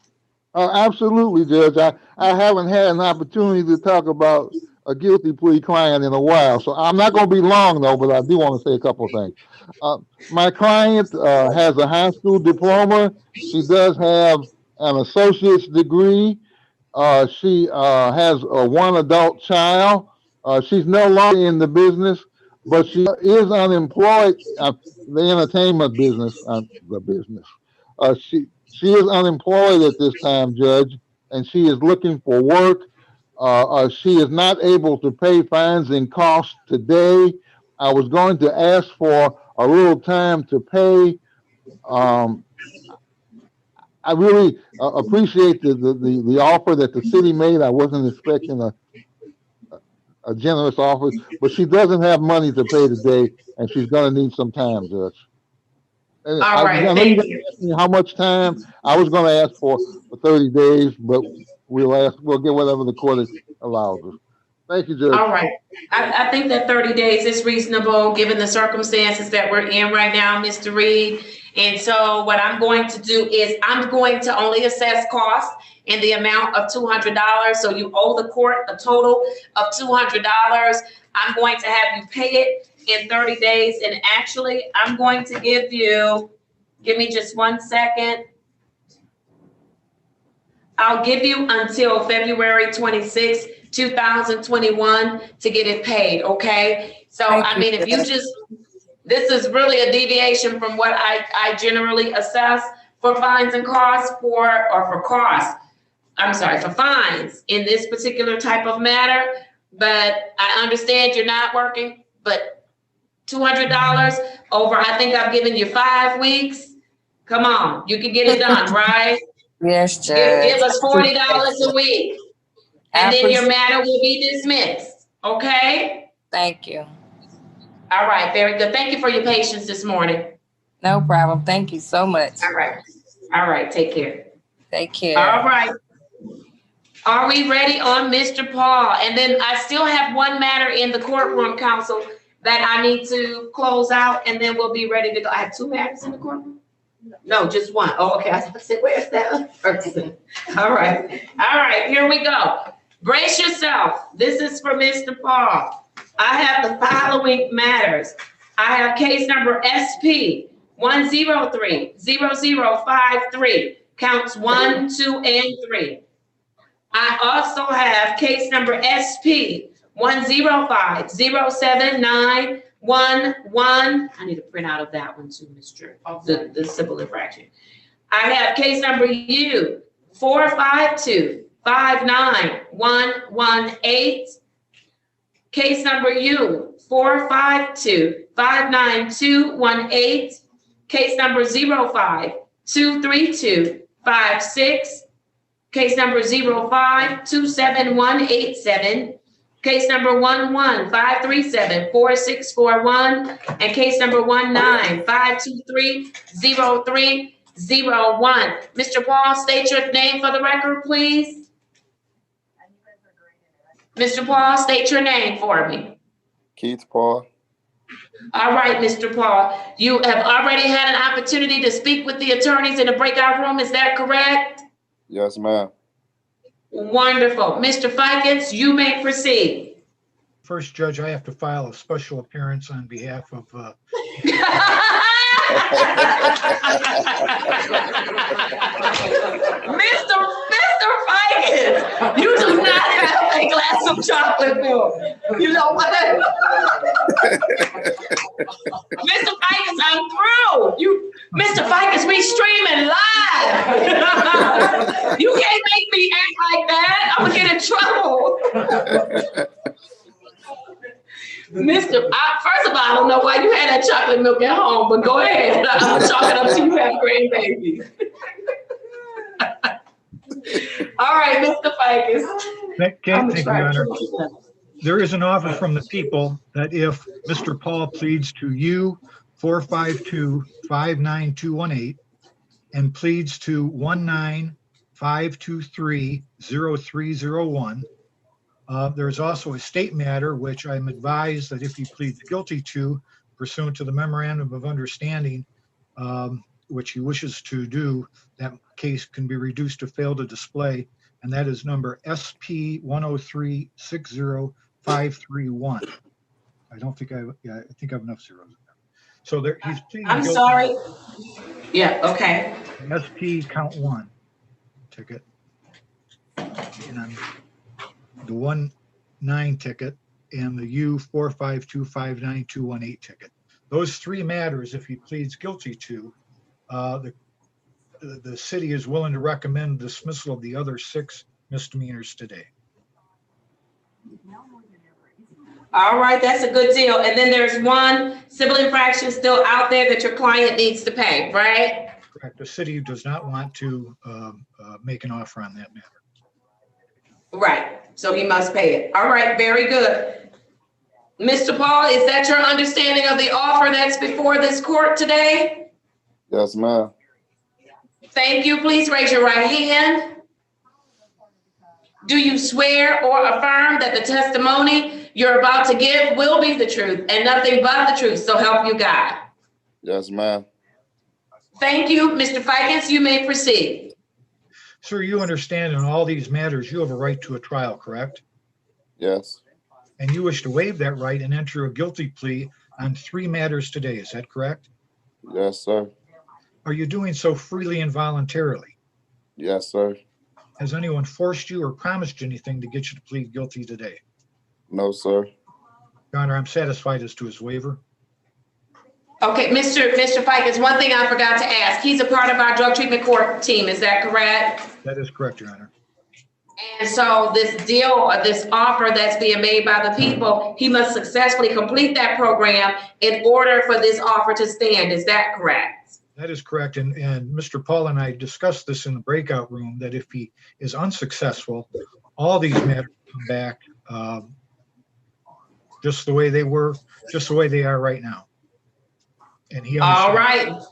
Absolutely, Judge. I haven't had an opportunity to talk about a guilty plea client in a while, so I'm not going to be long though, but I do want to say a couple of things. My client has a high school diploma. She does have an associate's degree. She has one adult child. She's no longer in the business, but she is unemployed. The entertainment business, the business. She is unemployed at this time, Judge, and she is looking for work. She is not able to pay fines and costs today. I was going to ask for a little time to pay. I really appreciate the offer that the city made. I wasn't expecting a generous offer, but she doesn't have money to pay today, and she's going to need some time, Judge. And All right, I know thank you're you. asking me how much time. I was going to ask for 30 days, but we'll get whatever the court allows us. Thank you, Judge. All right. I think that 30 days is reasonable, given the circumstances that we're in right now, Mr. Reed. And so what I'm going to do is I'm going to only assess costs in the amount of $200. So you owe the court a total of $200. I'm going to have you pay it in 30 days. And actually, I'm going to give me just 1 second. I'll give you until February 26th, 2021 to get it paid, okay? So, I mean, if you just, this is really a deviation from what I generally assess for fines and costs for fines in this particular type of matter. But I understand you're not working, but $200 over, I think I've given you 5 weeks. Come on, you can get it done, right? Yes, Judge. Give us $40 a week, and then your matter will be dismissed, okay? Thank you. All right, very good. Thank you for your patience this morning. No problem. Thank you so much. All right, take care. Take care. All right. Are we ready on Mr. Paul? And then I still have one matter in the courtroom, counsel, that I need to close out, and then we'll be ready to go. I have 2 matters in the courtroom? No, just one. Oh, okay. I was going to say, where's that other person? All right, here we go. Brace yourself. This is for Mr. Paul. I have the following matters. I have case number SP 103-0053, counts 1, 2, and 3. I also have case number SP 105-079-11. I need a printout of that one too, Mr. The civil infraction. I have case number U 452-59118. Case number U 452-59218. Case number 05-23256. Case number 05-27187. Case number 11-537-4641, and case number 19-523-0301. Mr. Paul, state your name for the record, please. Mr. Paul, state your name for me. Keith Paul. All right, Mr. Paul, you have already had an opportunity to speak with the attorneys in the breakout room. Is that correct? Yes, ma'am. Wonderful. Mr. Fikens, you may proceed. First, Judge, I have to file a special appearance on behalf of Mr. Fikens, you do not have a glass of chocolate milk. You know what? Mr. Fikens, I'm through. Mr. Fikens, we streaming live. You can't make me act like that. I'm gonna get in trouble. First of all, I don't know why you had that chocolate milk at home, but go ahead. I'm gonna chalk it up to you have grandbabies. All right, Mr. Fikens. Thank you, Your Honor. There is an offer from the people that if Mr. Paul pleads to U 452-59218 and pleads to 19-523-0301, there's also a state matter, which I'm advised that if he pleads guilty to, pursuant to the memorandum of understanding, which he wishes to do, that case can be reduced to fail to display, and that is number SP 103-60 531. I don't think I think I have enough zeros in there. So there, he's pleading I'm guilty sorry. Yeah, okay. to SP count 1 ticket. And the 19 ticket and the U452592218 ticket. Those 3 matters, if he pleads guilty to, the city is willing to recommend dismissal of the other 6 misdemeanors today. All right, that's a good deal. And then there's one civil infraction still out there that your client needs to pay, right? Correct. The city does not want to make an offer on that matter. Right, so he must pay it. All right, very good. Mr. Paul, is that your understanding of the offer that's before this court today? Yes, ma'am. Thank you. Please raise your right hand. Do you swear or affirm that the testimony you're about to give will be the truth and nothing but the truth, so help you God? Yes, ma'am. Thank you. Mr. Fikens, you may proceed. Sir, you understand in all these matters, you have a right to a trial, correct? Yes. And you wish to waive that right and enter a guilty plea on 3 matters today, is that correct? Yes, sir. Are you doing so freely and voluntarily? Yes, sir. Has anyone forced you or promised you anything to get you to plead guilty today? No, sir. Your Honor, I'm satisfied as to his waiver. Okay, Mr. Fikens, one thing I forgot to ask. He's a part of our drug treatment court team, is that correct? That is correct, Your Honor. And so this deal, or this offer that's being made by the people, he must successfully complete that program in order for this offer to stand. Is that correct? That is correct. And Mr. Paul and I discussed this in the breakout room, that if he is unsuccessful, all these matters come back just the way they were, just the way they are right now. And he understands.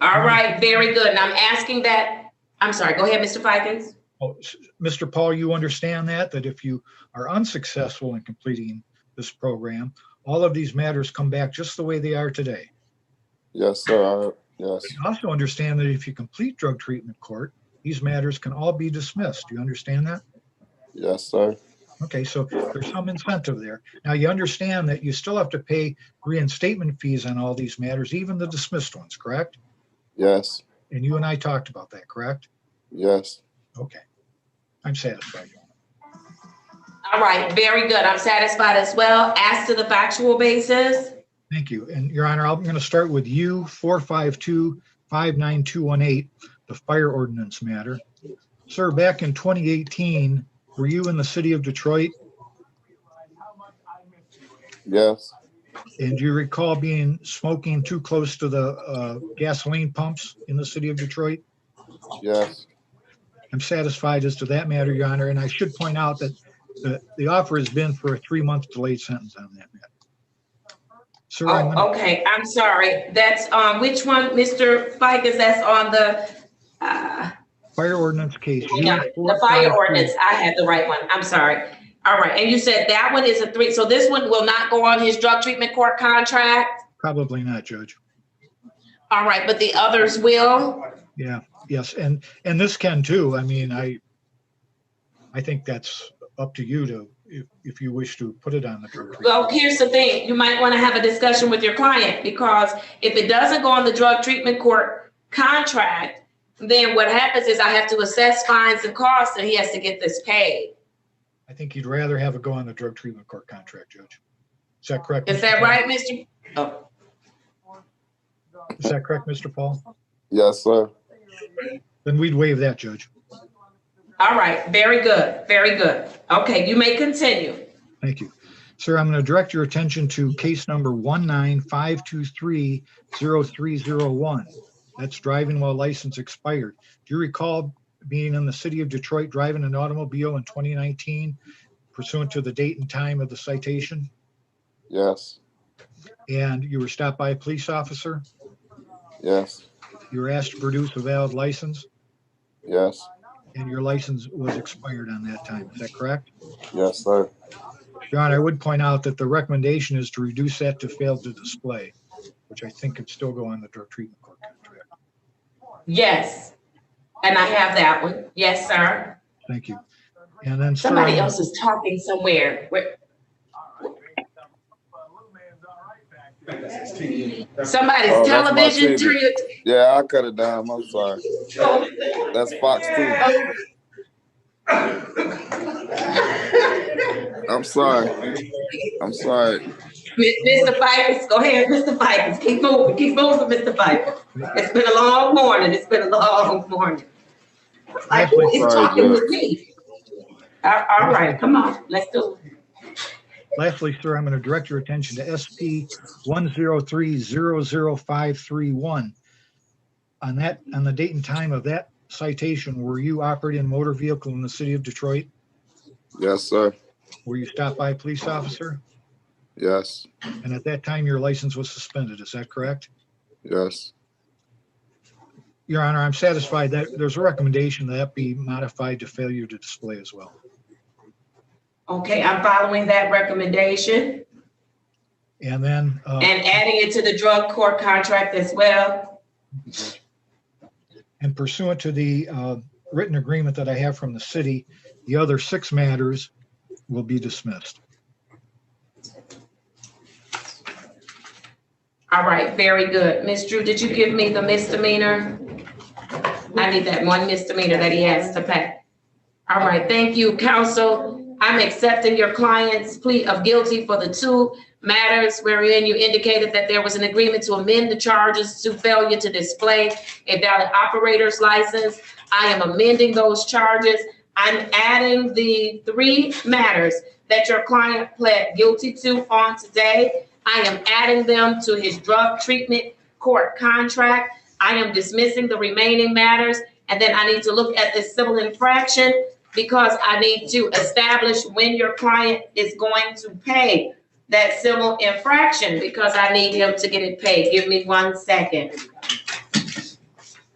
All right, very good. And I'm asking that, I'm sorry, go ahead, Mr. Fikens. Oh, Mr. Paul, you understand that if you are unsuccessful in completing this program, all of these matters come back just the way they are today. Yes, sir. Yes. You also understand that if you complete drug treatment court, these matters can all be dismissed. Do you understand that? Yes, sir. Okay, so there's some incentive there. Now you understand that you still have to pay reinstatement fees on all these matters, even the dismissed ones, correct? Yes. And you and I talked about that, correct? Yes. Okay. I'm satisfied. All right, very good. I'm satisfied as well. As to the factual basis. Thank you. And Your Honor, I'm going to start with U452-59218, the fire ordinance matter. Sir, back in 2018, were you in the city of Detroit? Yes. And do you recall smoking too close to the gasoline pumps in the city of Detroit? Yes. I'm satisfied as to that matter, Your Honor. And I should point out that the offer has been for a 3-month delayed sentence on that matter. Sir, okay, I'm sorry. That's which one, Mr. Fikens? That's on the fire ordinance case. Yeah, the fire ordinance. I had the right one. I'm sorry. All right, and you said that one is a 3. So this one will not go on his drug treatment court contract? Probably not, Judge. All right, but the others will? Yeah. Yes, and this can too. I mean, I think that's up to you to, if you wish to put it on the drug treatment. Well, here's the thing. You might want to have a discussion with your client, because if it doesn't go on the drug treatment court contract, then what happens is I have to assess fines and costs, and he has to get this paid. I think you'd rather have it go on the drug treatment court contract, Judge. Is that correct? Is that right, Mr.? Oh. Is that correct, Mr. Paul? Yes, sir. Then we'd waive that, Judge. All right, very good, very good. Okay, you may continue. Thank you. Sir, I'm going to direct your attention to case number 195230301. That's driving while license expired. Do you recall being in the city of Detroit driving an automobile in 2019 pursuant to the date and time of the citation? Yes. And you were stopped by a police officer? Yes. You were asked to produce a valid license? Yes. And your license was expired on that time, is that correct? Yes, sir. Your Honor, I would point out that the recommendation is to reduce that to fail to display, which I think could still go on the drug treatment court contract. Yes, and I have that one. Yes, sir. Thank you. And then, sir, Somebody else is talking somewhere. Somebody's Oh, that's my television. Turn TV. your. Yeah, I cut it down. I'm sorry. That's Fox 2. I'm sorry. I'm sorry. Mr. Pipers, go ahead, Mr. Pipers. Keep moving, Mr. Pipers. It's been a long morning. It's been a long morning. Like, who is Sorry, talking with Judge. me? All right, come on, let's do it. Lastly, sir, I'm going to direct your attention to SP 103-00531. On the date and time of that citation, were you operating a motor vehicle in the city of Detroit? Yes, sir. Were you stopped by a police officer? Yes. And at that time, your license was suspended. Is that correct? Yes. Your Honor, I'm satisfied that there's a recommendation that be modified to failure to display as well. Okay, I'm following that recommendation And then, and adding it to the drug court contract as well. and pursuant to the written agreement that I have from the city, the other 6 matters will be dismissed. All right, very good. Ms. Drew, did you give me the misdemeanor? I need that one misdemeanor that he has to pay. All right, thank you, counsel. I'm accepting your client's plea of guilty for the 2 matters wherein you indicated that there was an agreement to amend the charges to failure to display a valid operator's license. I am amending those charges. I'm adding the 3 matters that your client pled guilty to on today. I am adding them to his drug treatment court contract. I am dismissing the remaining matters. And then I need to look at this civil infraction because I need to establish when your client is going to pay that civil infraction because I need him to get it paid. Give me 1 second.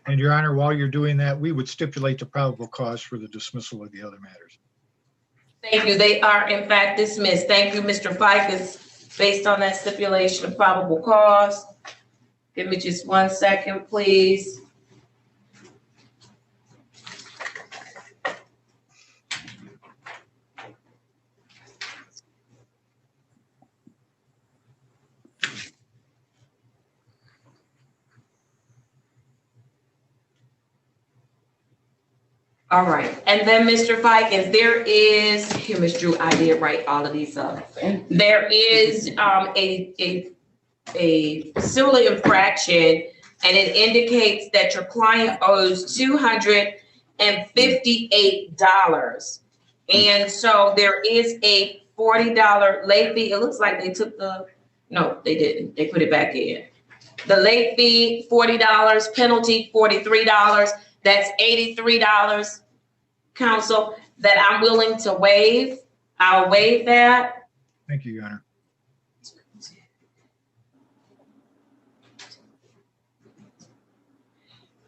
And Your Honor, while you're doing that, we would stipulate the probable cause for the dismissal of the other matters. Thank you. They are in fact dismissed. Thank you, Mr. Fikes. Based on that stipulation of probable cause. Give me just 1 second, please. All right, and then Mr. Fikes, there is, here, Ms. Drew, I did write all of these up. There is a civil infraction, and it indicates that your client owes $258. And so there is a $40 late fee. It looks like they took no, they didn't. They put it back in. The late fee, $40, penalty, $43. That's $83, counsel, that I'm willing to waive. I'll waive that. Thank you, Your Honor.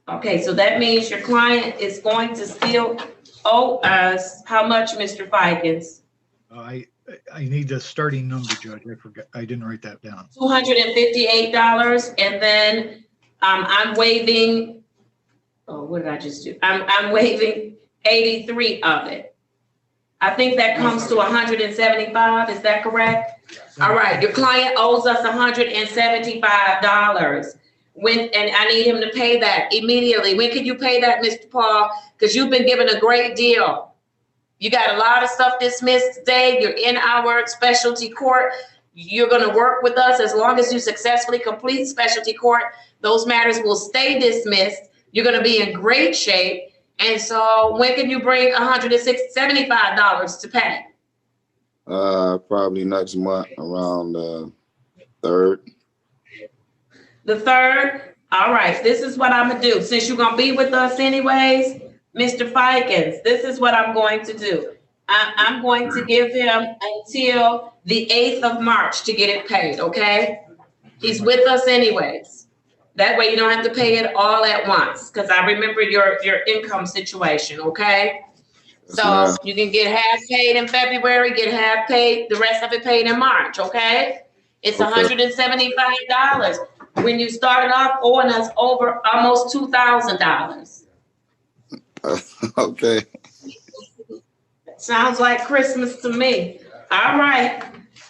Okay, so that means your client is going to still owe us how much, Mr. Fikes? I need the starting number, Judge. I forgot. I didn't write that down. $258, and then I'm waiving. Oh, what did I just do? I'm waiving 83 of it. I think that comes to 175. Is that correct? All right. Your client owes us $175. And I need him to pay that immediately. When can you pay that, Mr. Paul? Because you've been given a great deal. You got a lot of stuff dismissed today. You're in our specialty court. You're going to work with us as long as you successfully complete specialty court. Those matters will stay dismissed. You're going to be in great shape. And so when can you bring $175 to pay? Probably next month around the 3rd. The 3rd? All right, this is what I'm going to do. Since you're going to be with us anyways, Mr. Fikes, this is what I'm going to do. I'm going to give him until the 8th of March to get it paid, okay? He's with us anyways. That way you don't have to pay it all at once because I remember your income situation, okay? So you can get half paid in February, get half paid, the rest of it paid in March, okay? It's $175. When you started off owing us over almost $2,000. Okay. Sounds like Christmas to me. All right.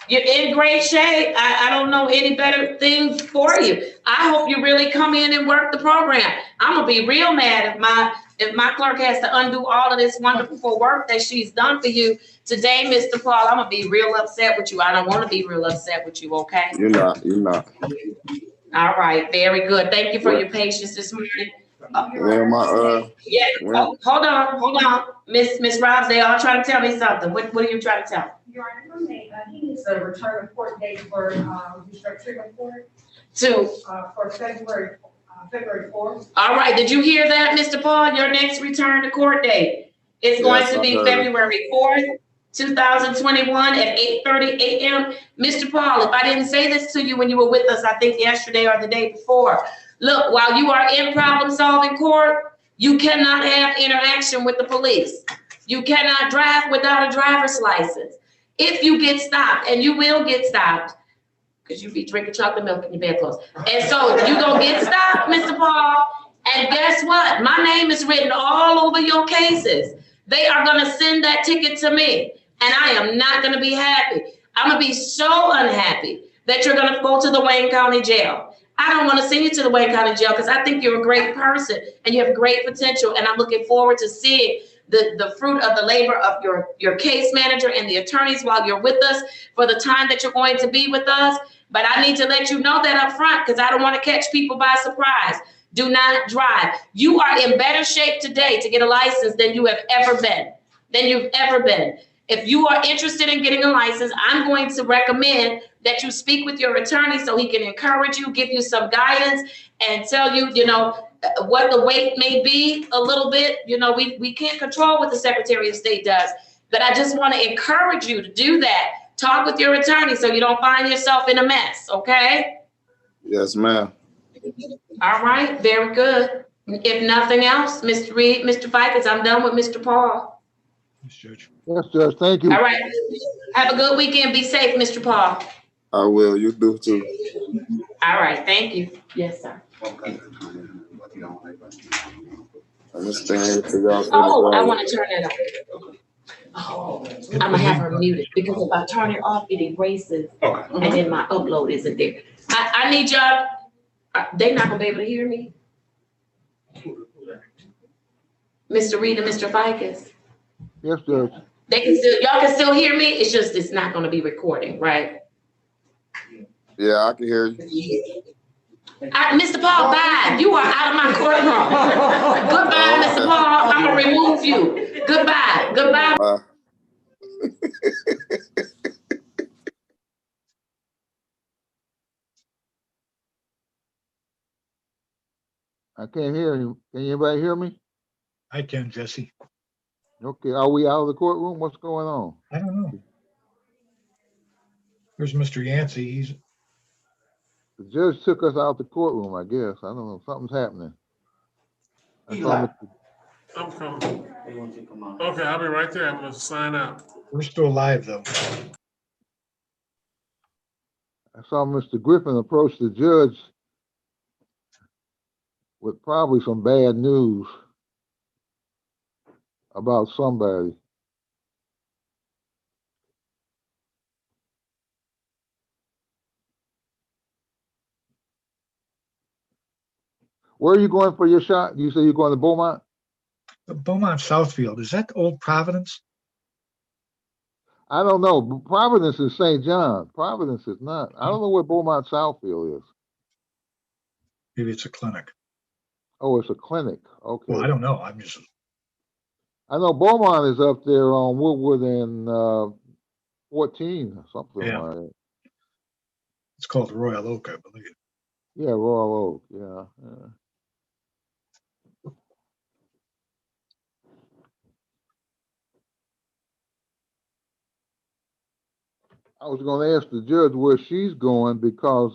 You're in great shape. I don't know any better things for you. I hope you really come in and work the program. I'm gonna be real mad if my clerk has to undo all of this wonderful work that she's done for you today, Mr. Paul. I'm gonna be real upset with you. I don't want to be real upset with you, okay? You're not. All right, very good. Thank you for your patience this morning. Hold on. Miss Robs, they all trying to tell me something. What are you trying to tell me? Your Honor, he needs a return of court date for, restructuring court, for February 4th. All right, did you hear that, Mr. Paul? Your next return to court date is going to be February 4th, 2021 at 8:30 a.m. Mr. Paul, if I didn't say this to you when you were with us, I think yesterday or the day before, look, while you are in problem-solving court, you cannot have interaction with the police. You cannot drive without a driver's license. If you get stopped, and you will get stopped, because you be drinking chocolate milk in your bedclothes. And so you're going to get stopped, Mr. Paul. And guess what? My name is written all over your cases. They are going to send that ticket to me. And I am not going to be happy. I'm going to be so unhappy that you're going to go to the Wayne County Jail. I don't want to send you to the Wayne County Jail because I think you're a great person and you have great potential. And I'm looking forward to seeing the fruit of the labor of your case manager and the attorneys while you're with us for the time that you're going to be with us. But I need to let you know that up front because I don't want to catch people by surprise. Do not drive. You are in better shape today to get a license than you have ever been. If you are interested in getting a license, I'm going to recommend that you speak with your attorney so he can encourage you, give you some guidance, and tell you, what the weight may be a little bit. We can't control what the Secretary of State does, but I just want to encourage you to do that. Talk with your attorney so you don't find yourself in a mess, okay? Yes, ma'am. All right, very good. If nothing else, Mr. Reed, Mr. Fikes, I'm done with Mr. Paul. Yes, Judge. Yes, Judge. Thank you. All right. Have a good weekend. Be safe, Mr. Paul. I will. You do too. All right. Thank you. Yes, sir. Understand. Oh, I want to turn it off. Oh, I'm gonna have her muted because if I turn it off, it erases, and then my upload isn't there. I need y'all. They're not gonna be able to hear me. Mr. Reed and Mr. Fikes. Yes, Judge. Y'all can still hear me. It's just it's not gonna be recording, right? Yeah, I can hear you. Mr. Paul, bye. You are out of my courtroom. Goodbye, Mr. Paul. I'm gonna remove you. Goodbye. Goodbye. I can't hear you. Can anybody hear me? I can, Jesse. Okay, are we out of the courtroom? What's going on? I don't know. There's Mr. Yancey. The judge took us out the courtroom, I guess. I don't know. Something's happening. I'm coming. Okay, I'll be right there. I'm gonna sign out. We're still live though. I saw Mr. Griffin approach the judge with probably some bad news about somebody. Where are you going for your shot? You say you're going to Beaumont? Beaumont Southfield. Is that Old Providence? I don't know. Providence is St. John. Providence is not. I don't know where Beaumont Southfield is. Maybe it's a clinic. Oh, it's a clinic. Okay. Well, I don't know. I know Beaumont is up there on Woodward and 14 or something like that. It's called Royal Oak, I believe. Yeah, Royal Oak. Yeah. I was going to ask the judge where she's going because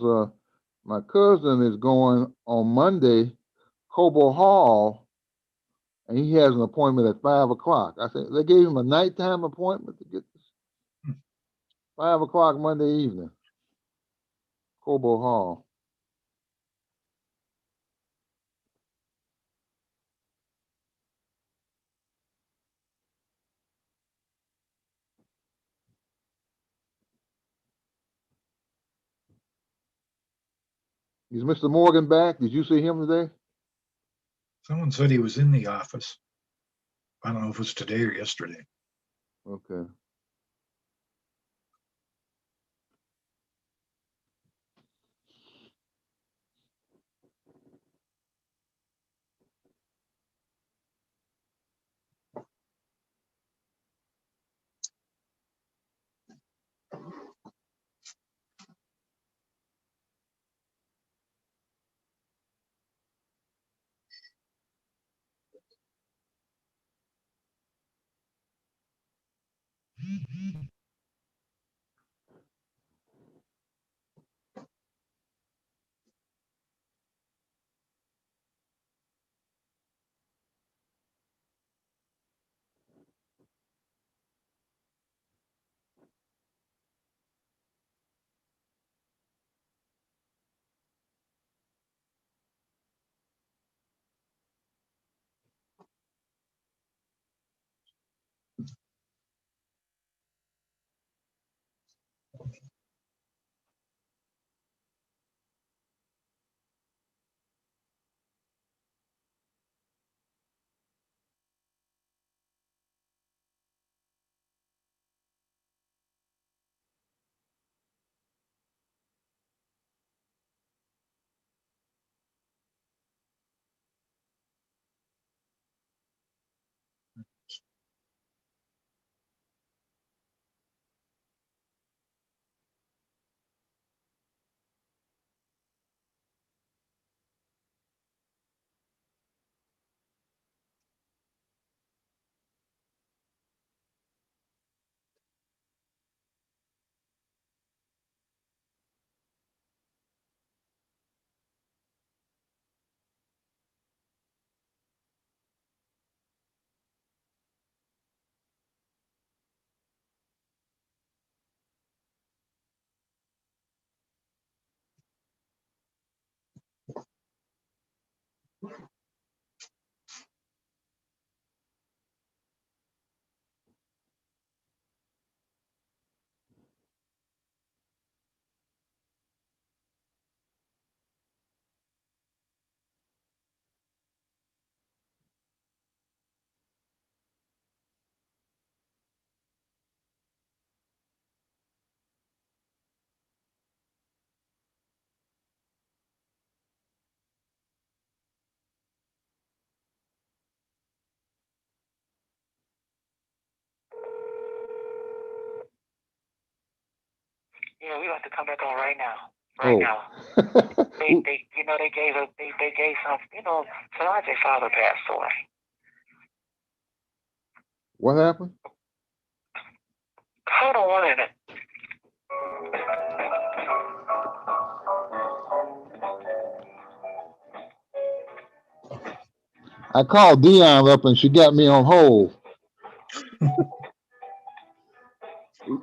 my cousin is going on Monday, Cobo Hall, and he has an appointment at 5 o'clock. I think they gave him a nighttime appointment to get this. 5 o'clock Monday evening, Cobo Hall. Is Mr. Morgan back? Did you see him today? Someone said he was in the office. I don't know if it's today or yesterday. Okay. Yeah, we about to come back on right now. Oh. Now. They you know, they gave some, you know, Solange's father passed away. What happened? Hold on 1 minute. I called Dion up and she got me on hold.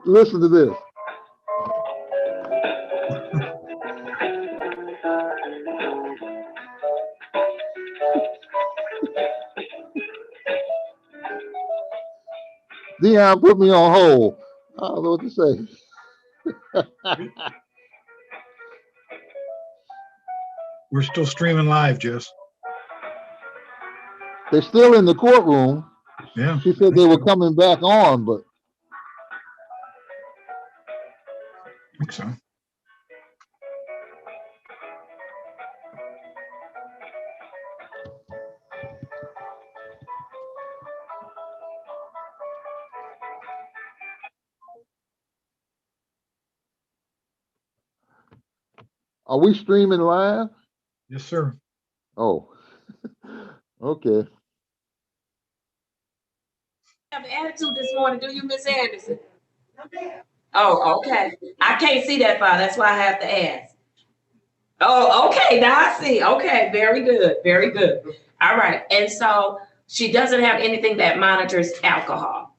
Listen to this. Dion put me on hold. I don't know what to say. We're still streaming live, Jess. They're still in the courtroom. Yeah. She said they were coming back on, but I think so. are we streaming live? Yes, sir. Oh, okay. Have an attitude this morning, do you, Miss Anderson? Oh, okay. I can't see that far. That's why I have to ask. Oh, okay. Now I see. Okay, very good. Very good. All right. And so she doesn't have anything that monitors alcohol.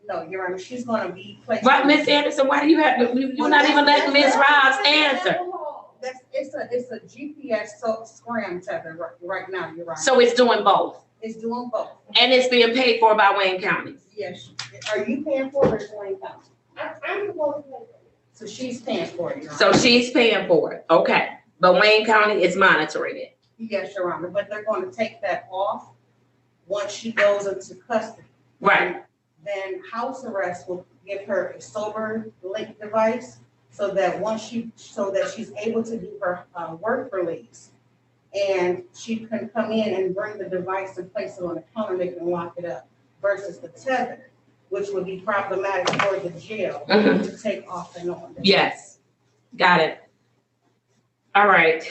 No, Your Honor, she's gonna be placed. Right, Miss Anderson, why do you have to, you're not even letting Miss Robbs answer? It's a GPS scram tether right now, Your Honor. So it's doing both? It's doing both. And it's being paid for by Wayne County? Yes. Are you paying for it or is Wayne County? I'm the one paying for it. So she's paying for it, Your Honor. So she's paying for it. Okay. but Wayne County is monitoring it. Yes, Your Honor, but they're going to take that off once she goes into custody. Right. Then house arrest will give her a sober link device so that she's able to do her work release. And she can come in and bring the device and place it on the counter, they can lock it up, versus the tether, which would be problematic for the jail to take off and on. Yes, got it. All right.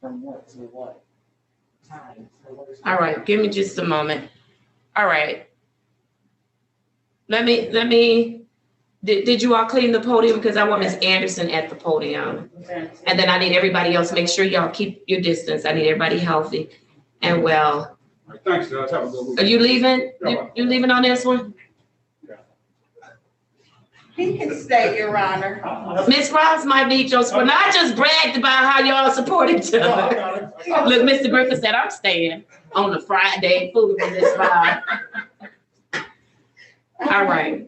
From what to what? All right, give me just a moment. All right. Let me, did you all clean the podium? Because I want Ms. Anderson at the podium. And then I need everybody else, make sure y'all keep your distance. I need everybody healthy and well. Thanks, Judge. Have a good week. Are you leaving? You leaving on this one? He can stay, Your Honor. Ms. Ross might need your support. I just bragged about how y'all support each other. Look, Mr. Griffin said, I'm staying on the Friday food for this vibe. All right.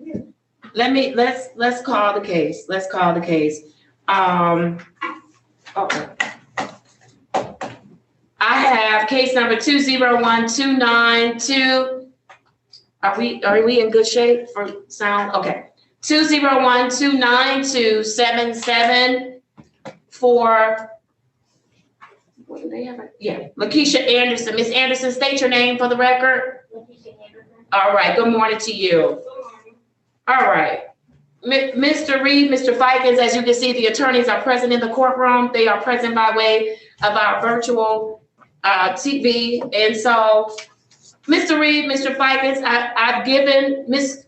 Let's call the case. Let's call the case. Okay. I have case number 201292. Are we in good shape for sound? Okay. 20129277 for, what do they have? Yeah, Lakeisha Anderson. Ms. Anderson, state your name for the record. All right, good morning to you. All right. Mr. Reed, Mr. Fikens, as you can see, the attorneys are present in the courtroom. They are present by way of our virtual TV. And so, Mr. Reed, Mr. Fikens, I've given Ms.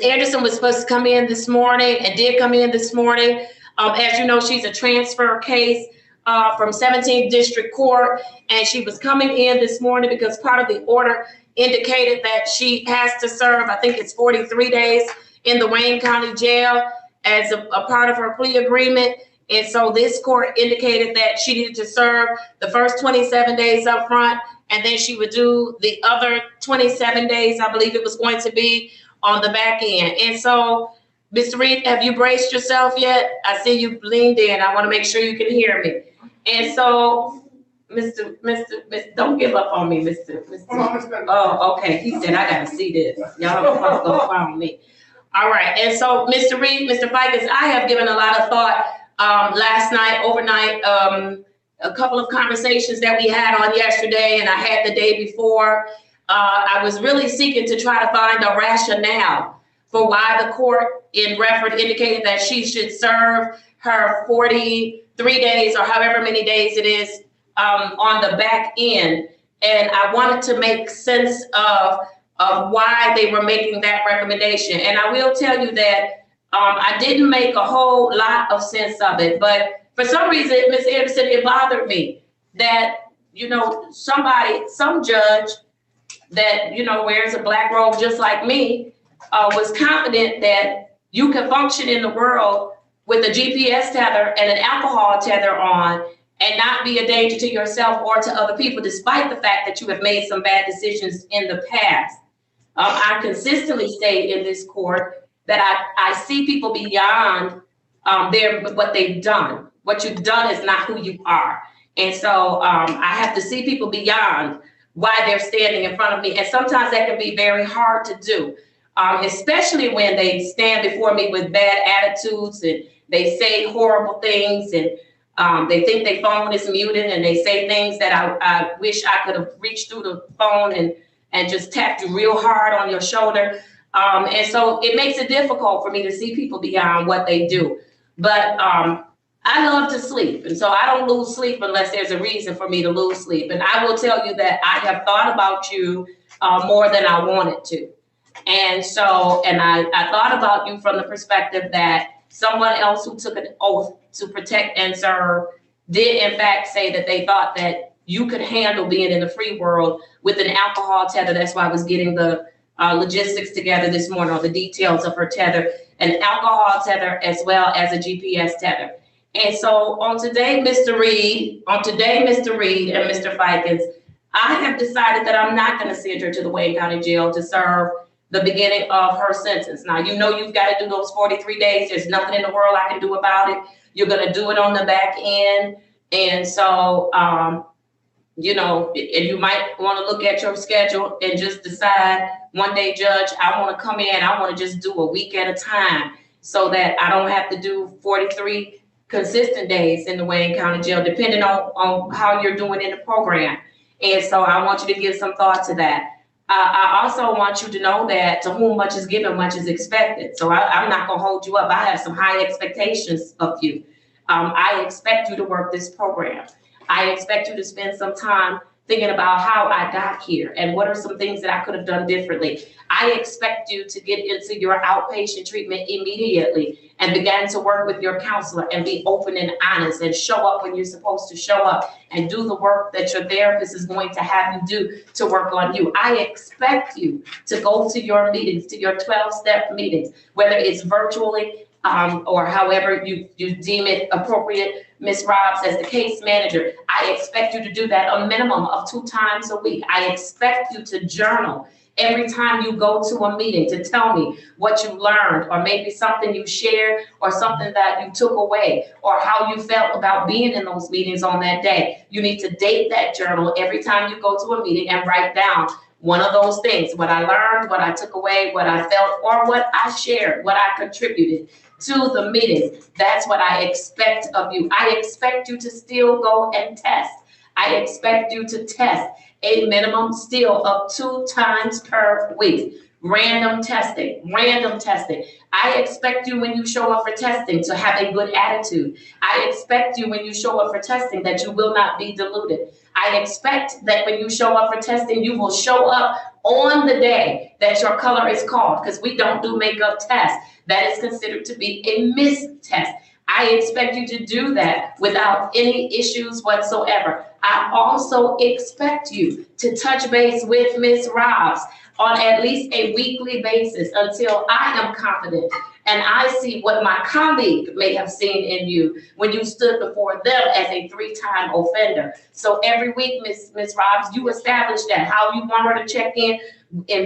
Anderson was supposed to come in this morning and did come in this morning. As you know, she's a transfer case from 17th District Court, and she was coming in this morning because part of the order indicated that she has to serve, I think it's 43 days in the Wayne County Jail as a part of her plea agreement. And so this court indicated that she needed to serve the first 27 days up front, and then she would do the other 27 days, I believe it was going to be, on the back end. And so, Mr. Reed, have you braced yourself yet? I see you leaned in. I want to make sure you can hear me. And so, Mr. Don't give up on me, Mr. Oh, okay. He said, I got to see this. Y'all gonna follow me. All right. And so, Mr. Reed, Mr. Fikens, I have given a lot of thought last night, overnight, a couple of conversations that we had on yesterday, and I had the day before. I was really seeking to try to find a rationale for why the court in Redford indicated that she should serve her 43 days or however many days it is on the back end. And I wanted to make sense of why they were making that recommendation. And I will tell you that I didn't make a whole lot of sense of it, but for some reason, Ms. Anderson, it bothered me that, you know, some judge that, you know, wears a black robe just like me, was confident that you can function in the world with a GPS tether and an alcohol tether on and not be a danger to yourself or to other people, despite the fact that you have made some bad decisions in the past. I consistently say in this court that I see people beyond what they've done. What you've done is not who you are. And so I have to see people beyond why they're standing in front of me. And sometimes that can be very hard to do, especially when they stand before me with bad attitudes and they say horrible things and they think their phone is muted and they say things that I wish I could have reached through the phone and just tapped you real hard on your shoulder. And so it makes it difficult for me to see people beyond what they do. But I love to sleep. And so I don't lose sleep unless there's a reason for me to lose sleep. And I will tell you that I have thought about you more than I wanted to. And so, I thought about you from the perspective that someone else who took an oath to protect and serve did in fact say that they thought that you could handle being in the free world with an alcohol tether. That's why I was getting the logistics together this morning, or the details of her tether, an alcohol tether as well as a GPS tether. And so on today, Mr. Reed and Mr. Fikens, I have decided that I'm not going to send her to the Wayne County Jail to serve the beginning of her sentence. Now, you know you've got to do those 43 days. There's nothing in the world I can do about it. You're going to do it on the back end. And so, you know, and you might want to look at your schedule and just decide one day, Judge, I want to come in, I want to just do a week at a time so that I don't have to do 43 consistent days in the Wayne County Jail, depending on how you're doing in the program. And so I want you to give some thought to that. I also want you to know that to whom much is given, much is expected. So I'm not going to hold you up. I have some high expectations of you. I expect you to work this program. I expect you to spend some time thinking about how I got here and what are some things that I could have done differently. I expect you to get into your outpatient treatment immediately and begin to work with your counselor and be open and honest and show up when you're supposed to show up and do the work that your therapist is going to have you do to work on you. I expect you to go to your meetings, to your 12-step meetings, whether it's virtually or however you deem it appropriate. Ms. Robs, as the case manager, I expect you to do that a minimum of 2 times a week. I expect you to journal every time you go to a meeting to tell me what you learned, or maybe something you shared, or something that you took away, or how you felt about being in those meetings on that day. You need to date that journal every time you go to a meeting and write down one of those things: what I learned, what I took away, what I felt, or what I shared, what I contributed to the meetings. That's what I expect of you. I expect you to still go and test. I expect you to test a minimum still of 2 times per week. Random testing, random testing. I expect you when you show up for testing to have a good attitude. I expect you when you show up for testing that you will not be deluded. I expect that when you show up for testing, you will show up on the day that your color is called, because we don't do makeup tests. That is considered to be a missed test. I expect you to do that without any issues whatsoever. I also expect you to touch base with Ms. Robs on at least a weekly basis until I am confident and I see what my colleague may have seen in you when you stood before them as a 3-time offender. So every week, Ms. Robs, you establish that, how you want her to check in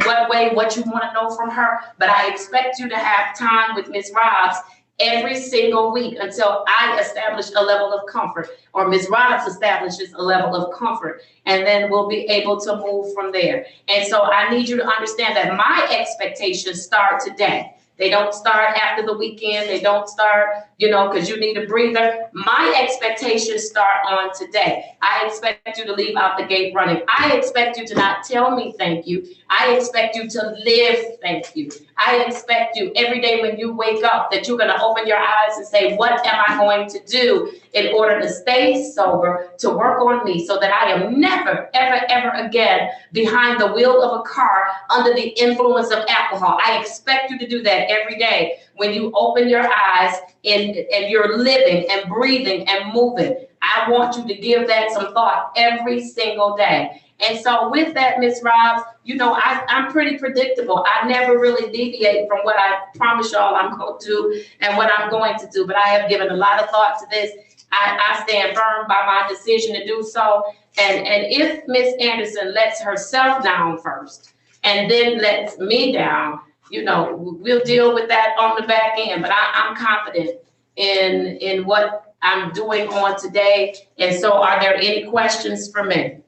what way, what you want to know from her. But I expect you to have time with Ms. Robs every single week until I establish a level of comfort, or Ms. Robs establishes a level of comfort, and then we'll be able to move from there. And so I need you to understand that my expectations start today. They don't start after the weekend. They don't start, because you need a breather. My expectations start on today. I expect you to leave out the gate running. I expect you to not tell me thank you. I expect you to live thank you. I expect you every day when you wake up that you're going to open your eyes and say, what am I going to do in order to stay sober, to work on me so that I am never, ever, ever again behind the wheel of a car under the influence of alcohol. I expect you to do that every day when you open your eyes and you're living and breathing and moving. I want you to give that some thought every single day. And so with that, Ms. Robs, I'm pretty predictable. I never really deviate from what I promise y'all I'm going to do and what I'm going to do. But I have given a lot of thought to this. I stand firm by my decision to do so. And if Ms. Anderson lets herself down first and then lets me down, we'll deal with that on the back end. But I'm confident in what I'm doing on today. And so are there any questions for me?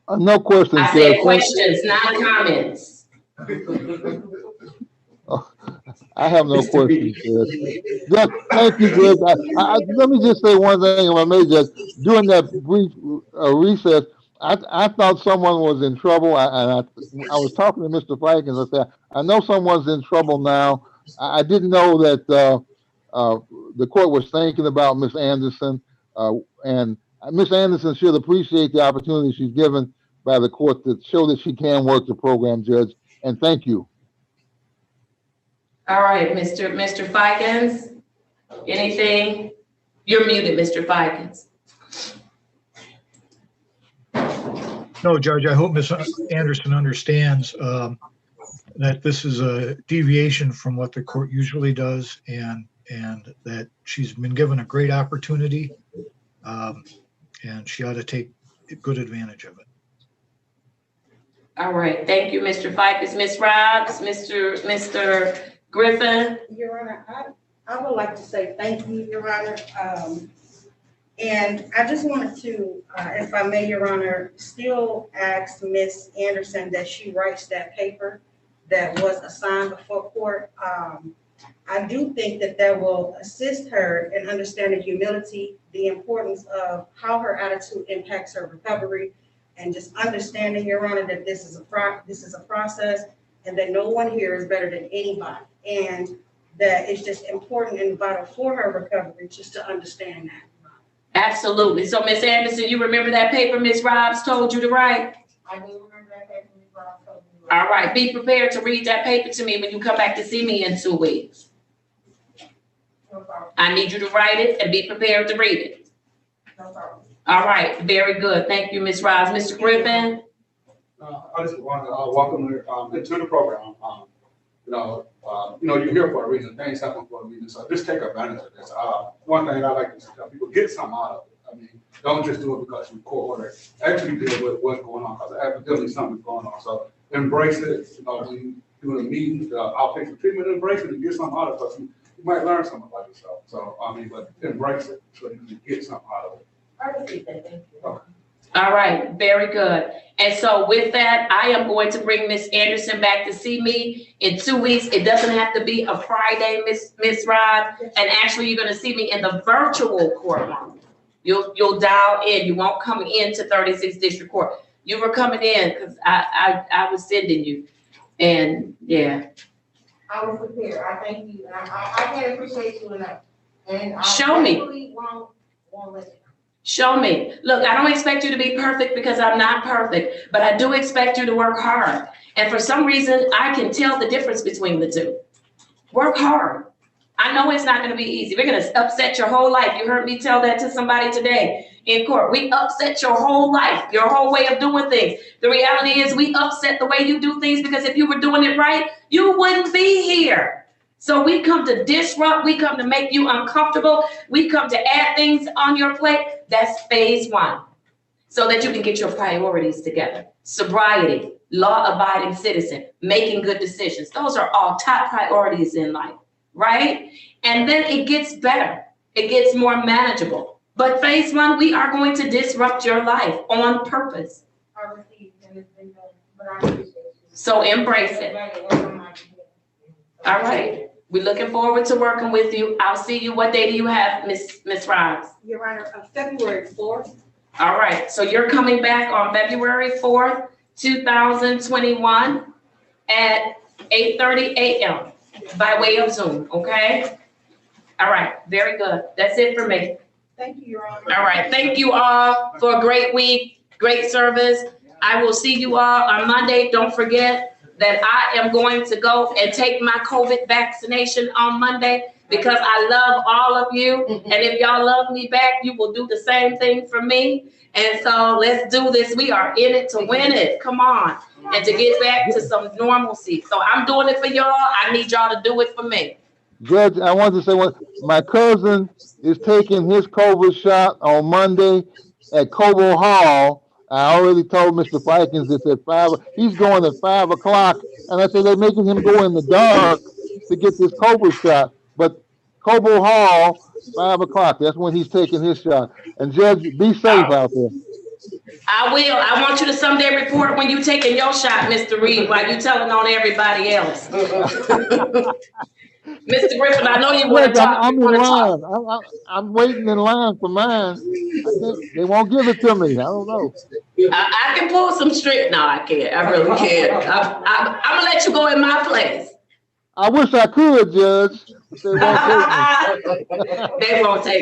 No questions. I said questions, not comments. I have no questions. Just thank you, Judge. Let me just say one thing, if I may, Judge. During that brief recess, I thought someone was in trouble. I was talking to Mr. Fikens. I said, I know someone's in trouble now. I didn't know that the court was thinking about Ms. Anderson, and Ms. Anderson should appreciate the opportunity she's given by the court to show that she can work the program, Judge. And thank you. All right, Mr. Fikens, anything? You're muted, Mr. Fikens. No, Judge, I hope Ms. Anderson understands that this is a deviation from what the court usually does, and that she's been given a great opportunity, and she ought to take good advantage of it. All right, thank you, Mr. Fikes. Ms. Robbs, Mr. Griffin. Your Honor, I would like to say thank you, Your Honor. And I just wanted to, if I may, Your Honor, still ask Ms. Anderson that she writes that paper that was assigned before court. I do think that will assist her in understanding humility, the importance of how her attitude impacts her recovery, and just understanding, Your Honor, that this is a process, and that no one here is better than anybody, and that it's just important and vital for her recovery just to understand that. Absolutely. So, Ms. Anderson, you remember that paper Ms. Robbs told you to write? I do remember that paper Ms. Robbs told me. All right, be prepared to read that paper to me when you come back to see me in 2 weeks. No problem. I need you to write it and be prepared to read it. No problem. All right, very good. Thank you, Ms. Robbs. Mr. Griffin? I just want to welcome her into the program. You're here for a reason. Things happen for a reason. So just take advantage of this. One thing I like to tell people, get something out of it. I mean, don't just do it because you court order. Actually deal with what's going on, because evidently something's going on. So embrace it. When you do a meeting, outpatient treatment, embrace it and get something out of it, because you might learn something about yourself. So, but embrace it so you can get something out of it. I received that, thank you. Okay. All right, very good. And so with that, I am going to bring Ms. Anderson back to see me in 2 weeks. It doesn't have to be a Friday, Ms. Robb. And actually, you're going to see me in the virtual courtroom. You'll dial in. You won't come into 36th District Court. You were coming in because I was sending you. And yeah. I was prepared. I thank you. I can't appreciate you enough. And I Show me. definitely won't let it. Show me. Look, I don't expect you to be perfect because I'm not perfect, but I do expect you to work hard. And for some reason, I can tell the difference between the two. Work hard. I know it's not going to be easy. We're going to upset your whole life. You heard me tell that to somebody today in court. We upset your whole life, your whole way of doing things. The reality is we upset the way you do things, because if you were doing it right, you wouldn't be here. So we come to disrupt, we come to make you uncomfortable, we come to add things on your plate. That's phase 1, so that you can get your priorities together. Sobriety, law-abiding citizen, making good decisions. Those are all top priorities in life, right? And then it gets better. It gets more manageable. But phase 1, we are going to disrupt your life on purpose. I received, and it's been done, but I appreciate you. So embrace it. All right. We're looking forward to working with you. I'll see you. What day do you have, Miss Robbs? Your Honor, February 4th. All right. So you're coming back on February 4th, 2021 at 8:30 a.m. by way of Zoom. Okay. All right. Very good. That's it for me. Thank you, Your Honor. All right. Thank you all for a great week, great service. I will see you all on Monday. Don't forget that I am going to go and take my COVID vaccination on Monday, because I love all of you. And if y'all love me back, you will do the same thing for me. And so let's do this. We are in it to win it. Come on. And to get back to some normalcy. So I'm doing it for y'all. I need y'all to do it for me. Judge, I wanted to say my cousin is taking his COVID shot on Monday at Cobo Hall. I already told Mr. Fikens it's at 5. He's going at 5 o'clock, and I said they're making him go in the dark to get this COVID shot. But Cobo Hall, 5 o'clock. That's when he's taking his shot. And Judge, be safe out there. I will. I want you to someday report when you taking your shot, Mr. Reed, while you telling on everybody else. Mr. Griffin, I know you want to talk. I'm in line. I'm waiting in line for mine. They won't give it to me. I don't know. I can pull some strings. No, I can't. I really can't. I'm gonna let you go in my place. I wish I could, Judge. But they won't take me. They won't take